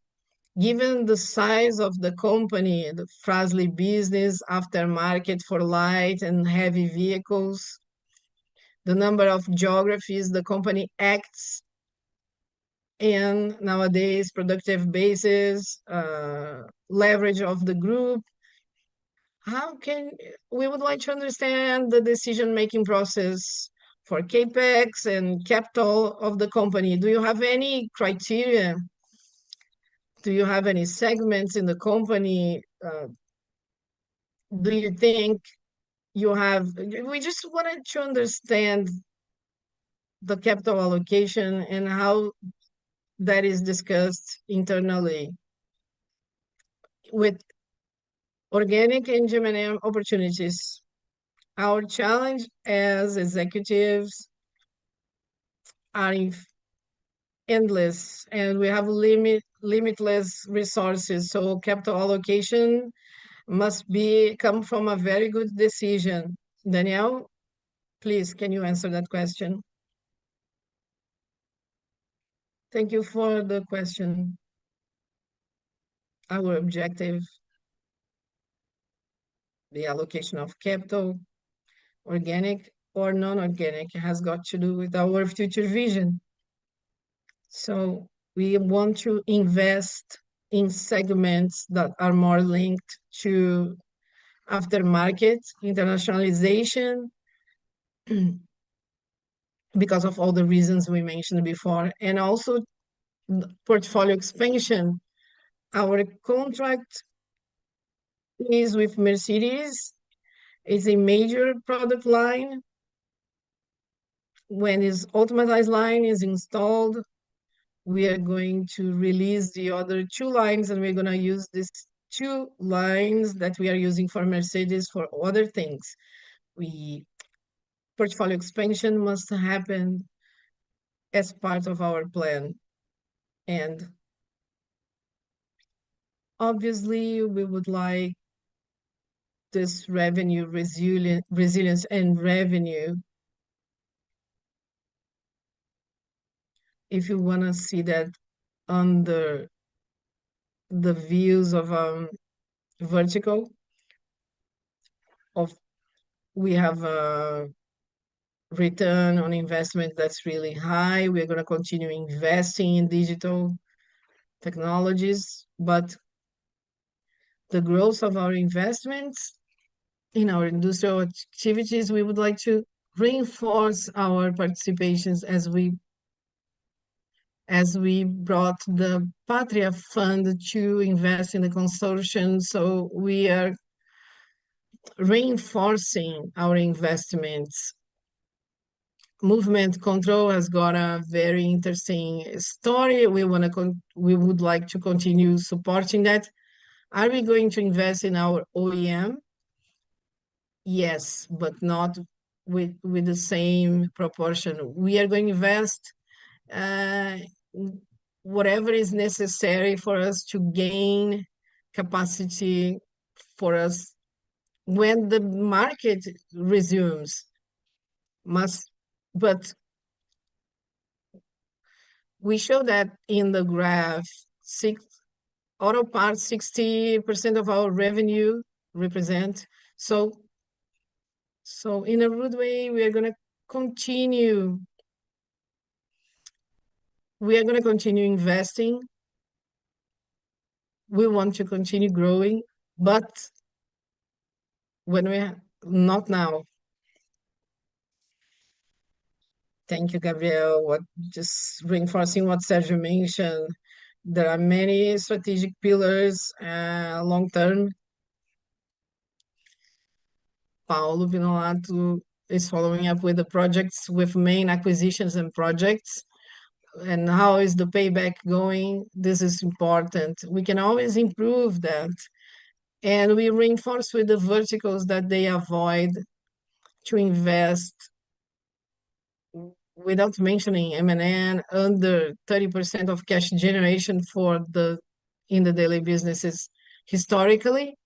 given the size of the company, the Fras-le business, aftermarket for light and heavy vehicles, the number of geographies the company acts in nowadays, productive basis, leverage of the group. How can we would like to understand the decision-making process for CapEx and capital of the company. Do you have any criteria? Do you have any segments in the company? Do you think you have? We just wanted to understand the capital allocation and how that is discussed internally with organic and M&A opportunities. Our challenge as executives are endless, and we have limitless resources. So capital allocation must come from a very good decision. Danielle, please, can you answer that question? Thank you for the question. Our objective, the allocation of capital, organic or non-organic, has got to do with our future vision. So we want to invest in segments that are more linked to aftermarket internationalization because of all the reasons we mentioned before, and also portfolio expansion. Our contract is with Mercedes. It's a major product line. When this automatized line is installed, we are going to release the other two lines, and we're going to use these two lines that we are using for Mercedes for other things. Portfolio expansion must happen as part of our plan. And obviously, we would like this revenue resilience and revenue. If you want to see that under the views of vertical, we have a return on investment that's really high. We're going to continue investing in digital technologies, but the growth of our investments in our industrial activities, we would like to reinforce our participations as we brought the Patria Fund to invest in the consortium. So we are reinforcing our investments movement control has got a very interesting story. We would like to continue supporting that. Are we going to invest in our OEM? Yes, but not with the same proportion. We are going to invest uh, whatever is necessary for us to gain capacity for us when the market resumes. Must, but we show that in the graph, auto parts 60% of our revenue represent. So, so in a rude way, continue. We are going to continue investing. We want to continue growing, but when we not now. Thank you, Gabriel. What just reinforcing what Sergio mentioned. There are many strategic pillars, long term. Paulo Vinolato is following up with the projects with main acquisitions and projects. And how is the payback going? This is important. We can always improve that. And we reinforce with the verticals that they avoid to invest without mentioning M&N under 30% of cash generation for the in the daily businesses historically.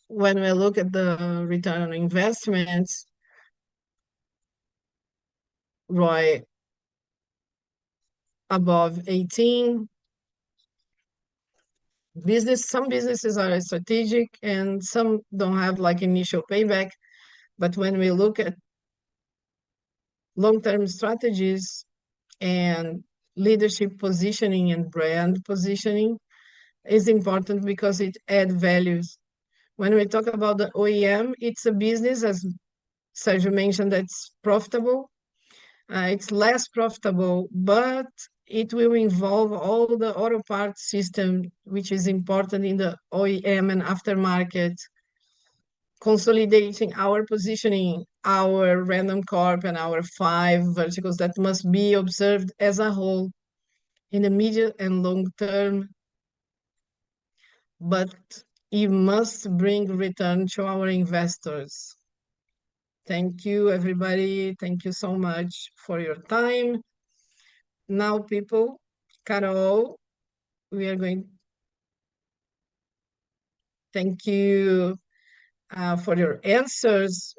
When we look at the return on investments, ROI above 18, some businesses are strategic and some don't have like initial payback. But when we look at long-term strategies and leadership positioning and brand positioning is important because it adds values. When we talk about the OEM, it's a business, as Sergio mentioned, that's profitable. It's less profitable, but it will involve all the auto parts system, which is important in the OEM and aftermarket, consolidating our positioning, our Randoncorp and our 5 verticals that must be observed as a whole in the medium and long term, but it must bring return to our investors. Thank you, everybody. Thank you so much for your time. Now, people, Carol, we are going. Thank you for your answers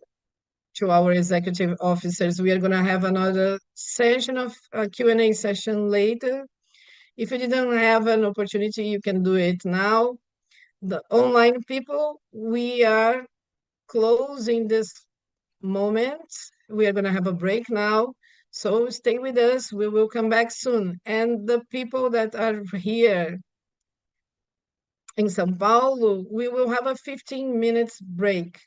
to our executive officers. We are going to have another session of Q&A session later. If you didn't have an opportunity, you can do it now. The online people, we are closing this moment. We are going to have a break now. So stay with us. We will come back soon. And the people that are here in São Paulo, we will have a 15 minutes break.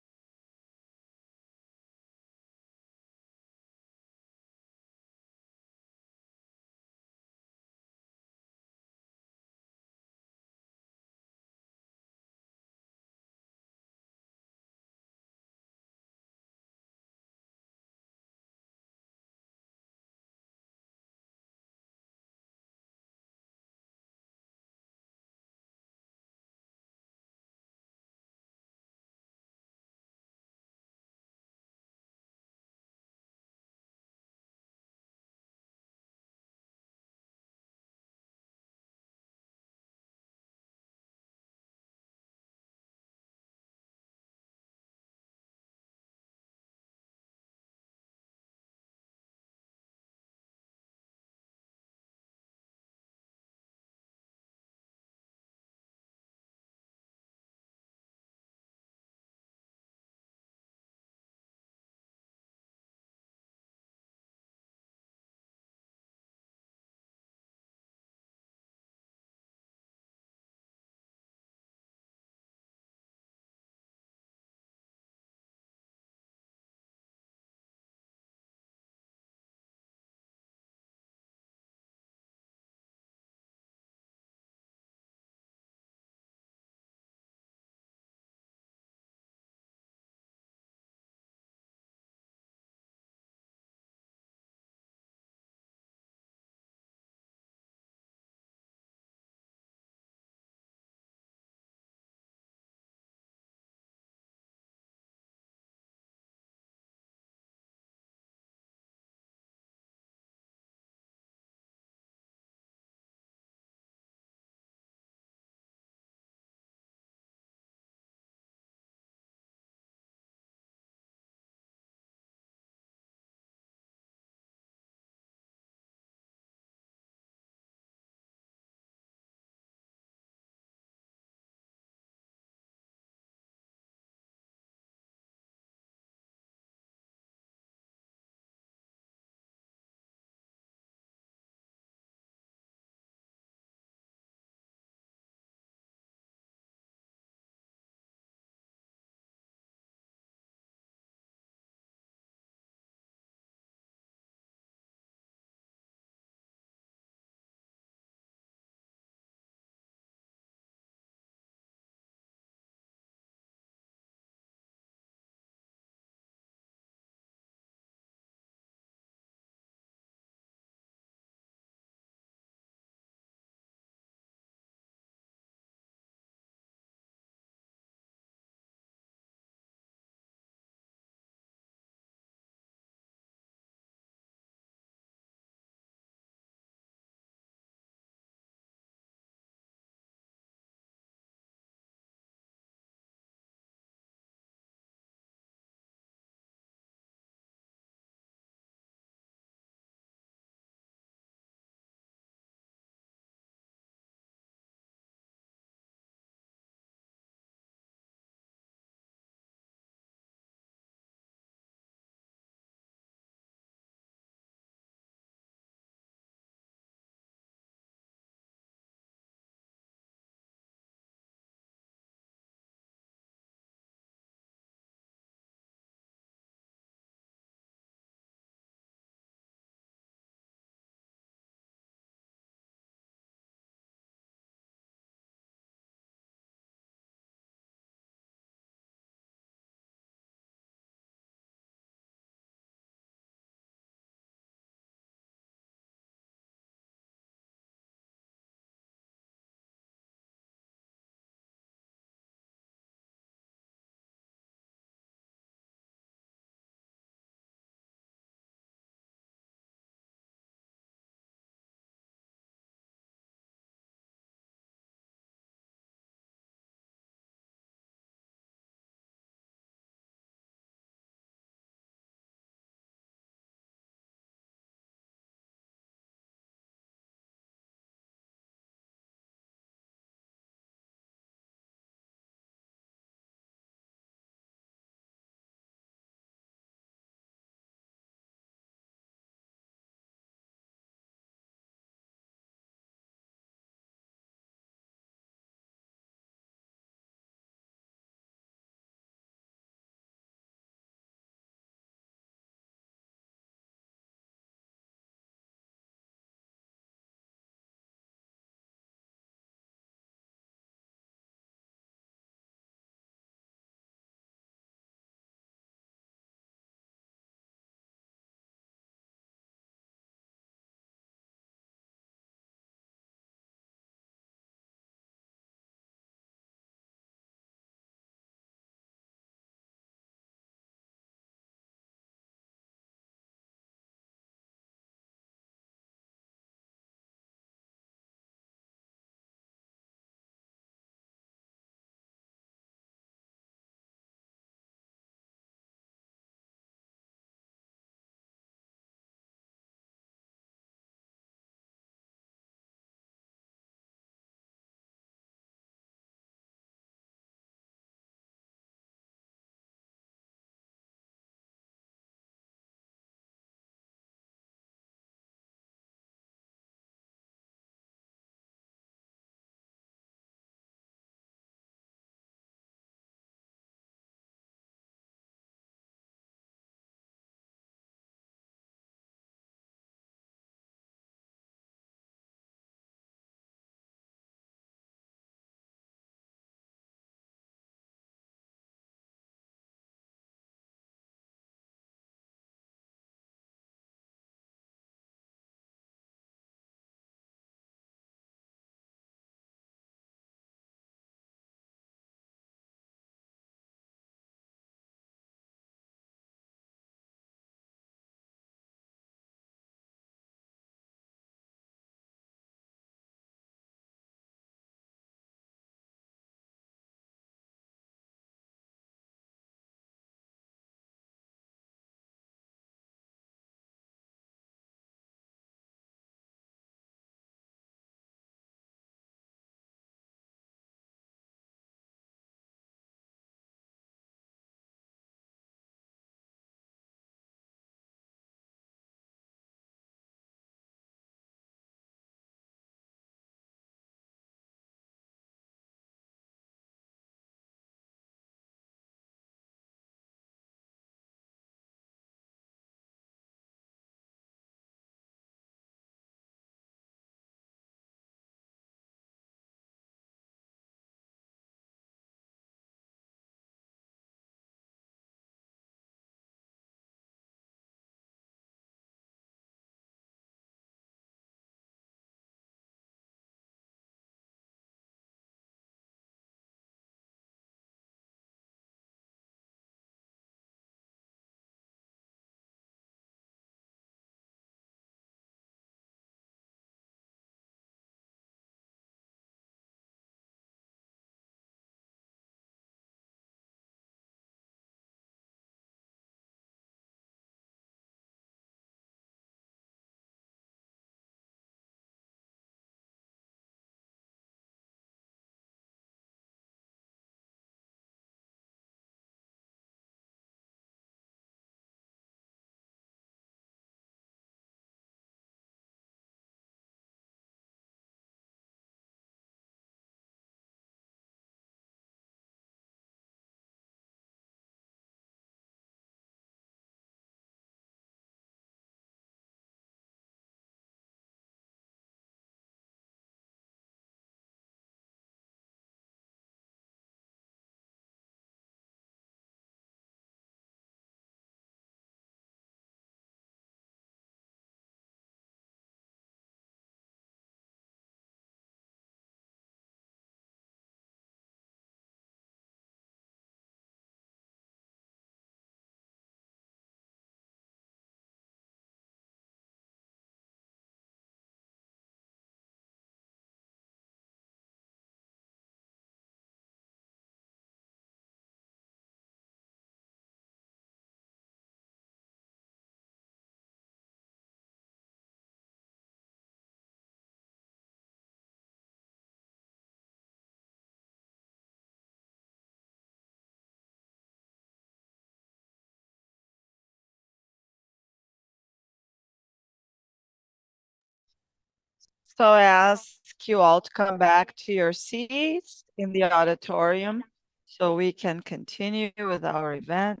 So I ask you all to come back to your seats in the auditorium so we can continue with our event.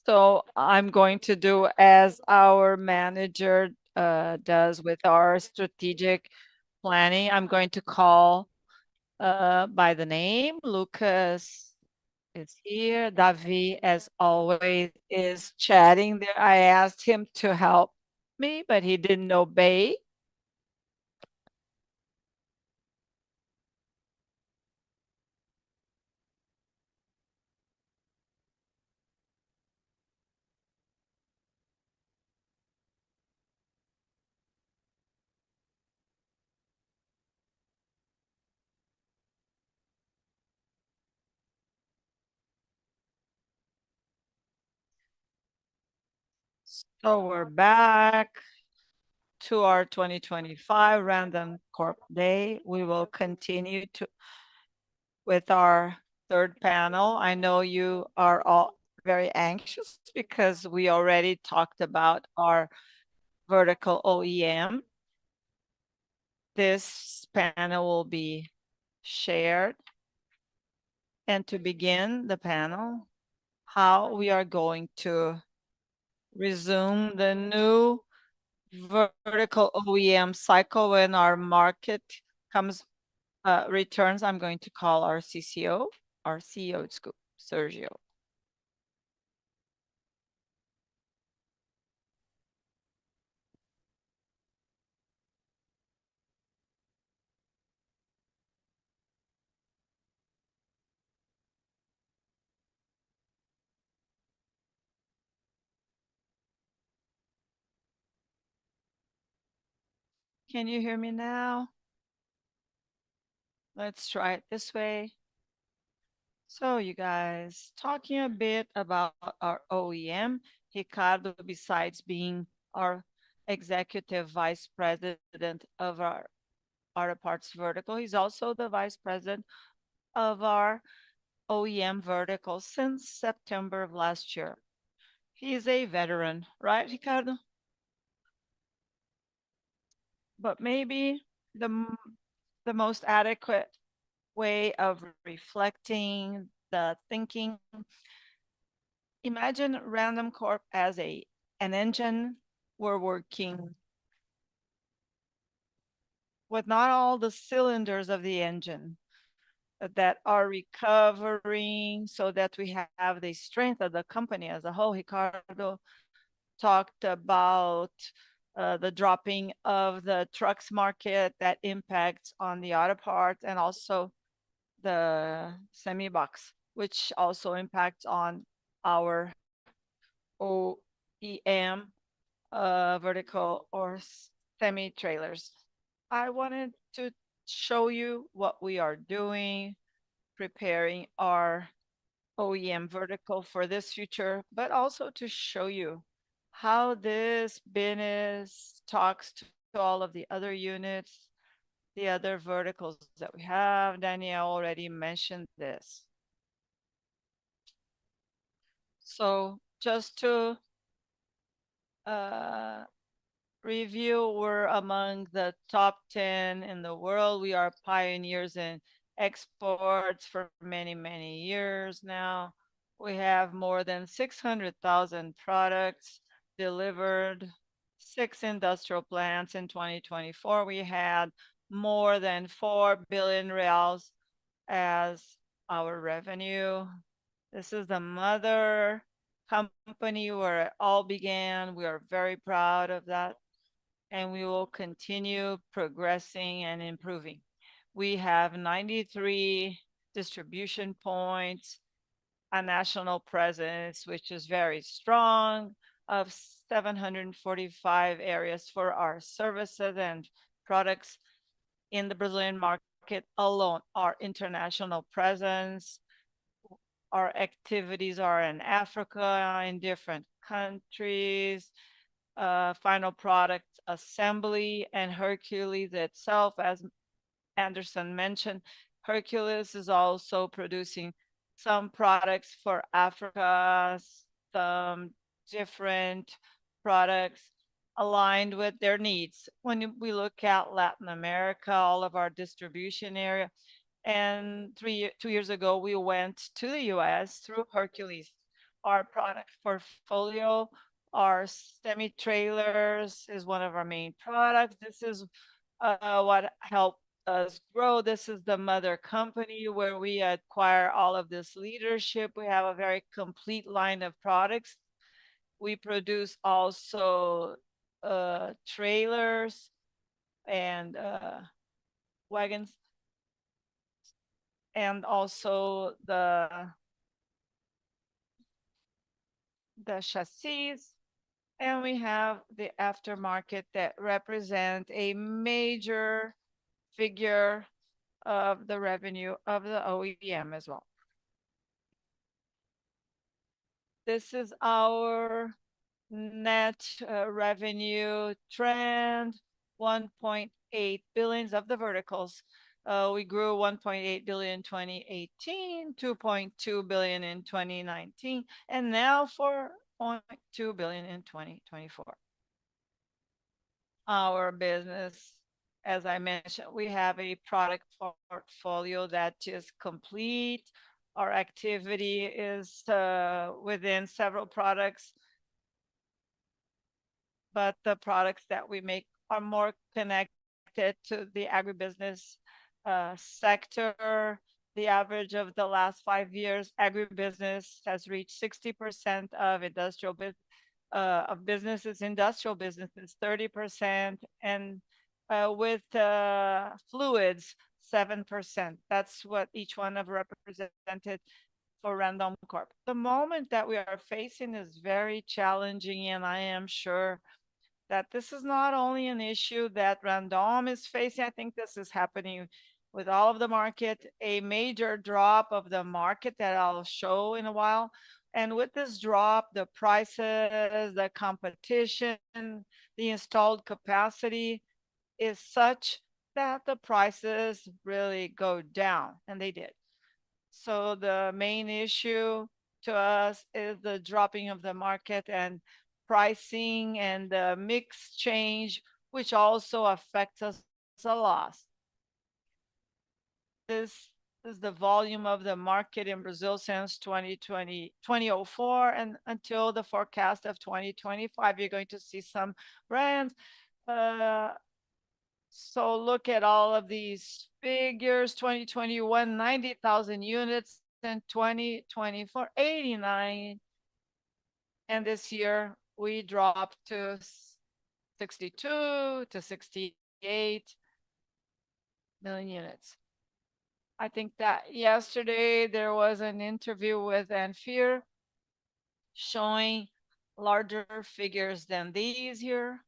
So I'm going to do as our manager does with our strategic planning. I'm going to call by the name. Lucas is here. Davi, as always, is chatting there. I asked him to help me, but he didn't obey. So we're back to our 2025 Randoncorp Day. We will continue to with our third panel. I know you are all very anxious because we already talked about our vertical OEM. This panel will be shared. And to begin the panel, how we are going to resume the new vertical OEM cycle when our market comes returns. I'm going to call our CCO, our CEO at Scoop, Sergio. Can you hear me now? Let's try it this way. So you guys, talking a bit about our OEM, Ricardo, besides being our executive vice president of our auto parts vertical, he's also the vice president of our OEM vertical since September of last year. He's a veteran, right, Ricardo? But maybe the most adequate way of reflecting the thinking. Imagine Randoncorp as an engine. We're working with not all the cylinders of the engine that are recovering so that we have the strength of the company as a whole. Ricardo talked about the dropping of the trucks market that impacts on the auto parts and also the semi box, which also impacts on our OEM vertical or semi trailers. I wanted to show you what we are doing, preparing our OEM vertical for this future, but also to show you how this business talks to all of the other units, the other verticals that we have. Danielle already mentioned this. So just to uh, review, we're among the top 10 in the world. We are pioneers in exports for many, many years now. We have more than 600,000 products delivered, six industrial plants in 2024. We had more than 4 billion reals as our revenue. This is the mother company where it all began. We are very proud of that, and we will continue progressing and improving. We have 93 distribution points, a national presence, which is very strong, of 745 areas for our services and products in the Brazilian market alone. Our international presence, our activities are in Africa, in different countries, final product assembly, and Hercules itself, as Anderson mentioned. Hercules is also producing some products for Africa, some different products aligned with their needs. When we look at Latin America, all of our distribution area, and 2 years ago, we went to the US through Hercules. Our product portfolio, our semi trailers is one of our main products. This is what helped us grow. This is the mother company where we acquire all of this leadership. We have a very complete line of products. We produce also trailers and wagons, and also the chassis. And we have the aftermarket that represent a major figure of the revenue of the OEM as well. This is our net revenue trend, 1.8 billions of the verticals. We grew 1.8 billion in 2018, 2.2 billion in 2019, and now 4.2 billion in 2024. Our business, as I mentioned, we have a product portfolio that is complete. Our activity is within several products, but the products that we make are more connected to the agribusiness sector. The average of the last 5 years, agribusiness has reached 60% of businesses, industrial businesses, 30%, and with fluids, 7%. That's what each one of represented for Randoncorp. The moment that we are facing is very challenging, and I am sure that this is not only an issue that Randon is facing. I think this is happening with all of the market, a major drop of the market that I'll show in a while. And with this drop, the prices, the competition, the installed capacity is such that the prices really go down, and they did. So the main issue to us is the dropping of the market and pricing and the mix change, which also affects us a lot. This is the volume of the market in Brazil since 2004 and until the forecast of 2025. You're going to see some brands. So look at all of these figures. 2021, 90,000 units, and 2024, 89. And this year we dropped to 62 to 68 million units. I think that yesterday there was an interview with Anfir showing larger figures than these here.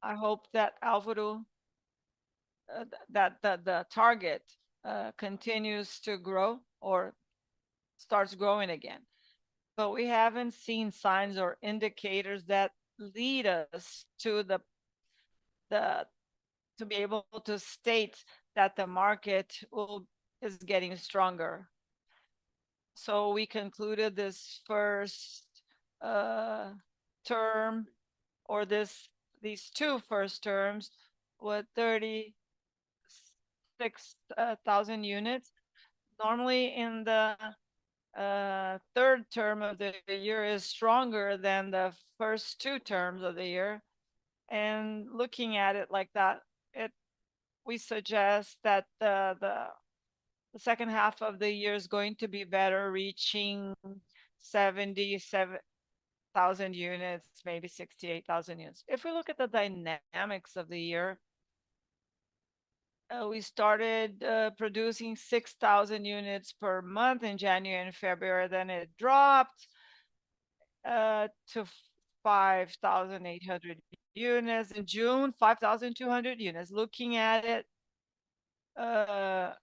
I hope that Alvaro, that the target continues to grow or starts growing again. But we haven't seen signs or indicators that lead us to to be able to state that the market is getting stronger. So we concluded this first term, or these two first terms, with 36,000 units. Normally in the third term of the year is stronger than the first two terms of the year. And looking at it like that, we suggest that the second half of the year is going to be better, reaching 77,000 units, maybe 68,000 units. If we look at the dynamics of the year, we started producing 6,000 units per month in January and February. Then it dropped to 5,800 units. In June, 5,200 units. Looking at it, and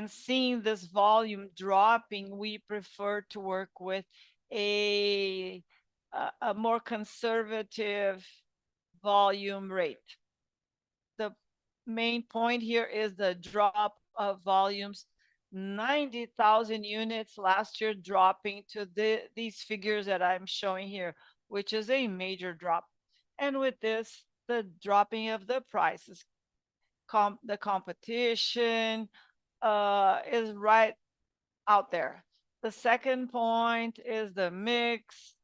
seeing this volume dropping, we prefer to work with a more conservative volume rate. The main point here is the drop of volumes. 90,000 units last year, dropping to these figures that I'm showing here, which is a major drop. And with this, the dropping of the prices, the competition is right out there. The second point is the mix.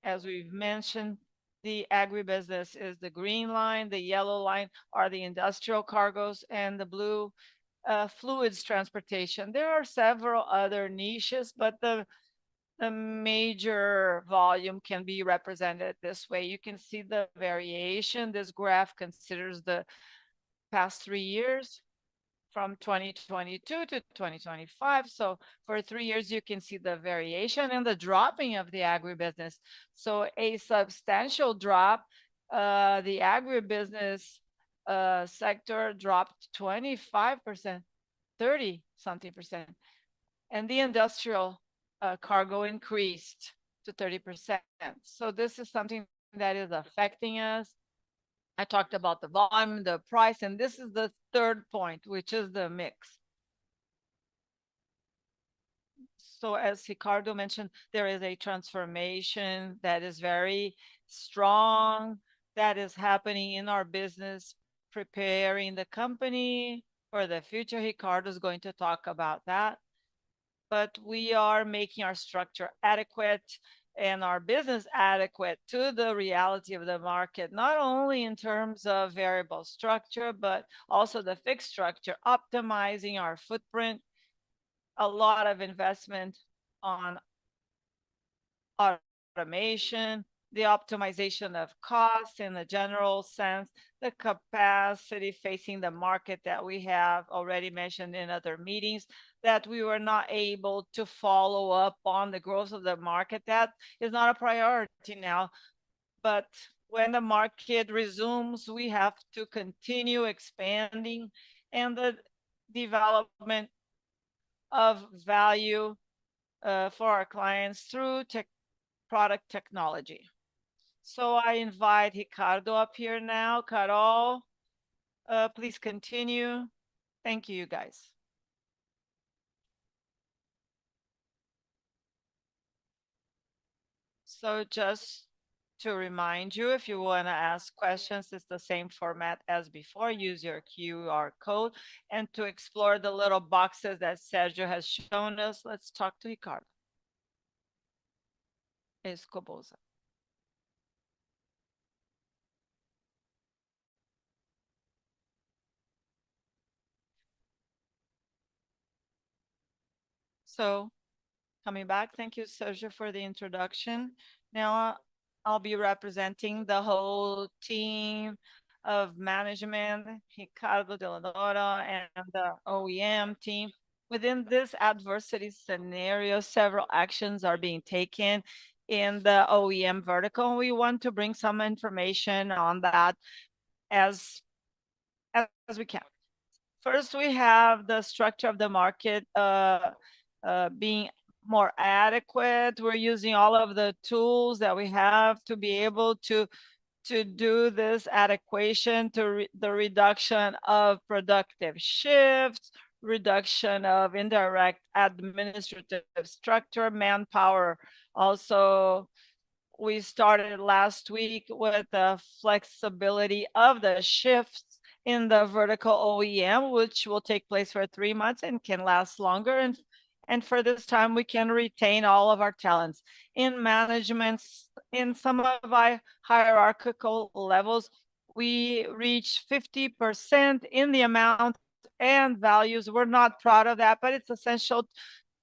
As we've mentioned, the agribusiness is the green line, the yellow line are the industrial cargoes, and the blue fluids transportation. There are several other niches, but the major volume can be represented this way. You can see the variation. This graph considers the past 3 years, from 2022 to 2025. So for 3 years, you can see the variation and the dropping of the agribusiness. So a substantial drop. The agribusiness sector dropped 25%, 30 something percent. And the industrial cargo increased to 30%. So this is something that is affecting us. I talked about the volume, the price, and this is the third point, which is the mix. So as Ricardo mentioned, there is a transformation that is very strong, that is happening in our business, preparing the company for the future. Ricardo is going to talk about that. But we are making our structure adequate and our business adequate to the reality of the market, not only in terms of variable structure, but also the fixed structure, optimizing our footprint, a lot of investment on automation, the optimization of costs in the general sense, the capacity facing the market that we have already mentioned in other meetings, that we were not able to follow up on the growth of the market. That is not a priority now. But when the market resumes, we have to continue expanding and the development of value for our clients through product technology. So I invite Ricardo up here now. Carol, please continue. Thank you, guys. So just to remind you, if you want to ask questions, it's the same format as before. Use your QR code. And to explore the little boxes that Sergio has shown us, let's talk to Ricardo Escobosa. So coming back, thank you, Sergio, for the introduction. Now I'll be representing the whole team of management, Ricardo de la Dora, and the OEM team. Within this adversity scenario, several actions are being taken in the OEM vertical. We want to bring some information on that as we can. First, we have the structure of the market being more adequate. We're using all of the tools that we have to be able to do this adequation to the reduction of productive shifts, reduction of indirect administrative structure, manpower. Also, we started last week with the flexibility of the shifts in the vertical OEM, which will take place for 3 months and can last longer. And for this time, we can retain all of our talents in management. In some of our hierarchical levels, we reach 50% in the amount and values. We're not proud of that, but it's essential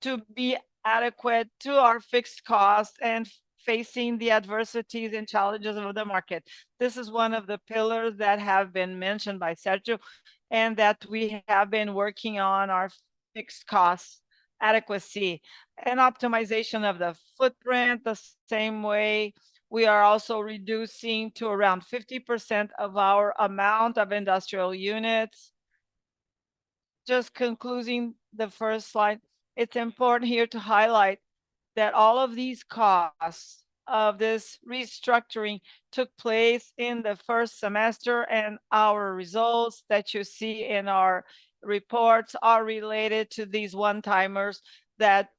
to be adequate to our fixed costs and facing the adversities and challenges of the market. This is one of the pillars that have been mentioned by Sergio, and that we have been working on our fixed costs adequacy and optimization of the footprint. The same way, we are also reducing to around 50% of our amount of industrial units. Just concluding the first slide, it's important here to highlight that all of these costs of this restructuring took place in the first semester, and our results that you see in our reports are related to these one-timers that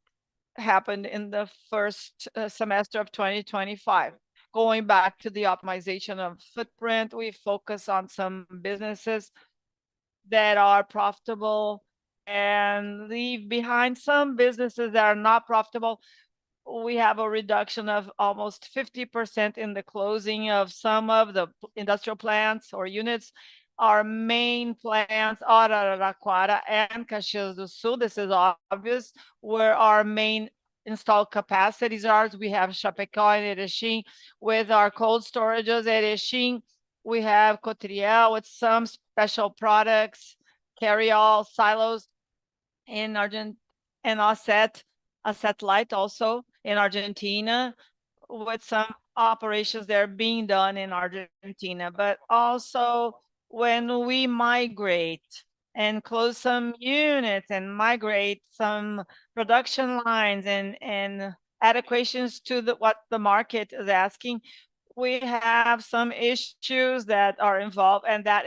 happened in the first semester of 2025. Going back to the optimization of footprint, we focus on some businesses that are profitable and leave behind some businesses that are not profitable. We have a reduction of almost 50% in the closing of some of the industrial plants or units. Our main plants are Araraquara and Caxias do Sul. This is obvious, where our main installed capacities are. We have Chapecó and Erechim with our cold storages. Erechim, we have Cotriel with some special products, carry-all silos in Argentina, and Asset Light also in Argentina, with some operations that are being done in Argentina. But also, when we migrate and close some units and migrate some production lines and adequations to what the market is asking, we have some issues that are involved, and that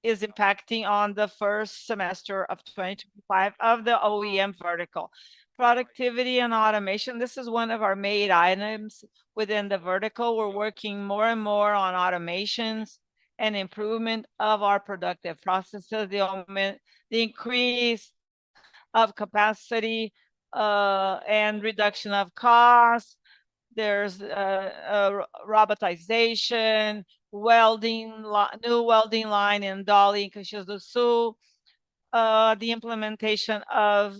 is impacting on the first semester of 2025 of the OEM vertical. Productivity and automation, this is one of our main items within the vertical. We're working more and more on automations and improvement of our productive processes, the increase of capacity and reduction of costs. There's robotization, new welding line in Dolly and Caxias do Sul, the implementation of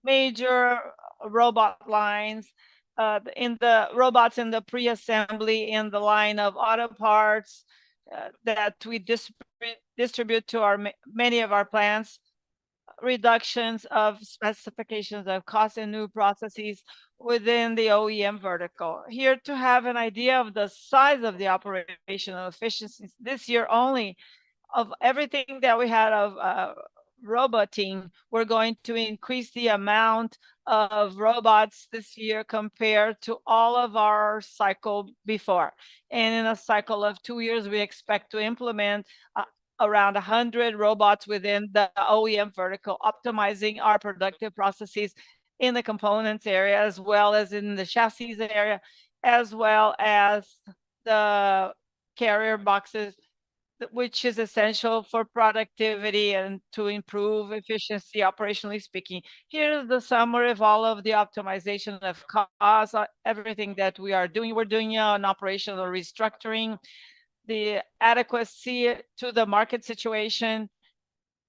major robot lines, in the robots in the pre-assembly in the line of auto parts that we distribute to many of our plants, reductions of specifications of cost and new processes within the OEM vertical. Here to have an idea of the size of the operational efficiencies this year only, of everything that we had of roboting, we're going to increase the amount of robots this year compared to all of our cycle before. And in a cycle of 2 years, we expect to implement around 100 robots within the OEM vertical, optimizing our productive processes in the components area, as well as in the chassis area, as well as the carrier boxes, which is essential for productivity and to improve efficiency, operationally speaking. Here's the summary of all of the optimization of costs, everything that we are doing. We're doing an operational restructuring, the adequacy to the market situation,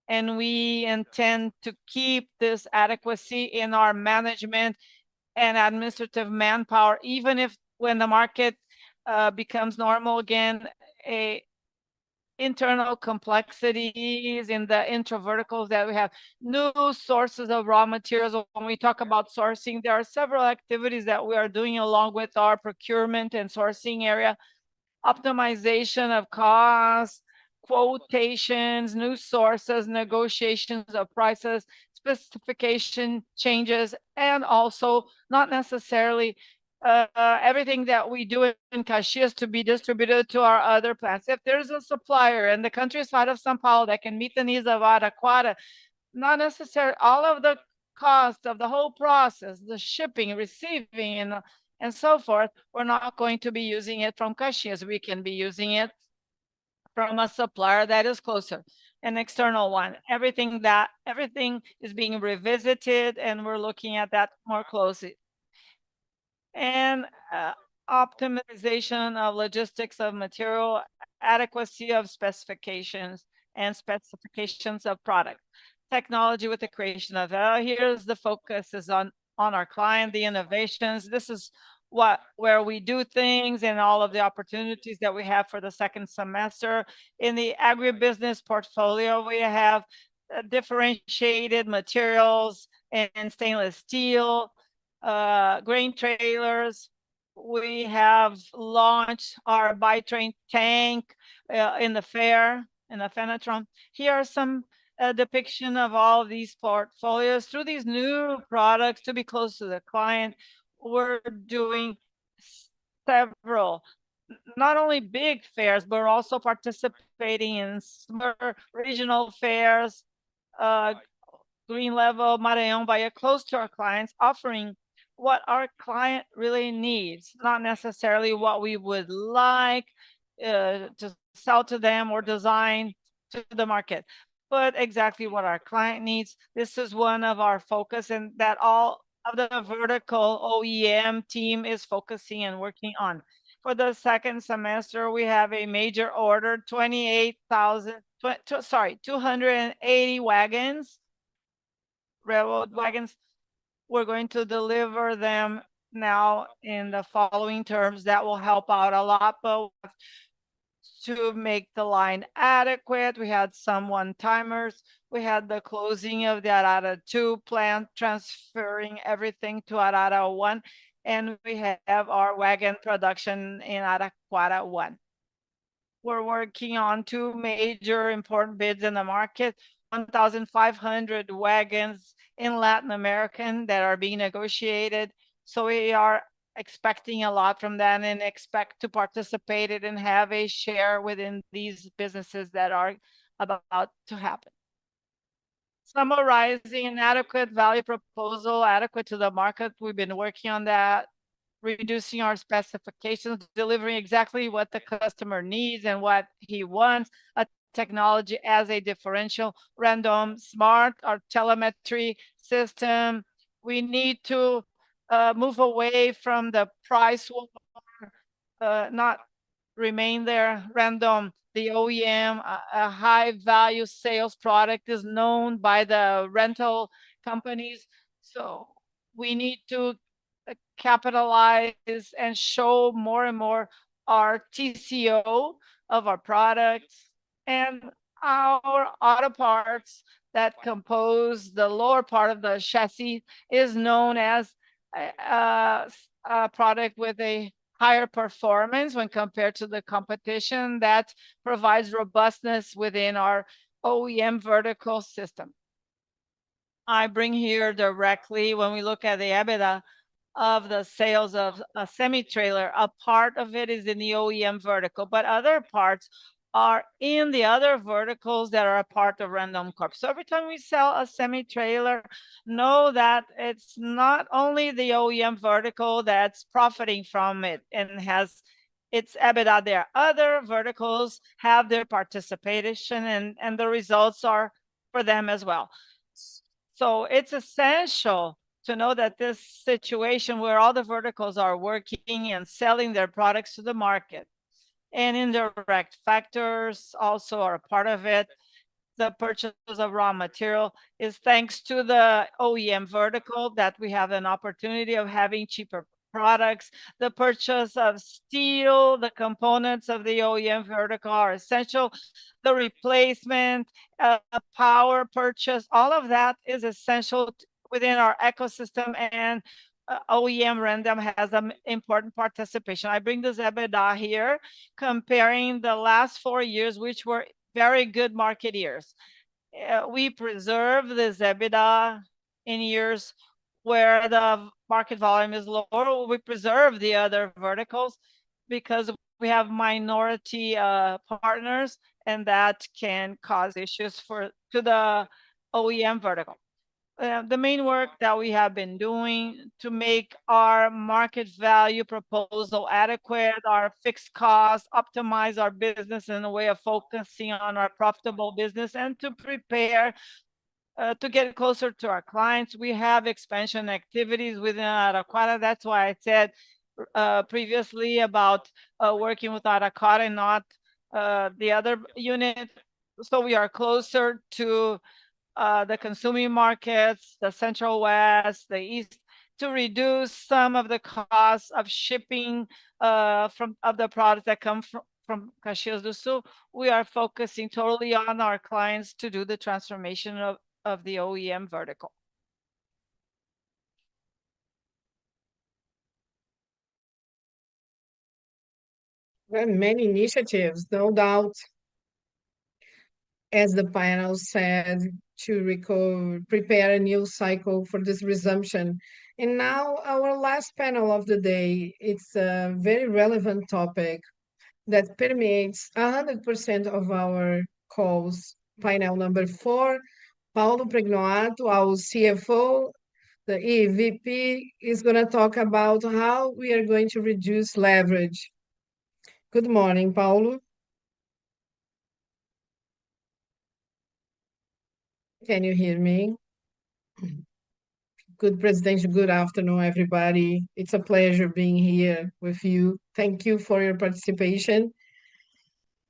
and we intend to keep this adequacy in our management and administrative manpower, even if when the market becomes normal again, internal complexities in the intraverticals that we have, new sources of raw materials. When we talk about sourcing, there are several activities that we are doing along with our procurement and sourcing area, optimization of costs, quotations, new sources, negotiations of prices, specification changes, and also not necessarily everything that we do in Caxias to be distributed to our other plants. If there's a supplier in the countryside of São Paulo that can meet the needs of Araraquara, not necessarily all of the cost of the whole process, the shipping, receiving, and so forth. We're not going to be using it from Caxias. We can be using it from a supplier that is closer, an external one. Everything is being revisited, and we're looking at that more closely. And optimization of logistics of material, adequacy of specifications, and specifications of product. Technology with the creation of here's the focus is on our client, the innovations. This is where we do things and all of the opportunities that we have for the second semester. In the agribusiness portfolio, we have differentiated materials and stainless steel, grain trailers. We have launched our bi-train tank in the fair, in the Fenatron. Here are some depiction of all of these portfolios through these new products to be close to the client. We're doing several, not only big fairs, but we're also participating in smaller regional fairs, uh, Green Level, Maranhão Bahia, close to our clients, offering what our client really needs, not necessarily what we would like to sell to them or design to the market, but exactly what our client needs. This is one of our focus, and that all of the vertical OEM team is focusing and working on. For the second semester, we have a major order, 280 wagons, railroad wagons. We're going to deliver them now in the following terms. That will help out a lot, but to make the line adequate, we had some one-timers. We had the closing of the Arara 2 plant, transferring everything to Arara 1, and we have our wagon production in Araquara 1. We're working on two major important bids in the market, 1,500 wagons in Latin America that are being negotiated. So we are expecting a lot from that and expect to participate in and have a share within these businesses that are about to happen. Summarizing an adequate value proposal, adequate to the market. We've been working on that, reducing our specifications, delivering exactly what the customer needs and what he wants, a technology as a differential, random, smart, our telemetry system. We need to move away from the price war, not remain there. Random, the OEM, a high value sales product is known by the rental companies. So we need to capitalize and show more and more our TCO of our products, and our auto parts that compose the lower part of the chassis is known as a product with a higher performance when compared to the competition that provides robustness within our OEM vertical system. I bring here directly, when we look at the EBITDA of the sales of a semi-trailer, a part of it is in the OEM vertical, but other parts are in the other verticals that are a part of Randoncorp. So every time we sell a semi-trailer, know that it's not only the OEM vertical that's profiting from it and has its EBITDA there. Other verticals have their participation, and the results are for them as well. So it's essential to know that this situation where all the verticals are working and selling their products to the market, and indirect factors also are a part of it. The purchase of raw material is thanks to the OEM vertical that we have an opportunity of having cheaper products. The purchase of steel, the components of the OEM vertical are essential. The replacement, power purchase, all of that is essential within our ecosystem, and OEM Random has an important participation. I bring this EBITDA here, comparing the last 4 years, which were very good market years. We preserve this EBITDA in years where the market volume is lower. We preserve the other verticals because we have minority partners, and that can cause issues to the OEM vertical. The main work that we have been doing to make our market value proposal adequate, our fixed costs, optimize our business in a way of focusing on our profitable business, and to prepare to get closer to our clients. We have expansion activities within Araraquara. That's why I said previously about working with Araraquara and not the other unit. So we are closer to the consuming markets, the Central West, the East, to reduce some of the costs of shipping of the products that come from Caxias do Sul. We are focusing totally on our clients to do the transformation of the OEM vertical. There are many initiatives, no doubt, as the panel said, to prepare a new cycle for this resumption. And now our last panel of the day, it's a very relevant topic that permeates 100% of our calls. Panel number 4, Paulo Pregnoato, our CFO, the EVP, is going to talk about how we are going to reduce leverage. Good morning, Paulo. Can you hear me? Good presidential, good afternoon, everybody. It's a pleasure being here with you. Thank you for your participation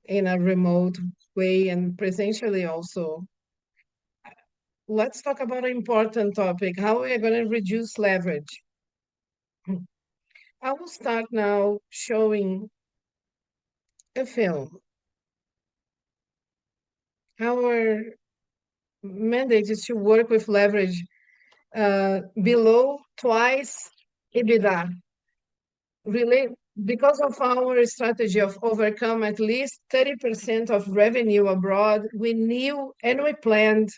in a remote way and presentially also. Let's talk about an important topic, how we are going to reduce leverage. I will start now showing a film. Our mandate is to work with leverage below twice EBITDA. Really, because of our strategy of overcome at least 30% of revenue abroad, we knew and we planned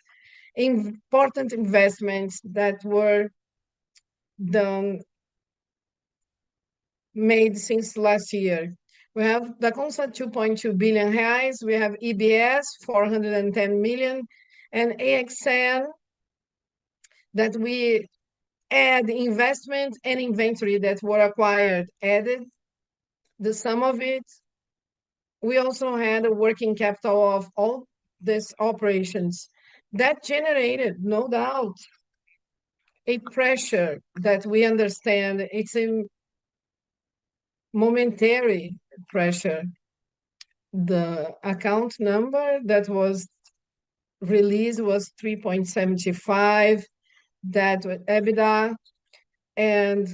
important investments that were made since last year. We have the Consa 2.2 billion reais, we have EBS 410 million, and AXN that we add investment and inventory that were acquired, added the sum of it. We also had a working capital of all these operations that generated, no doubt, a pressure that we understand. It's a momentary pressure. The account number that was released was 3.75, that was EBITDA. And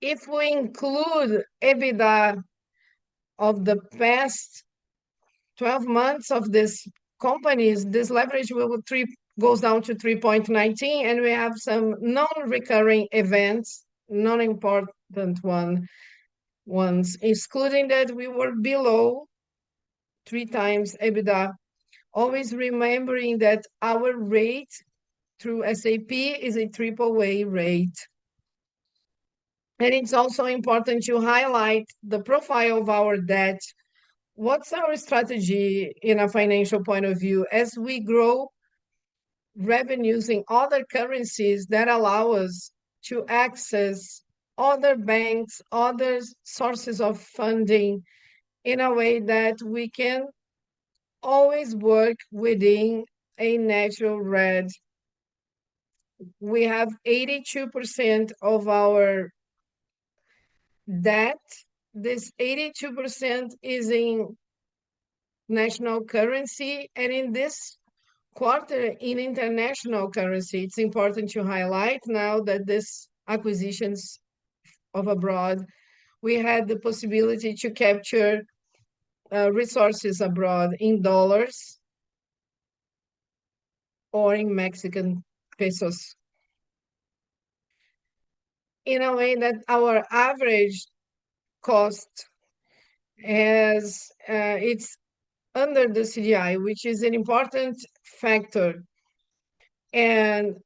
if we include EBITDA of the past 12 months of these companies, this leverage goes down to 3.19, and we have some non-recurring events, non-important ones, excluding that we were below 3 times EBITDA. Always remembering that our rate through SAP is a AAA rate. And it's also important to highlight the profile of our debt. What's our strategy in a financial point of view? As we grow revenues in other currencies, that allow us to access other banks, other sources of funding in a way that we can always work within a natural red. We have 82% of our debt. This 82% is in national currency, and in this quarter in international currency. It's important to highlight now that this acquisitions of abroad, we had the possibility to capture resources abroad in dollars or in Mexican pesos, in a way that our average cost has it's under the CDI, which is an important factor. And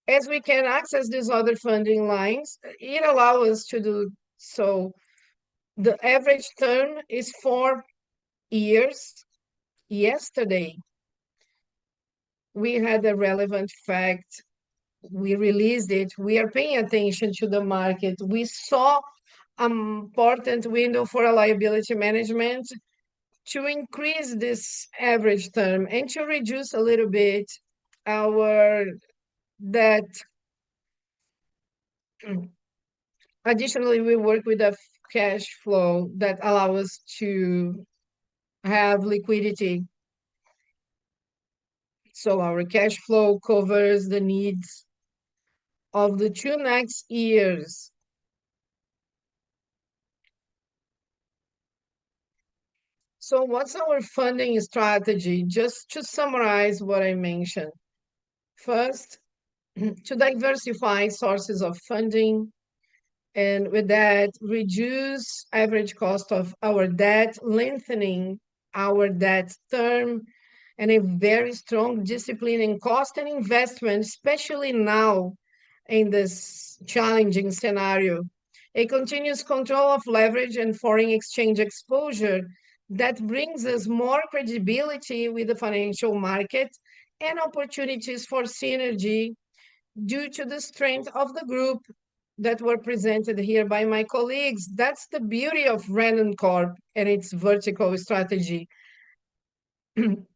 as we can access these other funding lines, it allows us to do so. The average term is 4 years. Yesterday, we had a relevant fact. We released it. We are paying attention to the market. We saw an important window for a liability management to increase this average term and to reduce a little bit our debt. Additionally, we work with a cash flow that allow us to have liquidity. So our cash flow covers the needs of the 2 next years. So what's our funding strategy? Just to summarize what I mentioned. First, to diversify sources of funding, and with that, reduce average cost of our debt, lengthening our debt term, and a very strong discipline in cost and investment, especially now in this challenging scenario. A continuous control of leverage and foreign exchange exposure that brings us more credibility with the financial market and opportunities for synergy due to the strength of the group that were presented here by my colleagues. That's the beauty of Randoncorp and its vertical strategy. And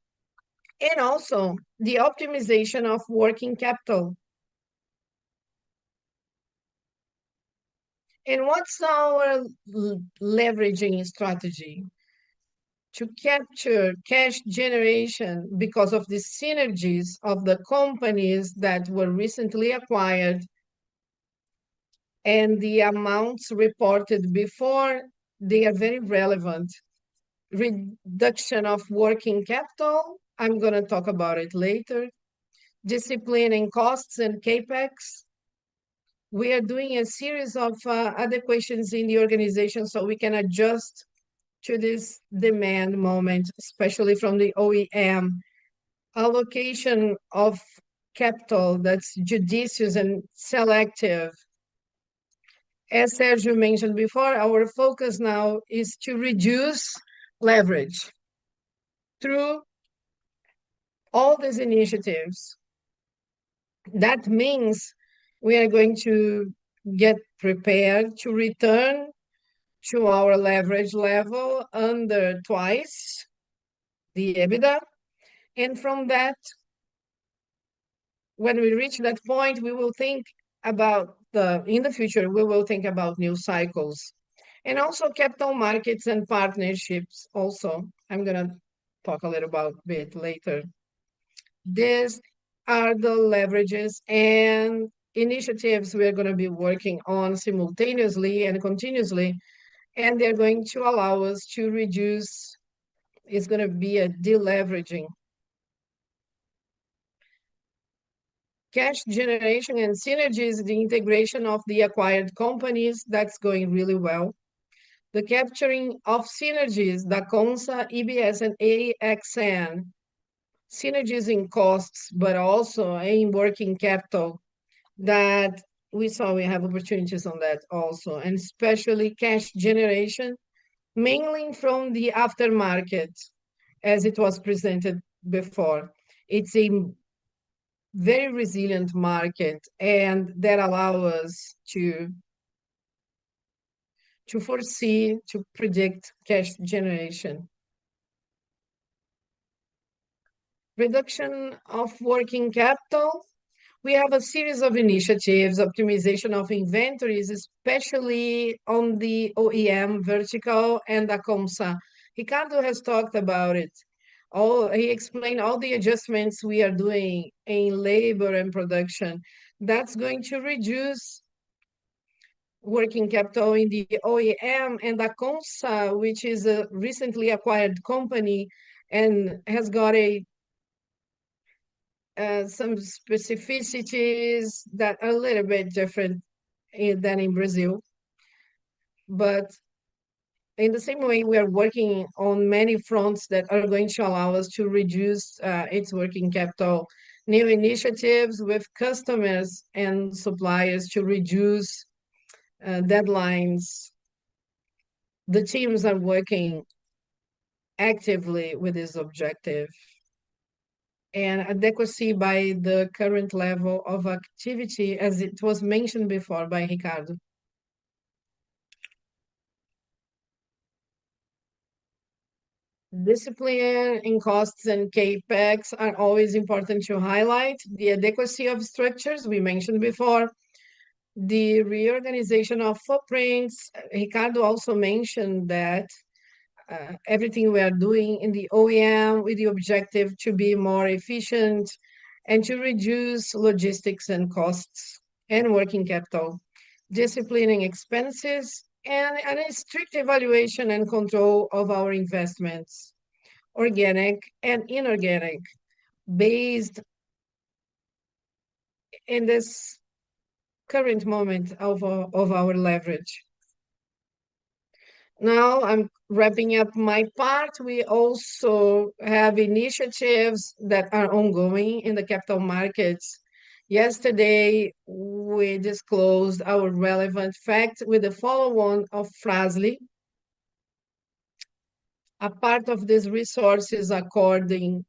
also the optimization of working capital. And what's our leveraging strategy? To capture cash generation because of the synergies of the companies that were recently acquired and the amounts reported before, they are very relevant. Reduction of working capital, I'm going to talk about it later. Discipline in costs and capex. We are doing a series of adequations in the organization so we can adjust to this demand moment, especially from the OEM. Allocation of capital that's judicious and selective. As Sergio mentioned before, our focus now is to reduce leverage through all these initiatives. That means we are going to get prepared to return to our leverage level under twice the EBITDA. And from that, when we reach that point, we will think about in the future, we will think about new cycles. And also capital markets and partnerships also. I'm going to talk a little about bit later. These are the leverages and initiatives we're going to be working on simultaneously and continuously, and they're going to allow us to reduce, it's going to be a deleveraging. Cash generation and synergies, the integration of the acquired companies, that's going really well. The capturing of synergies, the Consa, EBS, and AXN, synergies in costs, but also in working capital, that we saw we have opportunities on that also, and especially cash generation, mainly from the aftermarket, as it was presented before. It's a very resilient market, and that allow us to foresee, to predict cash generation. Reduction of working capital. We have a series of initiatives, optimization of inventories, especially on the OEM vertical and the Comsa. Ricardo has talked about it. He explained all the adjustments we are doing in labor and production. That's going to reduce working capital in the OEM, and the Comsa, which is a recently acquired company and has got some specificities that are a little bit different than in Brazil. But in the same way, we are working on many fronts that are going to allow us to reduce its working capital. New initiatives with customers and suppliers to reduce deadlines. The teams are working actively with this objective. and adequacy by the current level of activity, as it was mentioned before by Ricardo. Discipline in costs and CapEx are always important to highlight. The adequacy of structures we mentioned before, the reorganization of footprints. Ricardo also mentioned that everything we are doing in the OEM with the objective to be more efficient and to reduce logistics and costs and working capital, disciplining expenses, and a strict evaluation and control of our investments, organic and inorganic, based in this current moment of our leverage. Now I'm wrapping up my part. We also have initiatives that are ongoing in the capital markets. Yesterday, we disclosed our relevant fact with the follow-on of Frasley. A part of these resources, according,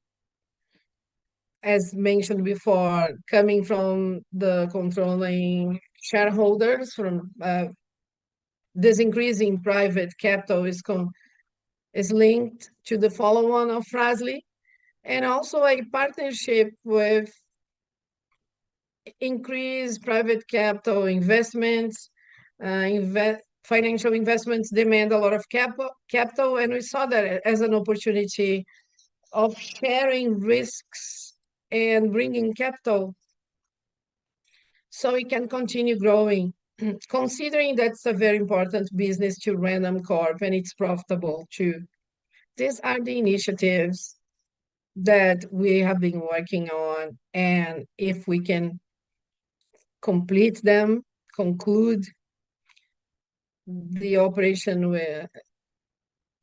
as mentioned before, coming from the controlling shareholders, from this increase in private capital is linked to the follow-on of Frasley, and also a partnership with increased private capital investments. Financial investments demand a lot of capital, and we saw that as an opportunity of sharing risks and bringing capital so we can continue growing, considering that's a very important business to Randoncorp and it's profitable too. These are the initiatives that we have been working on, and if we can complete them, conclude the operation with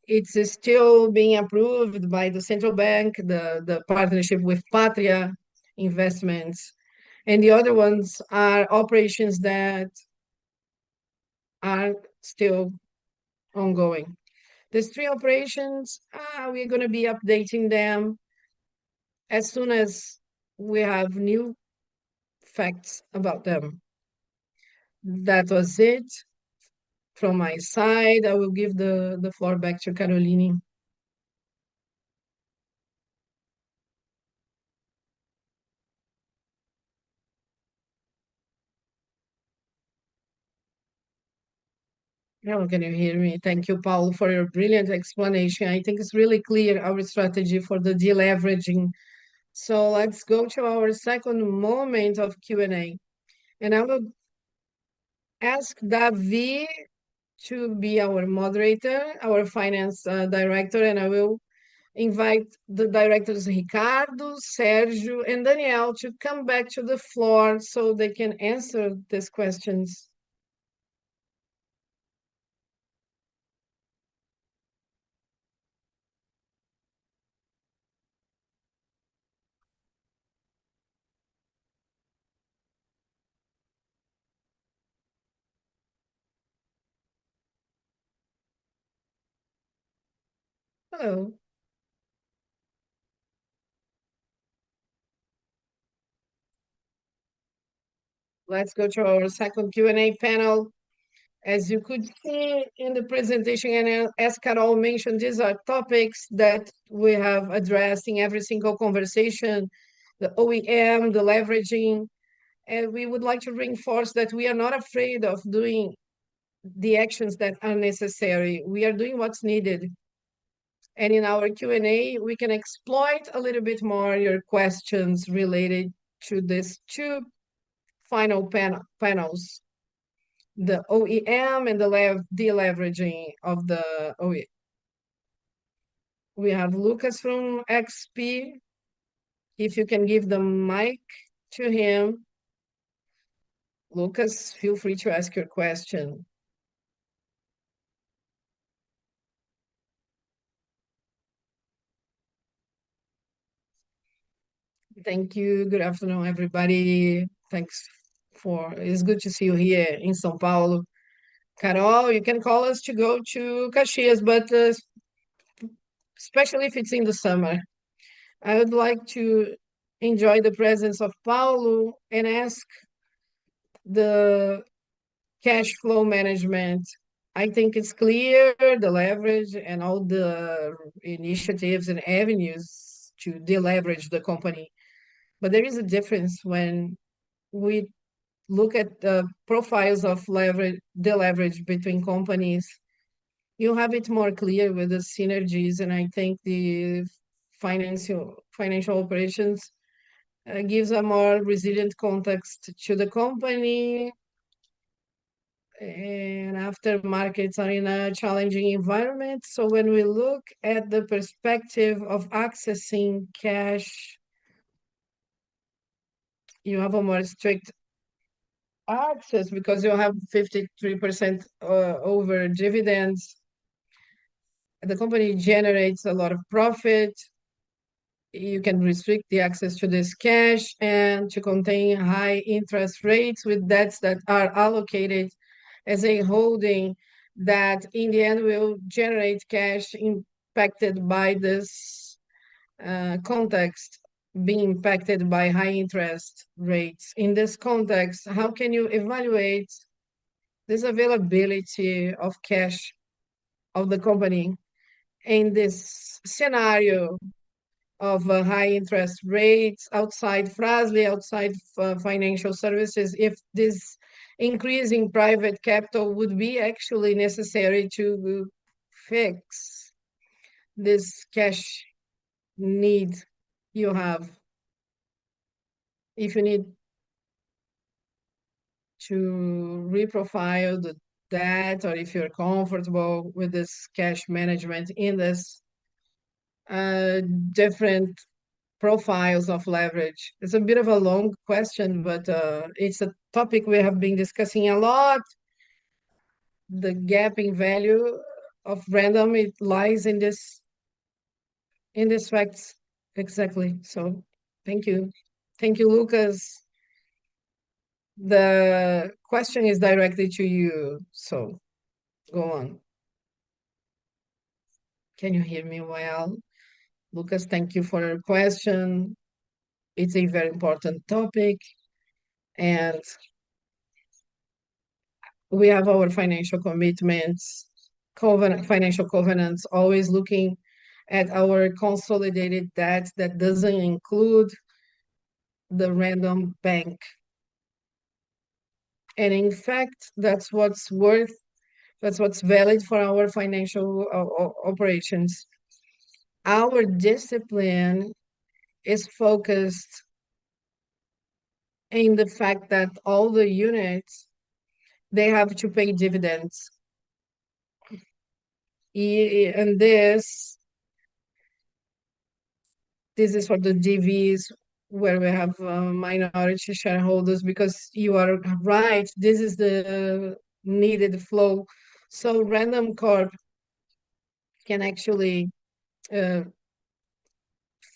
it's still being approved by the central bank, the partnership with Patria Investments, and the other ones are operations that are still ongoing. These three operations, we're going to be updating them as soon as we have new facts about them. That was it from my side. I will give the floor back to Caroline. Now, can you hear me? Thank you, Paulo, for your brilliant explanation. I think it's really clear our strategy for the deleveraging. So let's go to our second moment of Q&A. And I will ask Davi to be our moderator, our finance director, and I will invite the directors Ricardo, Sergio, and Daniel to come back to the floor so they can answer these questions. Hello. Let's go to our second Q&A panel. As you could see in the presentation, and as Carol mentioned, these are topics that we have addressed in every single conversation, the OEM, the leveraging, and we would like to reinforce that we are not afraid of doing the actions that are necessary. We are doing what's needed. And in our Q&A, we can exploit a little bit more your questions related to these two final panels, the OEM and the deleveraging of the OEM. We have Lucas from XP. If you can give the mic to him. Lucas, feel free to ask your question. Thank you. Good afternoon, everybody. It's good to see you here in São Paulo. Carol, you can call us to go to Caxias, but especially if it's in the summer. I would like to enjoy the presence of Paulo and ask the cash flow management. I think it's clear the leverage and all the initiatives and avenues to deleverage the company. But there is a difference when we look at the profiles of leverage, the leverage between companies. You have it more clear with the synergies, and I think the financial operations gives a more resilient context to the company. And after markets are in a challenging environment, so when we look at the perspective of accessing cash, you have a more strict access because you have 53% over dividends. The company generates a lot of profit. You can restrict the access to this cash and to contain high interest rates with debts that are allocated as a holding that in the end will generate cash impacted by this context, being impacted by high interest rates. In this context, how can you evaluate this availability of cash of the company in this scenario of high interest rates outside Fras-le, outside financial services, if this increase in private capital would be actually necessary to fix this cash need you have? If you need to reprofile the debt, or if you're comfortable with this cash management in this different profiles of leverage. It's a bit of a long question, but it's a topic we have been discussing a lot. The gap in value of random, it lies in this facts exactly. So thank you. Thank you, Lucas. The question is directly to you, so go on. Can you hear me well? Lucas, thank you for your question. It's a very important topic, and we have our financial commitments, financial covenants, always looking at our consolidated debt that doesn't include the random bank. And in fact, that's what's valid for our financial operations. Our discipline is focused in the fact that all the units, they have to pay dividends. And this is for the DVs where we have minority shareholders, because you are right, this is the needed flow. So Randoncorp can actually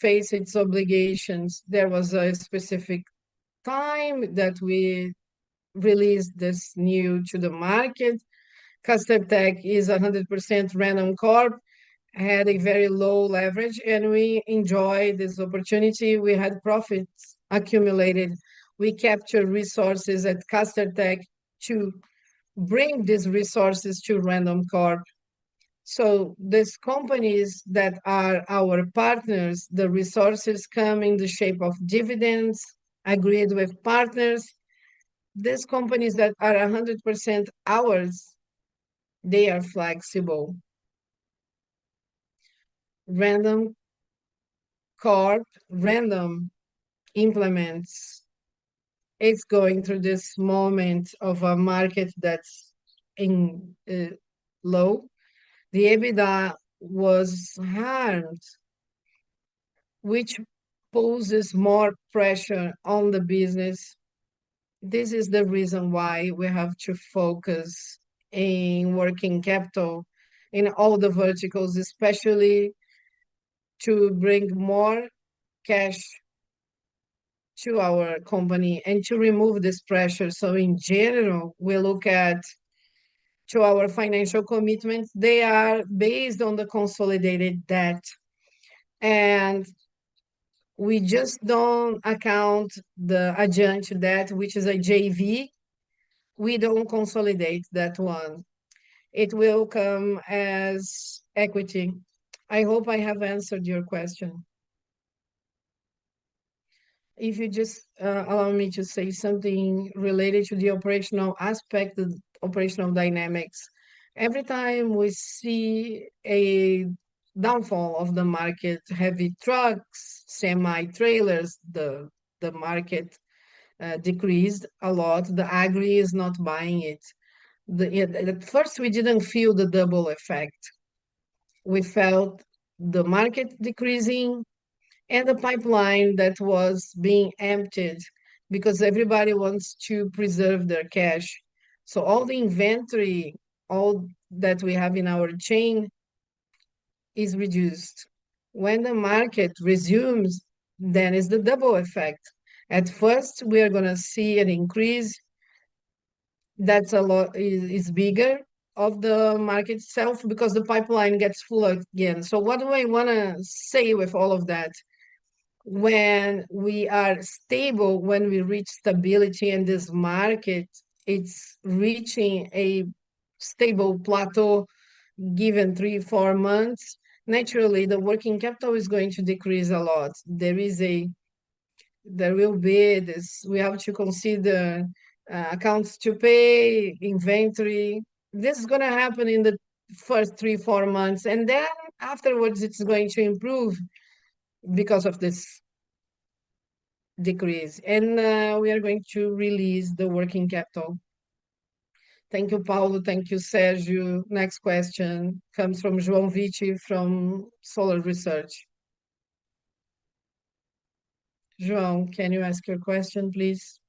face its obligations. There was a specific time that we released this new to the market. Castertech is 100% Randoncorp, had a very low leverage, and we enjoyed this opportunity. We had profits accumulated. We captured resources at Castertech to bring these resources to Randoncorp. So these companies that are our partners, the resources come in the shape of dividends agreed with partners. These companies that are 100% ours, they are flexible. Random implements, it's going through this moment of a market that's in low. The EBITDA was harmed, which poses more pressure on the business. This is the reason why we have to focus in working capital in all the verticals, especially to bring more cash to our company and to remove this pressure. So in general, we look at to our financial commitments, they are based on the consolidated debt. And We just don't account the adjunct debt, which is a JV. We don't consolidate that one. It will come as equity. I hope I have answered your question. If you just allow me to say something related to the operational aspect, the operational dynamics. Every time we see a downfall of the market, heavy trucks, semi-trailers, the market decreased a lot. The agri is not buying it. At first, we didn't feel the double effect. We felt the market decreasing and the pipeline that was being emptied because everybody wants to preserve their cash. So all the inventory, all that we have in our chain is reduced. When the market resumes, then is the double effect. At first, we are going to see an increase that's a lot is bigger of the market itself because the pipeline gets full again. So what do I want to say with all of that? When we are stable, when we reach stability in this market, it's reaching a stable plateau given 3 4 months. Naturally, the working capital is going to decrease a lot. There will be this, we have to consider accounts to pay, inventory. This is going to happen in the first 3 4 months, and then afterwards it's going to improve because of this decrease, and we are going to release the working capital. Thank you, Paulo. Thank you, Sergio. Next question comes from João Vici from Solar Research. João, can you ask your question, please?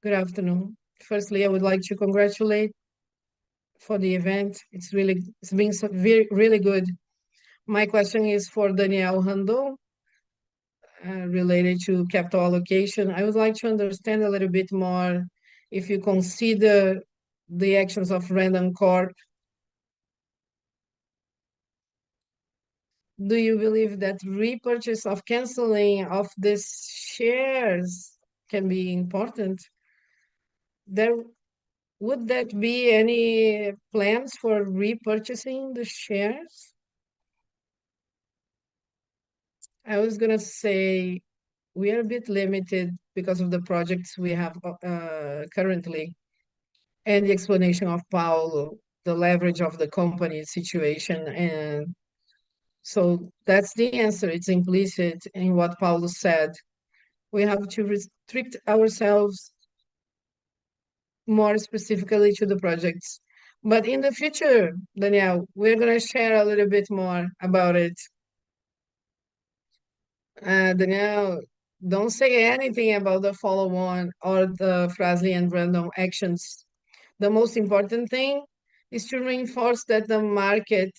Good afternoon. Firstly, I would like to congratulate for the event. It's been really good. My question is for Daniel Randon, related to capital allocation. I would like to understand a little bit more if you consider the actions of Randoncorp. Do you believe that repurchase of canceling of these shares can be important? Would that be any plans for repurchasing the shares? I was gonna say we are a bit limited because of the projects we have currently, and the explanation of Paulo, the leverage of the company situation. And so that's the answer. It's implicit in what Paulo said. We have to restrict ourselves more specifically to the projects. But in the future, Daniel, we're going to share a little bit more about it. Daniel, don't say anything about the follow-on or the Frasley and Random actions. The most important thing is to reinforce that the market,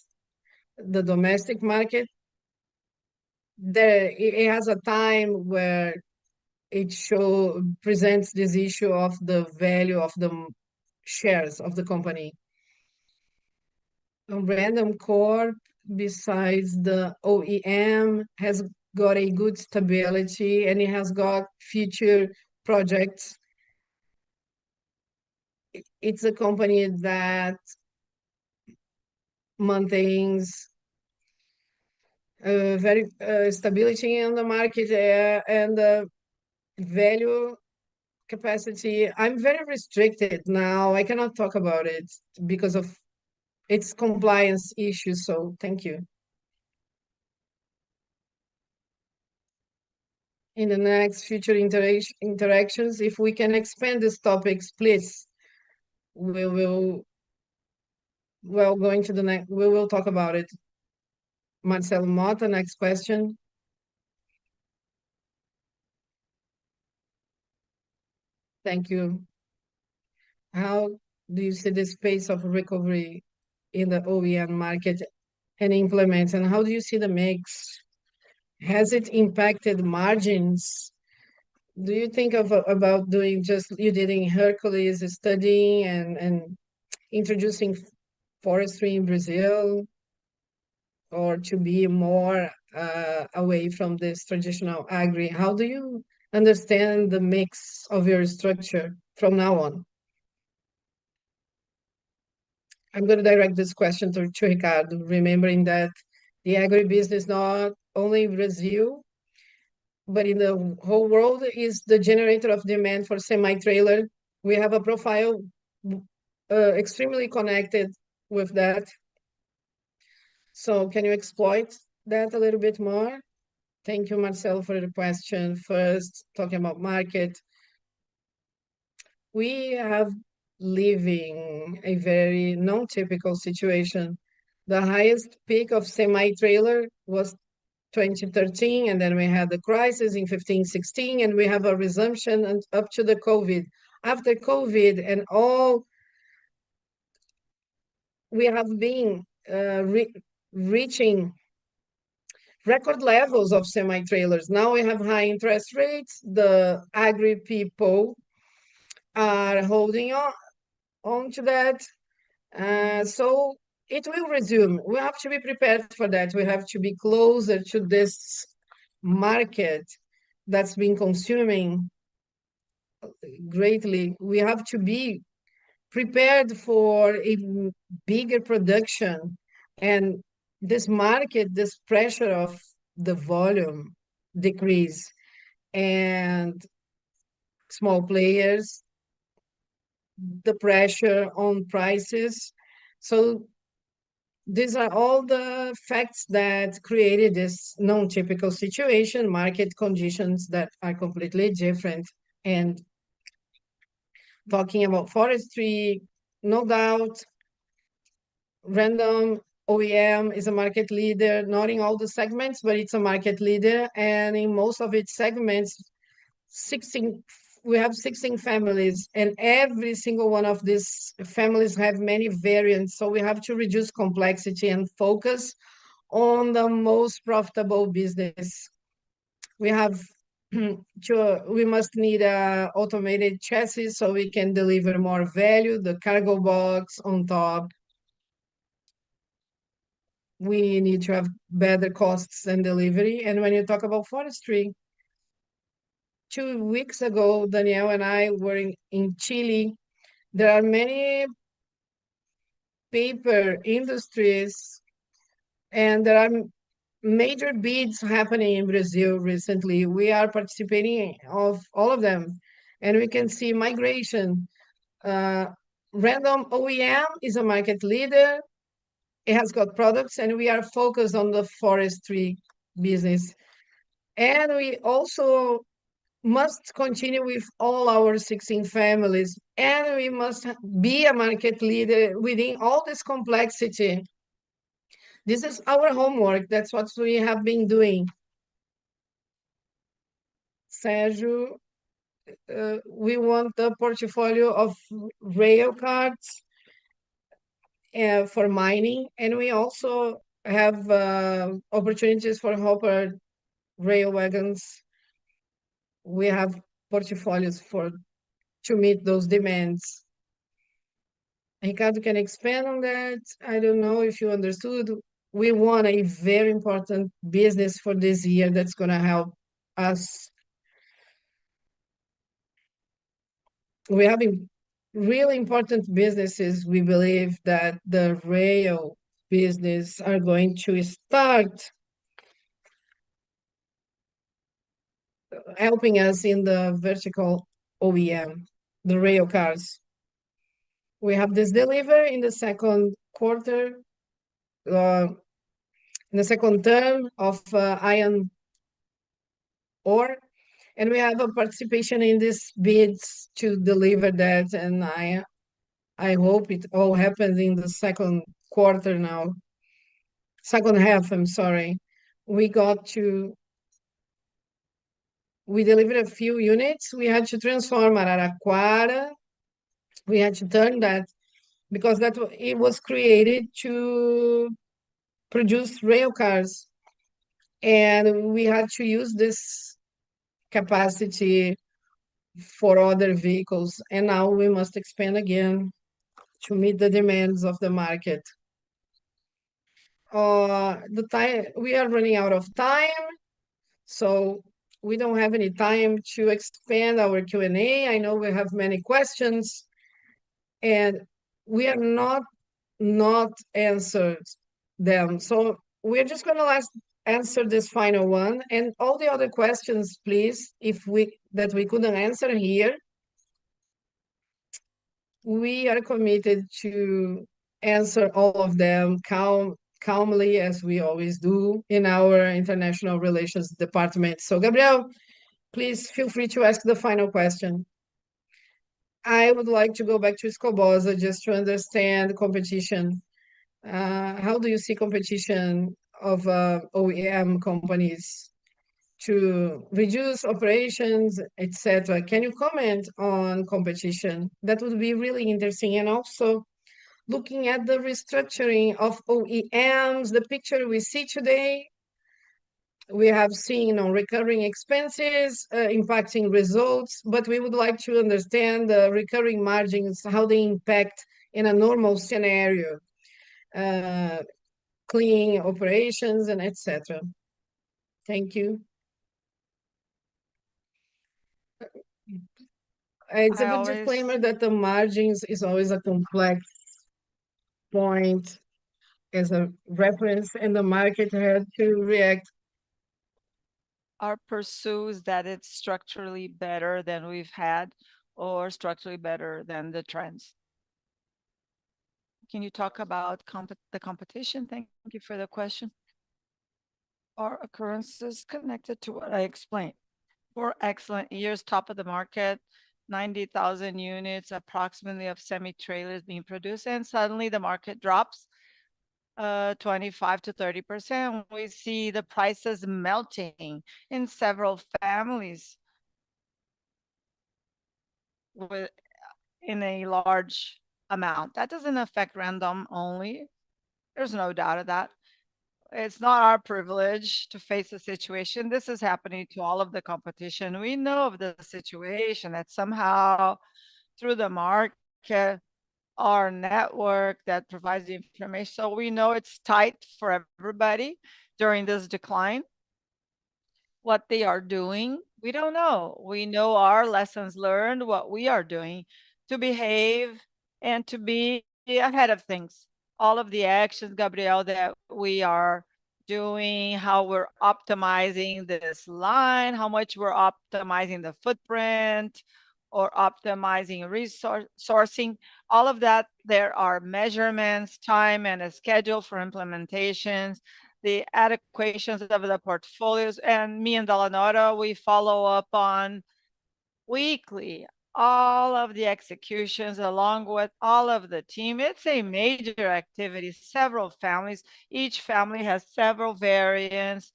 the domestic market, it has a time where it presents this issue of the value of the shares of the company. Randoncorp, besides the OEM, has got a good stability and it has got future projects. It's a company that maintains very stability in the market and value capacity. I'm very restricted now. I cannot talk about it because of its compliance issues. So thank you. In the next future interactions, if we can expand these topics, please, we will going to the next, we will talk about it. Marcelo Mota, next question. Thank you. How do you see the space of recovery in the OEM market and implement, and how do you see the mix? Has it impacted margins? Do you think about doing just you did in Hercules studying and introducing forestry in Brazil, or to be more away from this traditional agri. How do you understand the mix of your structure from now on? I'm going to direct this question to Ricardo, remembering that the agribusiness, not only in Brazil, but in the whole world, is the generator of demand for semi-trailer. We have a profile extremely connected with that. So can you exploit that a little bit more? Thank you, Marcelo, for the question. First, talking about market, we have living a very non-typical situation. The highest peak of semi-trailer was 2013, and then we had the crisis in 15, 16, and we have a resumption and up to the COVID. After COVID and all, we have been reaching record levels of semi-trailers. Now we have high interest rates. The agri people are holding on to that. So it will resume. We have to be prepared for that. We have to be closer to this market that's been consuming greatly. We have to be prepared for a bigger production, and this market, this pressure of the volume decrease, and small players, the pressure on prices. So these are all the facts that created this non-typical situation, market conditions that are completely different. And talking about forestry, no doubt, Random OEM is a market leader, not in all the segments, but it's a market leader. And in most of its segments, 16, we have 16 families, and every single one of these families have many variants. So we have to reduce complexity and focus on the most profitable business. We have we must need a automated chassis so we can deliver more value, the cargo box on top. We need to have better costs and delivery. And when you talk about forestry, 2 weeks ago, Danielle and I were in Chile. There are many paper industries, and there are major bids happening in Brazil recently. We are participating of all of them, and we can see migration. Random OEM is a market leader. It has got products, and we are focused on the forestry business. And we also must continue with all our 16 families, and we must be a market leader within all this complexity. This is our homework. That's what we have been doing. Sergio, we want the portfolio of rail cards for mining, and we also have opportunities for hopper rail wagons. We have portfolios to meet those demands. Ricardo can expand on that. I don't know if you understood. We won a very important business for this year that's going to help us. We have really important businesses. We believe that the rail business are going to start helping us in the vertical OEM, the rail cars. We have this deliver in the second quarter, in the second term of iron ore, and we have a participation in these bids to deliver that, and I hope it all happens in the second quarter now. Second half, I'm sorry. We delivered a few units. We had to transform Araraquara. We had to turn that because it was created to produce rail cars, and we had to use this capacity for other vehicles, and now we must expand again to meet the demands of the market. the time we are running out of time, so we don't have any time to expand our Q&A. I know we have many questions, and we are not answered them. So we're just going to answer this final one, and all the other questions, please, if we couldn't answer here, we are committed to answer all of them calmly, as we always do in our international relations department. So, Gabriel, please feel free to ask the final question. I would like to go back to Scobosa just to understand competition. How do you see competition of OEM companies to reduce operations, etc.? Can you comment on competition? That would be really interesting. And also, looking at the restructuring of OEMs, the picture we see today, we have seen non-recurring expenses impacting results, but we would like to understand the recurring margins, how they impact in a normal scenario, clean operations, and etc. Thank you. It's a good disclaimer that the margins is always a complex point as a reference, and the market had to react. Our pursues that it's structurally better than we've had or structurally better than the trends. Can you talk about the competition? Thank you for the question. Our occurrences connected to what I explained. 4 excellent years, top of the market, 90,000 units approximately of semi-trailers being produced, and suddenly the market drops 25 to 30%. We see the prices melting in several families in a large amount. That doesn't affect Randon only. There's no doubt of that. It's not our privilege to face the situation. This is happening to all of the competition. We know of the situation that somehow through the market, our network that provides the information. So we know it's tight for everybody during this decline. What they are doing, we don't know. We know our lessons learned, what we are doing to behave and to be ahead of things. All of the actions, Gabriel, that we are doing, how we're optimizing this line, how much we're optimizing the footprint or optimizing resource sourcing, all of that, there are measurements, time, and a schedule for implementations, the adequations of the portfolios. And me and Delanora, we follow up on weekly all of the executions along with all of the team. It's a major activity, several families. Each family has several variants,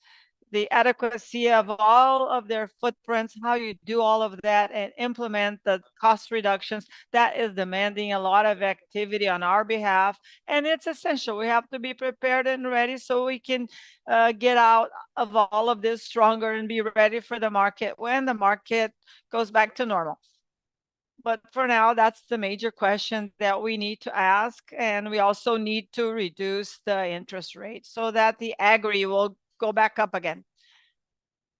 the adequacy of all of their footprints, how you do all of that and implement the cost reductions. That is demanding a lot of activity on our behalf. And it's essential. We have to be prepared and ready so we can get out of all of this stronger and be ready for the market when the market goes back to normal. But for now, that's the major question that we need to ask. And we also need to reduce the interest rate so that the agri will go back up again.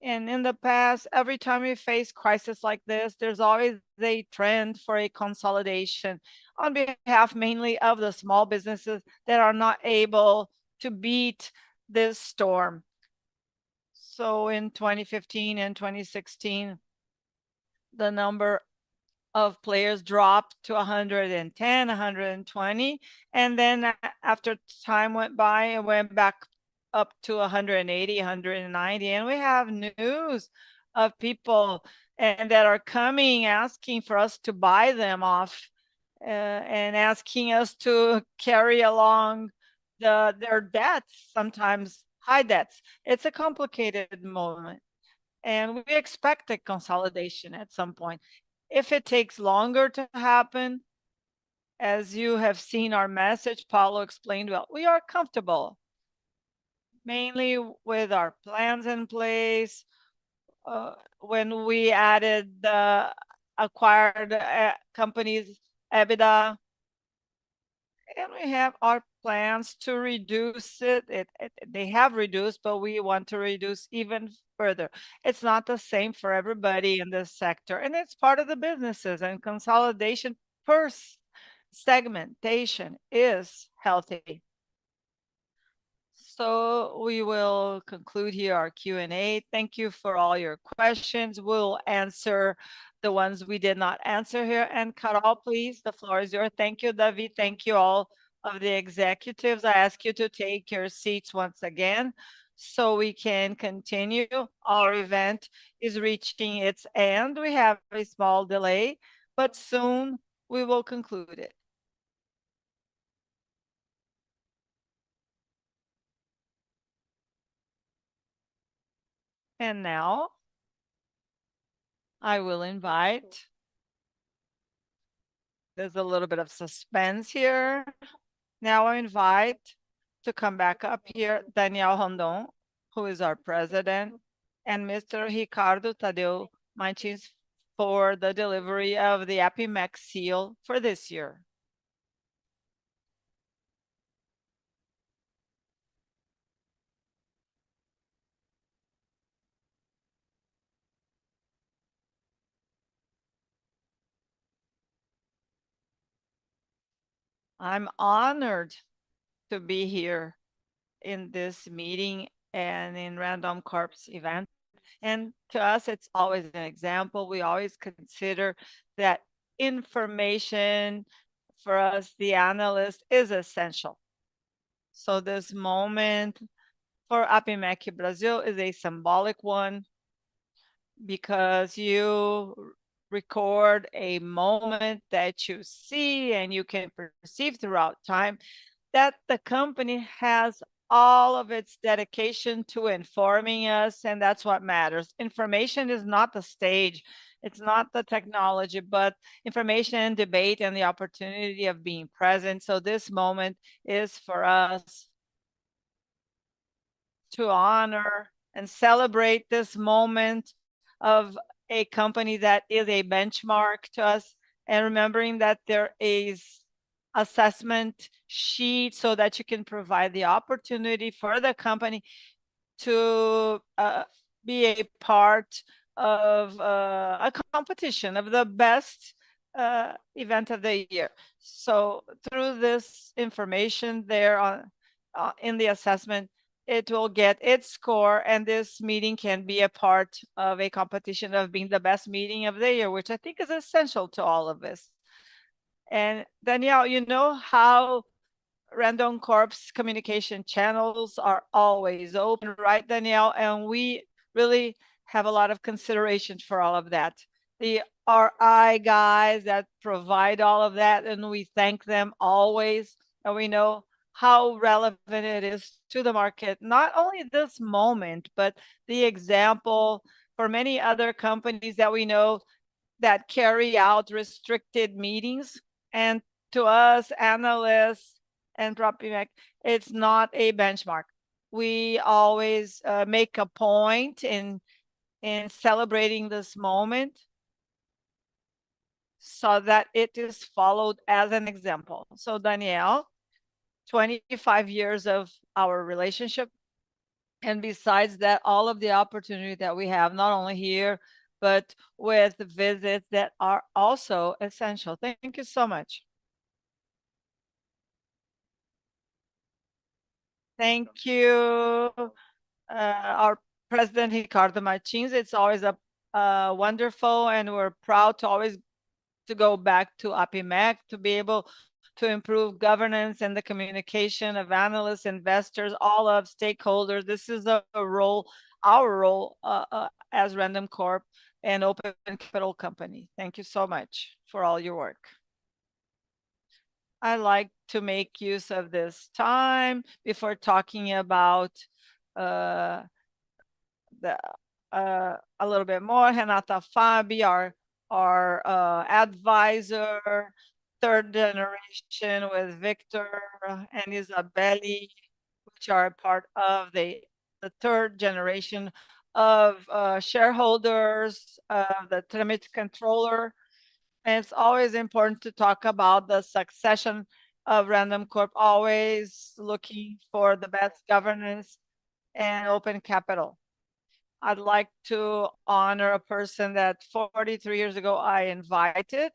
And in the past, every time we face crisis like this, there's always a trend for a consolidation on behalf mainly of the small businesses that are not able to beat this storm. So in 2015 and 2016, the number of players dropped to 110, 120. And then after time went by, it went back up to 180, 190. And we have news of people and that are coming asking for us to buy them off and asking us to carry along their debts, sometimes high debts. It's a complicated moment. And we expect a consolidation at some point. If it takes longer to happen, as you have seen our message, Paulo explained well, we are comfortable, mainly with our plans in place. When we added the acquired companies' EBITDA, and we have our plans to reduce it. They have reduced, but we want to reduce even further. It's not the same for everybody in this sector, and it's part of the businesses and consolidation per segmentation is healthy. So we will conclude here our Q&A. Thank you for all your questions. We'll answer the ones we did not answer here. And Carol, please, the floor is yours. Thank you, David. Thank you all of the executives. I ask you to take your seats once again so we can continue. Our event is reaching its end. We have a small delay, but soon we will conclude it. And now I will invite, there's a little bit of suspense here. Now I invite to come back up here Daniel Rondon, who is our president, and Mr. Ricardo Tadeu Martins for the delivery of the APIMEC seal for this year. I'm honored to be here in this meeting and in Randoncorp's event. And to us, it's always an example. We always consider that information for us, the analyst, is essential. So this moment for APIMEC Brazil is a symbolic one because you record a moment that you see and you can perceive throughout time that the company has all of its dedication to informing us, and that's what matters. Information is not the stage, it's not the technology, but information, debate, and the opportunity of being present. So this moment is for us to honor and celebrate this moment of a company that is a benchmark to us, and remembering that there is assessment sheet so that you can provide the opportunity for the company to be a part of a competition of the best event of the year. So through this information there on in the assessment, it will get its score, and this meeting can be a part of a competition of being the best meeting of the year, which I think is essential to all of us. And Danielle, you know how Randoncorp's communication channels are always open, right, Danielle? And we really have a lot of consideration for all of that. The RI guys that provide all of that, and we thank them always. And we know how relevant it is to the market, not only this moment, but the example for many other companies that we know that carry out restricted meetings. And to us, analysts and PropIMEC, it's not a benchmark. We always make a point in celebrating this moment so that it is followed as an example. So Danielle, 25 years of our relationship, and besides that, all of the opportunity that we have, not only here, but with visits that are also essential. Thank you so much. Thank you, our President Ricardo Martins. It's always a wonderful, and we're proud to always to go back to APIMEC to be able to improve governance and the communication of analysts, investors, all of stakeholders. This is a role, our role as Randoncorp and Open Capital Company. Thank you so much for all your work. I like to make use of this time before talking about uh, the a little bit more. Renata Fabi, our advisor, third generation with Victor and Isabelli, which are part of the third generation of shareholders, the Tramit controller. And it's always important to talk about the succession of Randoncorp, always looking for the best governance and open capital. I'd like to honor a person that 43 years ago I invited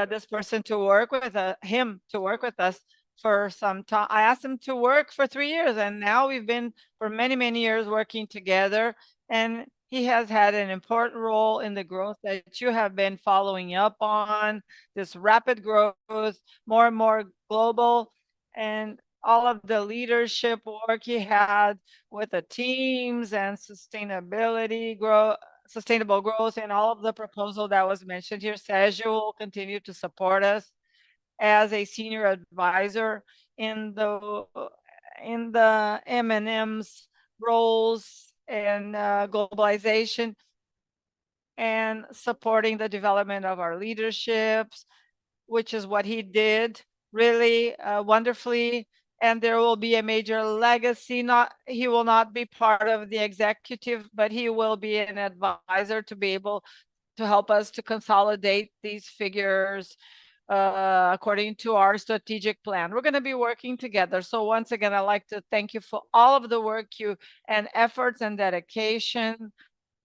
this person to work with him to work with us for some time. I asked him to work for 3 years, and now we've been for many, many years working together. And he has had an important role in the growth that you have been following up on, this rapid growth, more and more global, and all of the leadership work he had with the teams and sustainable growth, and all of the proposal that was mentioned here. Sergio will continue to support us as a senior advisor in the M&M's roles and globalization, and supporting the development of our leaderships, which is what he did really wonderfully. And there will be a major legacy. Not He will not be part of the executive, but he will be an advisor to be able to help us to consolidate these figures according to our strategic plan. We're going to be working together. So once again, I'd like to thank you for all of the work you and efforts and dedication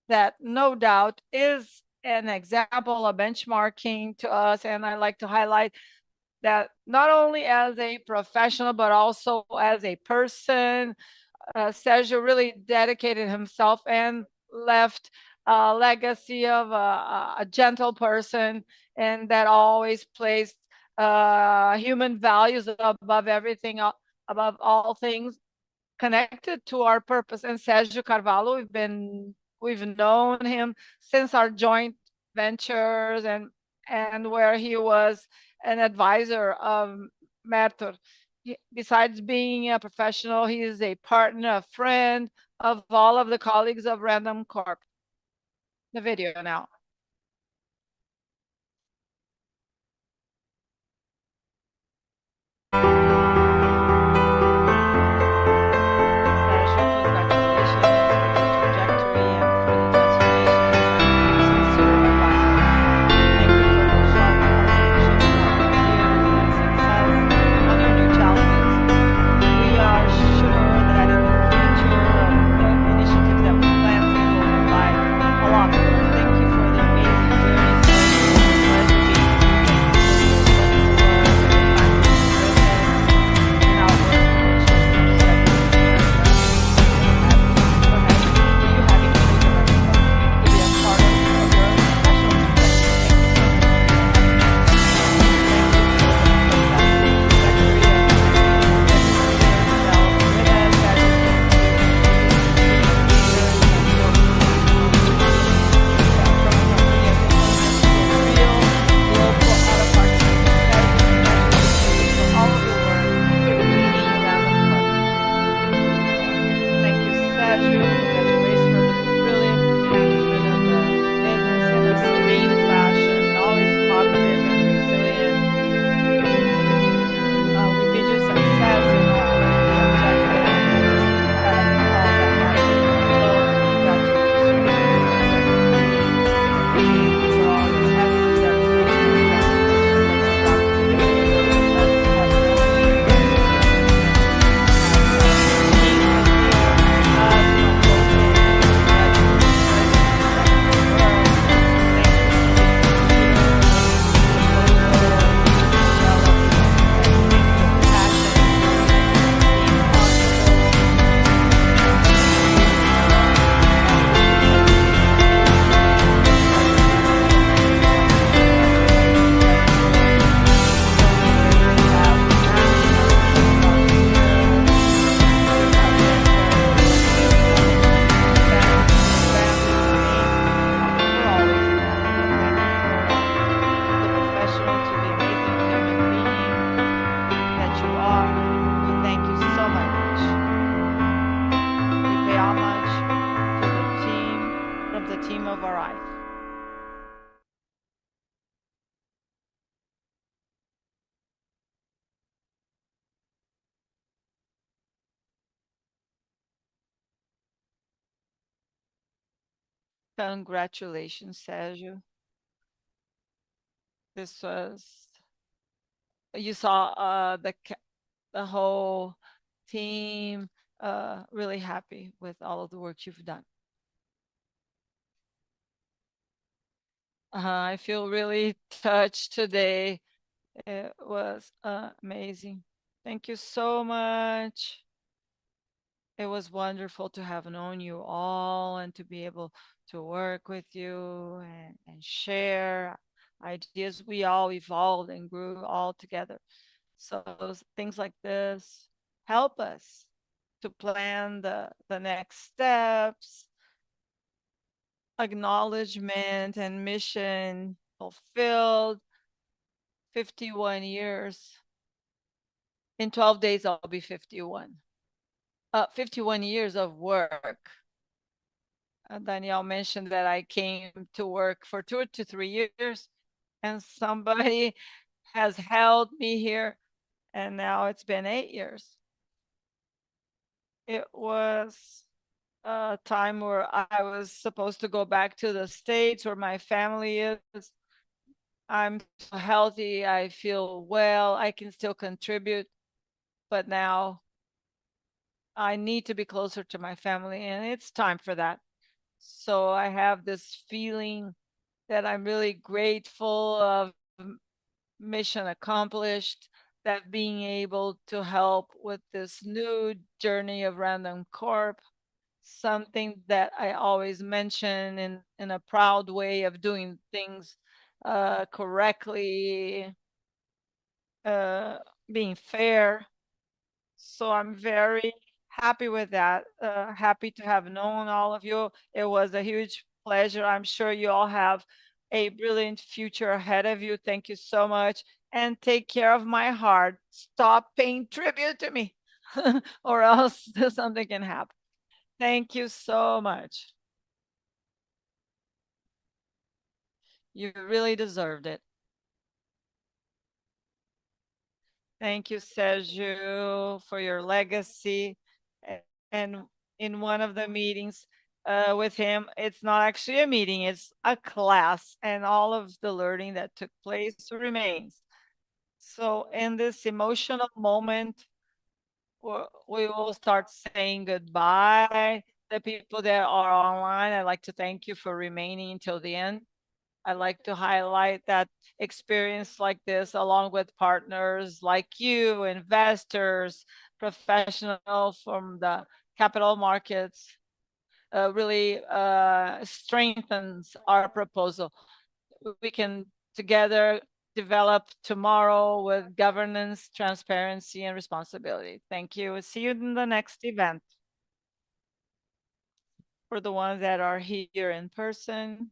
that no doubt is an example of benchmarking to us. And I like to highlight that not only as a professional, but also as a person, Sergio really dedicated himself and left a legacy of a gentle person, and that always placed human values above everything, above all things, connected to our purpose. And Sergio Carvalho, we've known him since our joint ventures, and where he was an advisor of Mertor. Besides being a professional, he is a partner, a friend of all of the colleagues of Randoncorp. The video now. Sergio, congratulations for the trajectory and for the transformation. I'm sincere advisor. Thank you for the strong partnership in all these years and success on your new challenges. We are sure that in the future, the initiatives that we plan for you will provide a lot more. Thank you for the amazing journey, Sergio. It's a pleasure being with you. Thank you for your wonderful work and the time you spent with us in our work initiatives that we prepare for us. For you having chosen us to be a part of your professional trajectory. Thank you so much for your efforts. Thank you for the fantastic trajectory and everything you developed with us as you came to be senior leader and so from a company as a moment to a real global auto parts company. Sergio, congratulations for all of your work leading Randoncorp. Thank you, Sergio. Congratulations for the brilliant management of the business in a serene fashion, always positive and resilient. We bid you success in all of the objectives and all that lies below. Congratulations for all your efforts, dedication, and transformation that you brought to the organization as a representative as a team with you, us from both ends, as you represent the world. Thank you for being a leader, a proposer, developing things with passion, being possible. Professional to the amazing human being that you are. We thank you so much. We pay homage to the team from the team of Arise. Congratulations, Sergio. This was you saw the whole team really happy with all of the work you've done. I feel really touched today. It was amazing. Thank you so much. It was wonderful to have known you all and to be able to work with you and share ideas. We all evolved and grew all together. So things like this help us to plan the next steps, acknowledgement and mission fulfilled. 51 years. In 12 days, I'll be 51. 51 years of work. Danielle mentioned that I came to work for 2 to 3 years, and somebody has held me here, and now it's been 8 years. It was a time where I was supposed to go back to the States where my family is. I'm so healthy, I feel well, I can still contribute, but now I need to be closer to my family, and it's time for that. So I have this feeling that I'm really grateful of mission accomplished, that being able to help with this new journey of Randoncorp, something that I always mention in a proud way of doing things correctly, being fair. So I'm very happy with that. Happy to have known all of you. It was a huge pleasure. I'm sure you all have a brilliant future ahead of you. Thank you so much. And take care of my heart. Stop paying tribute to me, or else something can happen. Thank you so much. You really deserved it. Thank you, Sergio, for your legacy. And in one of the meetings with him, it's not actually a meeting, it's a class, and all of the learning that took place remains. So, in this emotional moment, we will start saying goodbye. The people that are online, I'd like to thank you for remaining until the end. I like to highlight that experience like this, along with partners like you, investors, professionals from the capital markets, really strengthens our proposal. We can together develop tomorrow with governance, transparency, and responsibility. Thank you. See you in the next event. For the ones that are here in person,